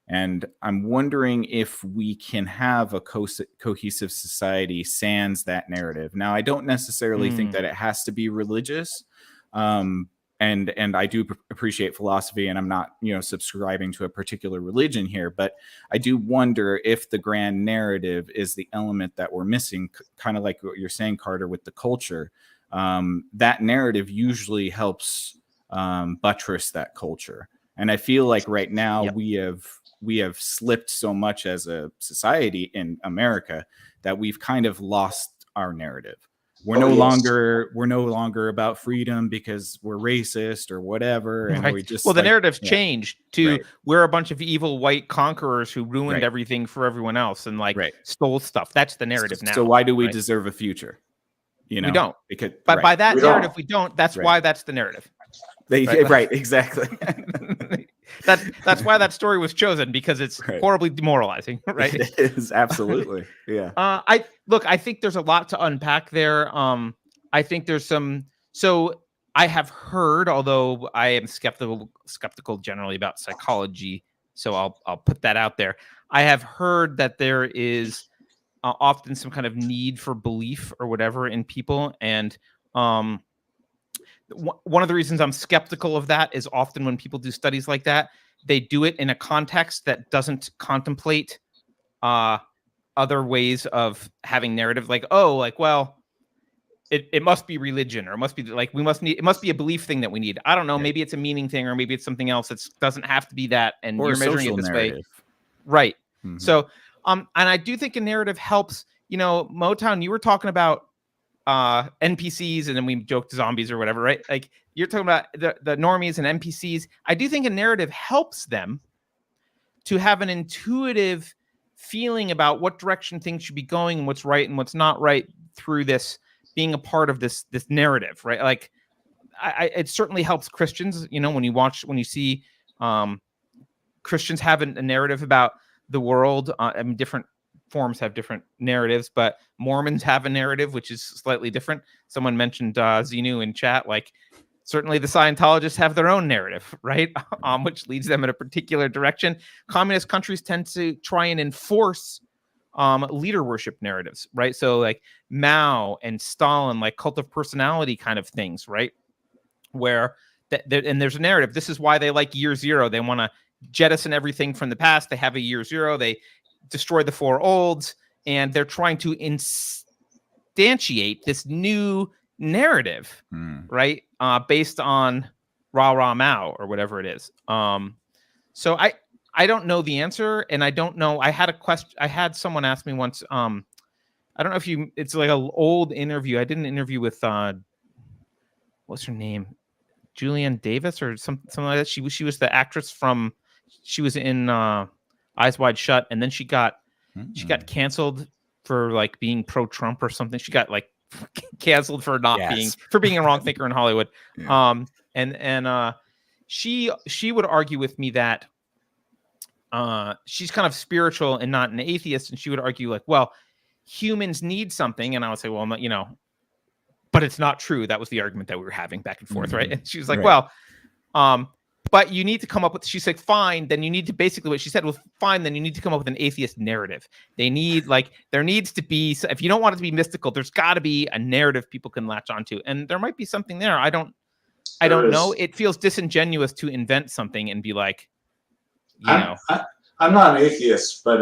and I'm wondering if we can have a cohesive society sans that narrative. Now, I don't necessarily think that it has to be religious, and I do appreciate philosophy, and I'm not, subscribing to a particular religion here, but I do wonder if the grand narrative is the element that we're missing, kind of like what you're saying, Carter, with the culture. That narrative usually helps buttress that culture. And I feel like right now Yep. we have slipped so much as a society in America that we've kind of lost our narrative. We're no longer about freedom because we're racist or whatever. And Right. we just the narrative's yeah. changed to Right. we're a bunch of evil white conquerors who ruined Right. everything for everyone else and like Right. stole stuff. That's the narrative now. So why do we right? deserve a future? You know, We don't. because But by that We narrative, don't. we don't. That's Right. why that's the narrative. right, Right. exactly. That's why that story was chosen, because it's Right. horribly demoralizing, right? It is absolutely, yeah. I think there's a lot to unpack there. I think there's some. So I have heard, although I am skeptical generally about psychology, so I'll put that out there. I have heard that there is often some kind of need for belief or whatever in people, and one of the reasons I'm skeptical of that is often when people do studies like that, they do it in a context that doesn't contemplate other ways of having narrative. Like, it must be religion, or it must be like it must be a belief thing that we need. I don't know. Yeah. Maybe it's a meaning thing, or maybe it's something else. It doesn't have to be that. And Or you're a measuring it social this narrative. way, right? Mhm. So, and I do think a narrative helps. Motown, you were talking about NPCs, and then we joked zombies or whatever, right? Like, you're talking about the normies and NPCs. I do think a narrative helps them to have an intuitive feeling about what direction things should be going and what's right and what's not right through this being a part of this narrative, right? Like, it certainly helps Christians, when you see Christians have a narrative about the world. Different forms have different narratives, but Mormons have a narrative which is slightly different. Someone mentioned Xenu in chat. Like, certainly the Scientologists have their own narrative, right? Which leads them in a particular direction. Communist countries tend to try and enforce leader worship narratives, right? So like Mao and Stalin, like cult of personality kind of things, right? Where and there's a narrative. This is why they like year zero. They want to jettison everything from the past. They have a year zero. They destroy the four olds, and they're trying to instantiate this new narrative, right? Based on Rah Rah Mao or whatever it is. So I don't know the answer, and I don't know. I had a question. I had someone ask me once. I don't know if it's like an old interview. I did an interview with what's her name? Julianne Davis or something like that. She was the actress from. She was in Eyes Wide Shut, and then she got canceled for like being pro-Trump or something. She got like canceled for being a wrong thinker in Hollywood. Yeah. And she would argue with me that she's kind of spiritual and not an atheist, and she would argue like, well, humans need something, and I would say, well, but it's not true. That was the argument that we were having back and forth, right? And she was like, well, but you need to come up with, she's like, fine, then you need to, basically what she said was, fine, then you need to come up with an atheist narrative. There needs to be, if you don't want it to be mystical, there's got to be a narrative people can latch onto. And there might be something there. I don't know. It feels disingenuous to invent something and be like, I'm not an atheist, but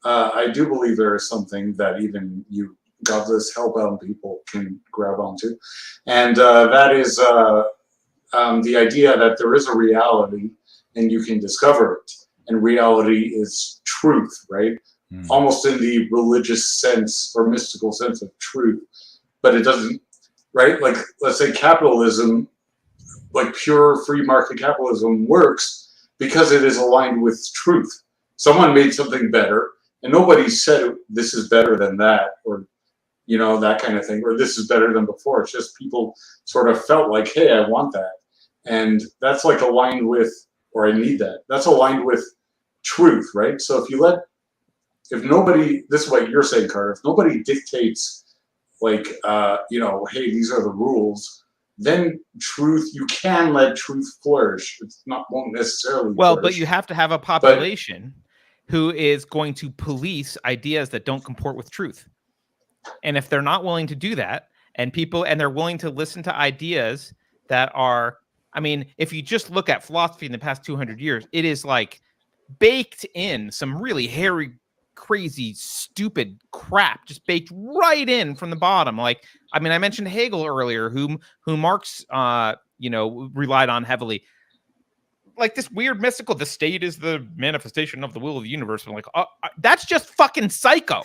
I do believe there is something that even you godless, hellbound people can grab onto. And that is the idea that there is a reality and you can discover it. And reality is truth, right? Almost in the religious sense or mystical sense of truth. But it doesn't, right? Like, let's say capitalism, like pure free market capitalism works because it is aligned with truth. Someone made something better and nobody said this is better than that, or that kind of thing, or this is better than before. It's just people sort of felt like, hey, I want that. And that's like aligned with, or I need that. That's aligned with truth, right? So if nobody, this is what you're saying, Carter, if nobody dictates like, hey, these are the rules, then truth, you can let truth flourish. Won't necessarily flourish. But you have to have a population who is going to police ideas that don't comport with truth. And if they're not willing to do that, and they're willing to listen to ideas that are, if you just look at philosophy in the past 200 years, it is like baked in some really hairy, crazy, stupid crap, just baked right in from the bottom. Like, I mentioned Hegel earlier, who Marx relied on heavily. Like this weird mystical, the state is the manifestation of the will of the universe. I'm like, that's just fucking psycho.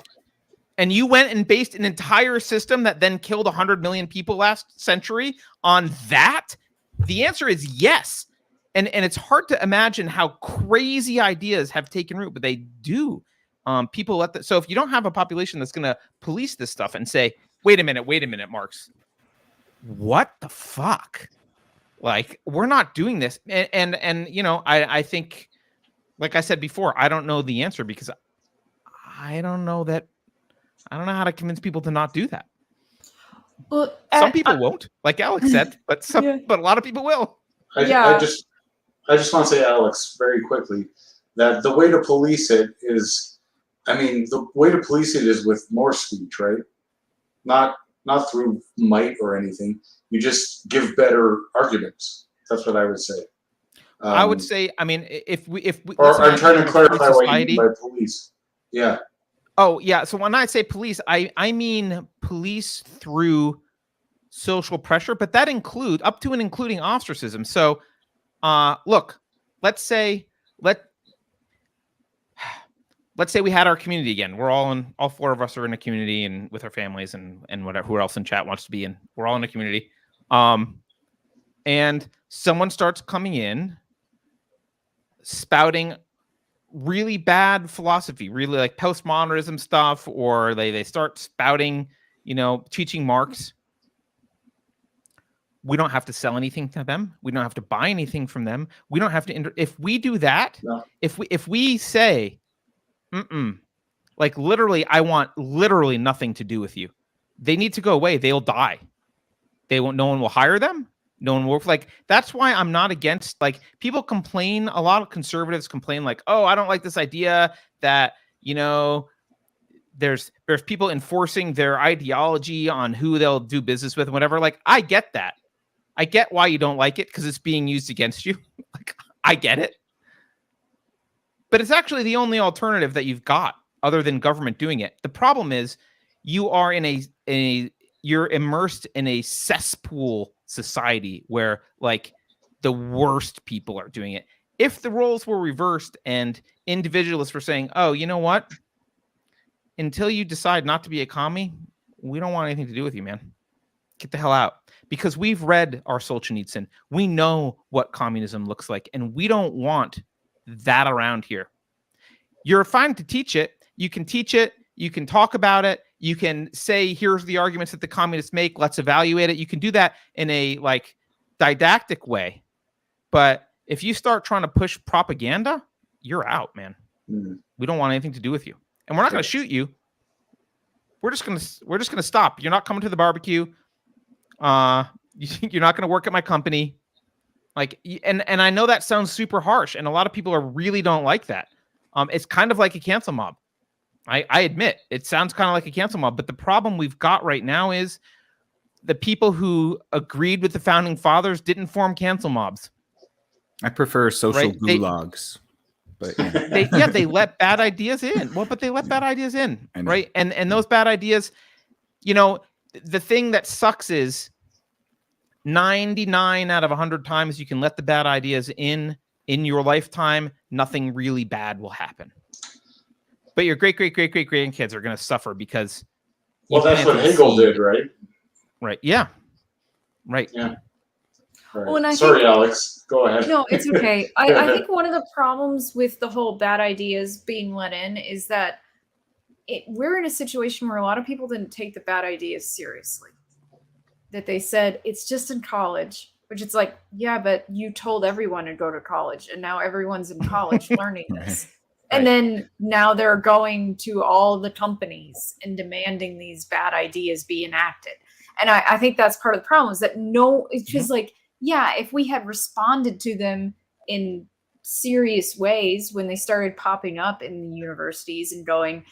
And you went and based an entire system that then killed 100 million people last century on that? The answer is yes. And it's hard to imagine how crazy ideas have taken root, but they do. People so if you don't have a population that's going to police this stuff and say, wait a minute, Marx, what the fuck? Like, we're not doing this. And I think, like I said before, I don't know the answer because I don't know how to convince people to not do that. Well, some people won't, like Alex said, but but a lot of people will. I just want to say, Alex, very quickly, that the way to police it is, the way to police it is with more speech, right? Not through might or anything. You just give better arguments. That's what I would say. I would say, if we or I'm trying to clarify what you mean by police. Yeah. Oh, yeah. So when I say police, I mean police through social pressure, but that includes up to and including ostracism. So, look, let's say we had our community again. We're all four of us are in a community and with our families and whatever, who else in chat wants to be in. We're all in a community. And someone starts coming in spouting really bad philosophy, really like postmodernism stuff, or they start spouting, teaching Marx. We don't have to sell anything to them. We don't have to buy anything from them. We don't have to. If we do that, no. if we say, like literally, I want literally nothing to do with you. They need to go away. They'll die. No one will hire them. No one will like. That's why I'm not against, like, people complain. A lot of conservatives complain like, oh, I don't like this idea that, there's people enforcing their ideology on who they'll do business with and whatever. Like, I get that. I get why you don't like it because it's being used against you. Like, I get it. But it's actually the only alternative that you've got other than government doing it. The problem is you are you're immersed in a cesspool society where, like, the worst people are doing it. If the roles were reversed and individualists were saying, oh, you know what? Until you decide not to be a commie, we don't want anything to do with you, man. Get the hell out. Because we've read our Solzhenitsyn. We know what communism looks like, and we don't want that around here. You're fine to teach it. You can teach it. You can talk about it. You can say, here's the arguments that the communists make. Let's evaluate it. You can do that in a like didactic way. But if you start trying to push propaganda, you're out, man. We don't want anything to do with you. And we're not going to shoot you. We're just going to stop. You're not coming to the barbecue. You're not going to work at my company. Like, and I know that sounds super harsh, and a lot of people really don't like that. It's kind of like a cancel mob. I admit it sounds kind of like a cancel mob, but the problem we've got right now is the people who agreed with the founding fathers didn't form cancel mobs. I prefer social gulags. But they let bad ideas in. Well, but they let bad ideas in, right? And those bad ideas, the thing that sucks is 99 out of 100 times you can let the bad ideas in your lifetime, nothing really bad will happen. But your great grandkids are going to suffer because. Well, that's what Hegel did, right? Right. Yeah. Right. Yeah. Right. Well, Sorry, Alex. Go ahead. No, it's okay. I think one of the problems with the whole bad ideas being let in is that we're in a situation where a lot of people didn't take the bad ideas seriously. That they said, it's just in college, which it's like, yeah, but you told everyone to go to college, and now everyone's in college learning this. And then now they're going to all the companies and demanding these bad ideas be enacted. And I think that's part of the problem is that it's just like, yeah, if we had responded to them in serious ways when they started popping up in the universities and going,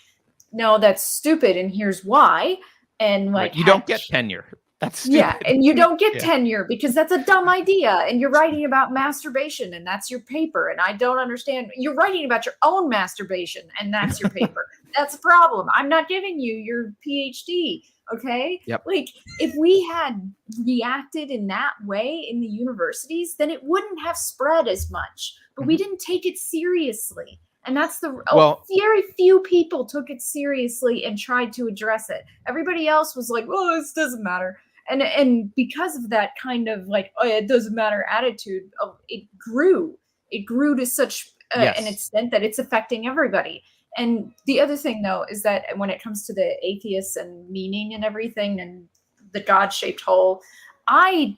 no, that's stupid, and here's why. And like, you don't get tenure. That's stupid. Yeah, and you don't get tenure because that's a dumb idea. And you're writing about masturbation, and that's your paper. And I don't understand. You're writing about your own masturbation, and that's your paper. That's a problem. I'm not giving you your PhD. Okay. Yep. Like, if we had reacted in that way in the universities, then it wouldn't have spread as much. But we didn't take it seriously. And that's very few people took it seriously and tried to address it. Everybody else was like, "Oh, this doesn't matter." And because of that kind of like, "Oh, it doesn't matter" attitude, it grew. It grew to such an extent that it's affecting everybody. And the other thing, though, is that when it comes to the atheists and meaning and everything and the God-shaped hole, I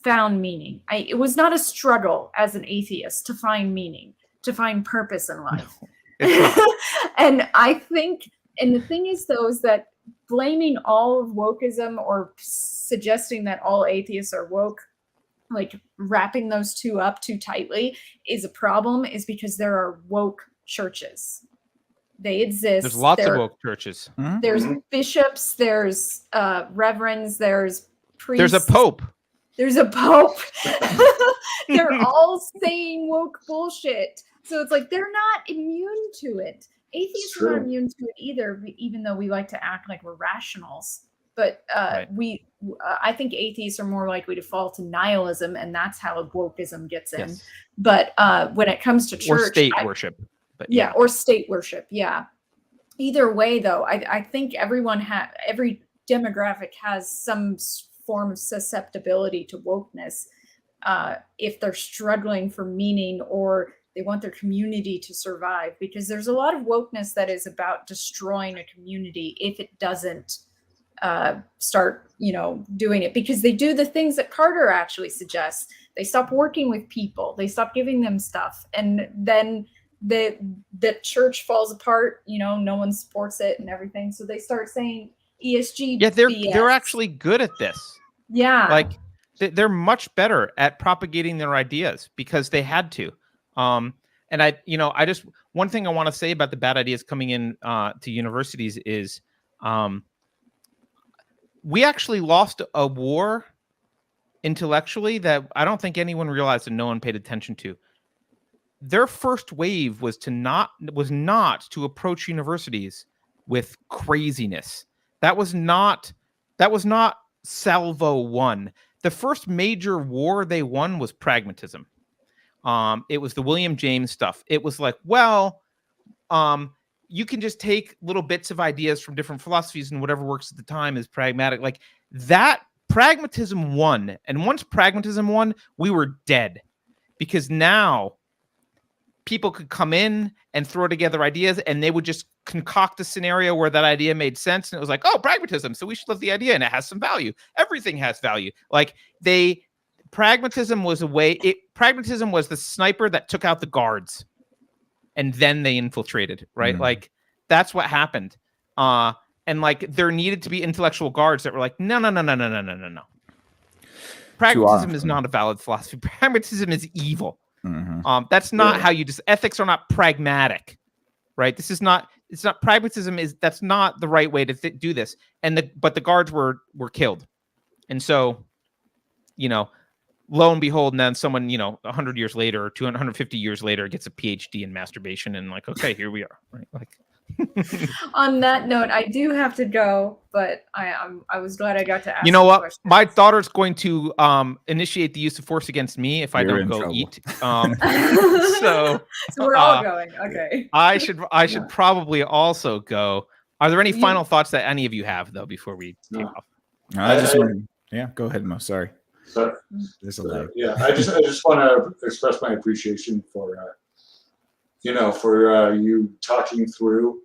found meaning. It was not a struggle as an atheist to find meaning, to find purpose in life. And I think, and the thing is, though, is that blaming all of wokeism or suggesting that all atheists are woke, like wrapping those two up too tightly, is a problem, is because there are woke churches. They exist. There's lots of woke churches. There's bishops, there's reverends, there's priests. There's a pope. There's a pope. They're all saying woke bullshit. So it's like they're not immune to it. Atheists are not immune to it either, even though we like to act like we're rationals. But I think atheists are more likely to fall to nihilism, and that's how wokeism gets in. Yes. But when it comes to church, or state worship. But or state worship. Yeah. Either way, though, I think every demographic has some form of susceptibility to wokeness if they're struggling for meaning or they want their community to survive, because there's a lot of wokeness that is about destroying a community if it doesn't start, doing it, because they do the things that Carter actually suggests. They stop working with people, they stop giving them stuff, and then the church falls apart. No one supports it and everything, so they start saying ESG. Yeah, they're actually good at this. Yeah, like they're much better at propagating their ideas because they had to. And I just, one thing I want to say about the bad ideas coming in to universities is we actually lost a war intellectually that I don't think anyone realized and no one paid attention to. Their first wave was not to approach universities with craziness. That was not Salvo 1. The first major war they won was pragmatism. It was the William James stuff. It was like, you can just take little bits of ideas from different philosophies and whatever works at the time is pragmatic. Like that, pragmatism won. And once pragmatism won, we were dead, because now people could come in and throw together ideas and they would just concoct a scenario where that idea made sense. And it was like, oh, pragmatism, so we should love the idea and it has some value. Everything has value. Like pragmatism was pragmatism was the sniper that took out the guards and then they infiltrated, right? Like that's what happened. And like there needed to be intellectual guards that were like, no. Pragmatism is not a valid philosophy. Pragmatism is evil. That's not how you ethics are not pragmatic, right? It's not pragmatism that's not the right way to do this. But the guards were killed. And so, lo and behold, and then someone, 100 years later or 250 years later gets a PhD in masturbation and like, okay, here we are, right? Like, on that note, I do have to go, but I was glad I got to ask. You know what? Questions. My daughter's going to initiate the use of force against me if I don't go eat. So we're all going. Okay. I should probably also go. Are there any final thoughts that any of you have though before we take off? I just go ahead, Mo. Sorry. There's a lag. Yeah, I just want to express my appreciation for you talking through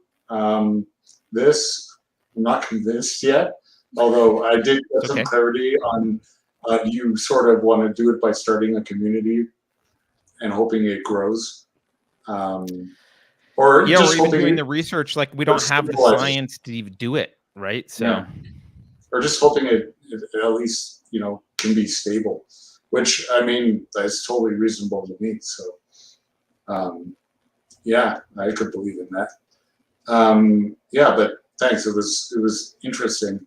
this. I'm not convinced yet, although I did get some clarity on you sort of want to do it by starting a community and hoping it grows. Or just even doing the research, like we don't have the science to even do it, right? So, or just hoping it at least can be stable, which I mean that's totally reasonable to me. So, I could believe in that. But thanks. It was interesting.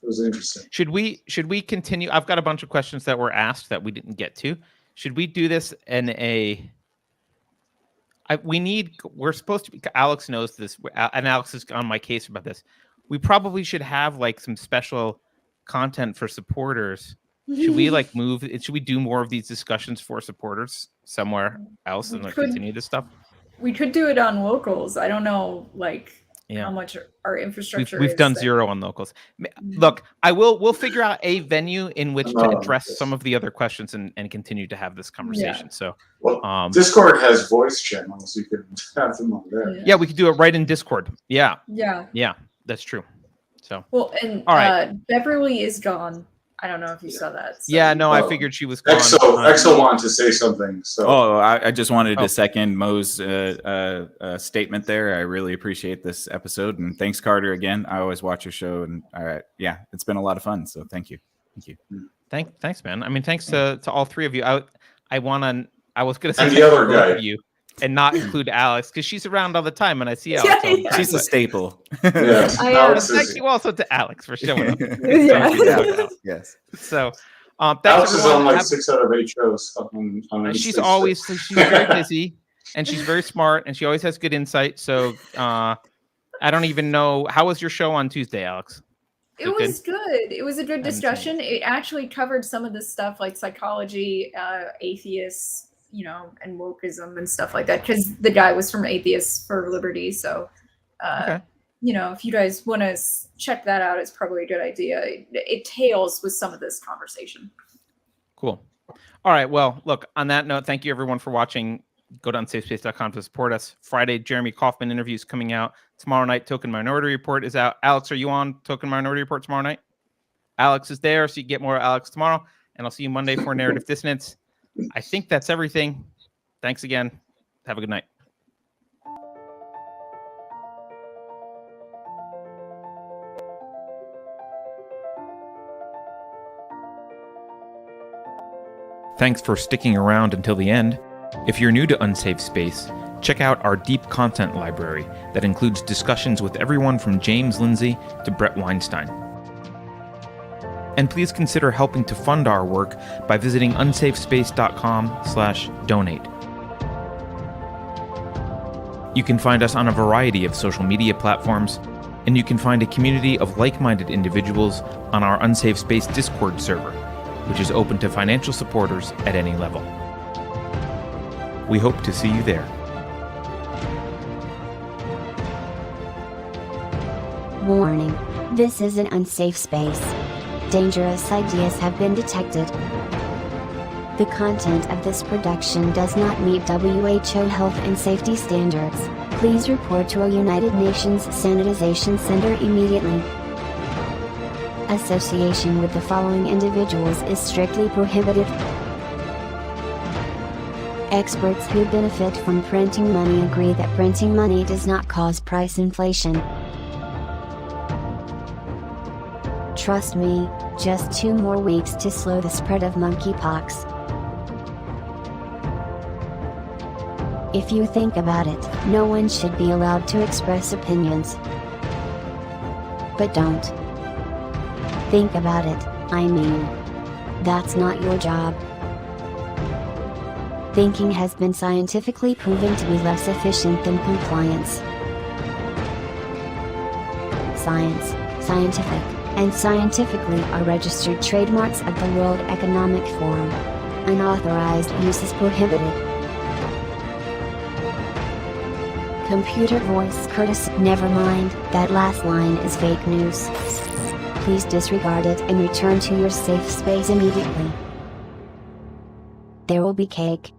It was interesting. Should we continue? I've got a bunch of questions that were asked that we didn't get to. Should we do this in We're supposed to be. Alex knows this, and Alex is on my case about this. We probably should have like some special content for supporters. Should we like move? Should we do more of these discussions for supporters somewhere else and like continue this stuff? We could do it on locals. I don't know, like how much our infrastructure. We've done zero on locals. Look, we'll figure out a venue in which to address some of the other questions and continue to have this conversation. So, Discord has voice channels. You could have them on there. Yeah, we could do it right in Discord. Yeah, that's true. So, well, and all right, Beverly is gone. I don't know if you saw that. So. Yeah, no, I figured she was gone. Exo wanted to say something. So, I just wanted to second Mo's statement there. I really appreciate this episode, and thanks, Carter, again. I always watch your show, and it's been a lot of fun. So, thank you. Thanks, man. I mean, thanks to all three of you. I was going to say and the other guy. You and not include Alex because she's around all the time, and I see Alex. She's a staple. Yes. Thank you also to Alex for showing up. Yes. So, Alex is on like 6 out of 8 shows. She's very busy, and she's very smart, and she always has good insight. So, I don't even know, how was your show on Tuesday, Alex? It was good. It was a good discussion. It actually covered some of the stuff like psychology, atheists, and wokeism and stuff like that, because the guy was from Atheists for Liberty. So, if you guys want to check that out, it's probably a good idea. It tails with some of this conversation. Cool. All right. Well, look, on that note, thank you everyone for watching. Go to unsafespace.com to support us. Friday, Jeremy Kaufman interviews coming out. Tomorrow night, Token Minority Report is out. Alex, are you on Token Minority Report tomorrow night? Alex is there, so you get more Alex tomorrow. And I'll see you Monday for Narrative Dissonance. I think that's everything. Thanks again. Have a good night. Thanks for sticking around until the end. If you're new to Unsafe Space, check out our deep content library that includes discussions with everyone from James Lindsay to Brett Weinstein. And please consider helping to fund our work by visiting unsafespace.com/donate. You can find us on a variety of social media platforms, and you can find a community of like-minded individuals on our Unsafe Space Discord server, which is open to financial supporters at any level. We hope to see you there. Warning. This is an unsafe space. Dangerous ideas have been detected. The content of this production does not meet WHO health and safety standards. Please report to a United Nations Sanitization Center immediately. Association with the following individuals is strictly prohibited. Experts who benefit from printing money agree that printing money does not cause price inflation. Trust me, just 2 more weeks to slow the spread of monkeypox. If you think about it, no one should be allowed to express opinions. But don't. Think about it, I mean. That's not your job. Thinking has been scientifically proven to be less efficient than compliance. Science, scientific, and scientifically are registered trademarks of the World Economic Forum. Unauthorized use is prohibited. Computer voice courtesy. Never mind, that last line is fake news. Please disregard it and return to your safe space immediately. There will be cake.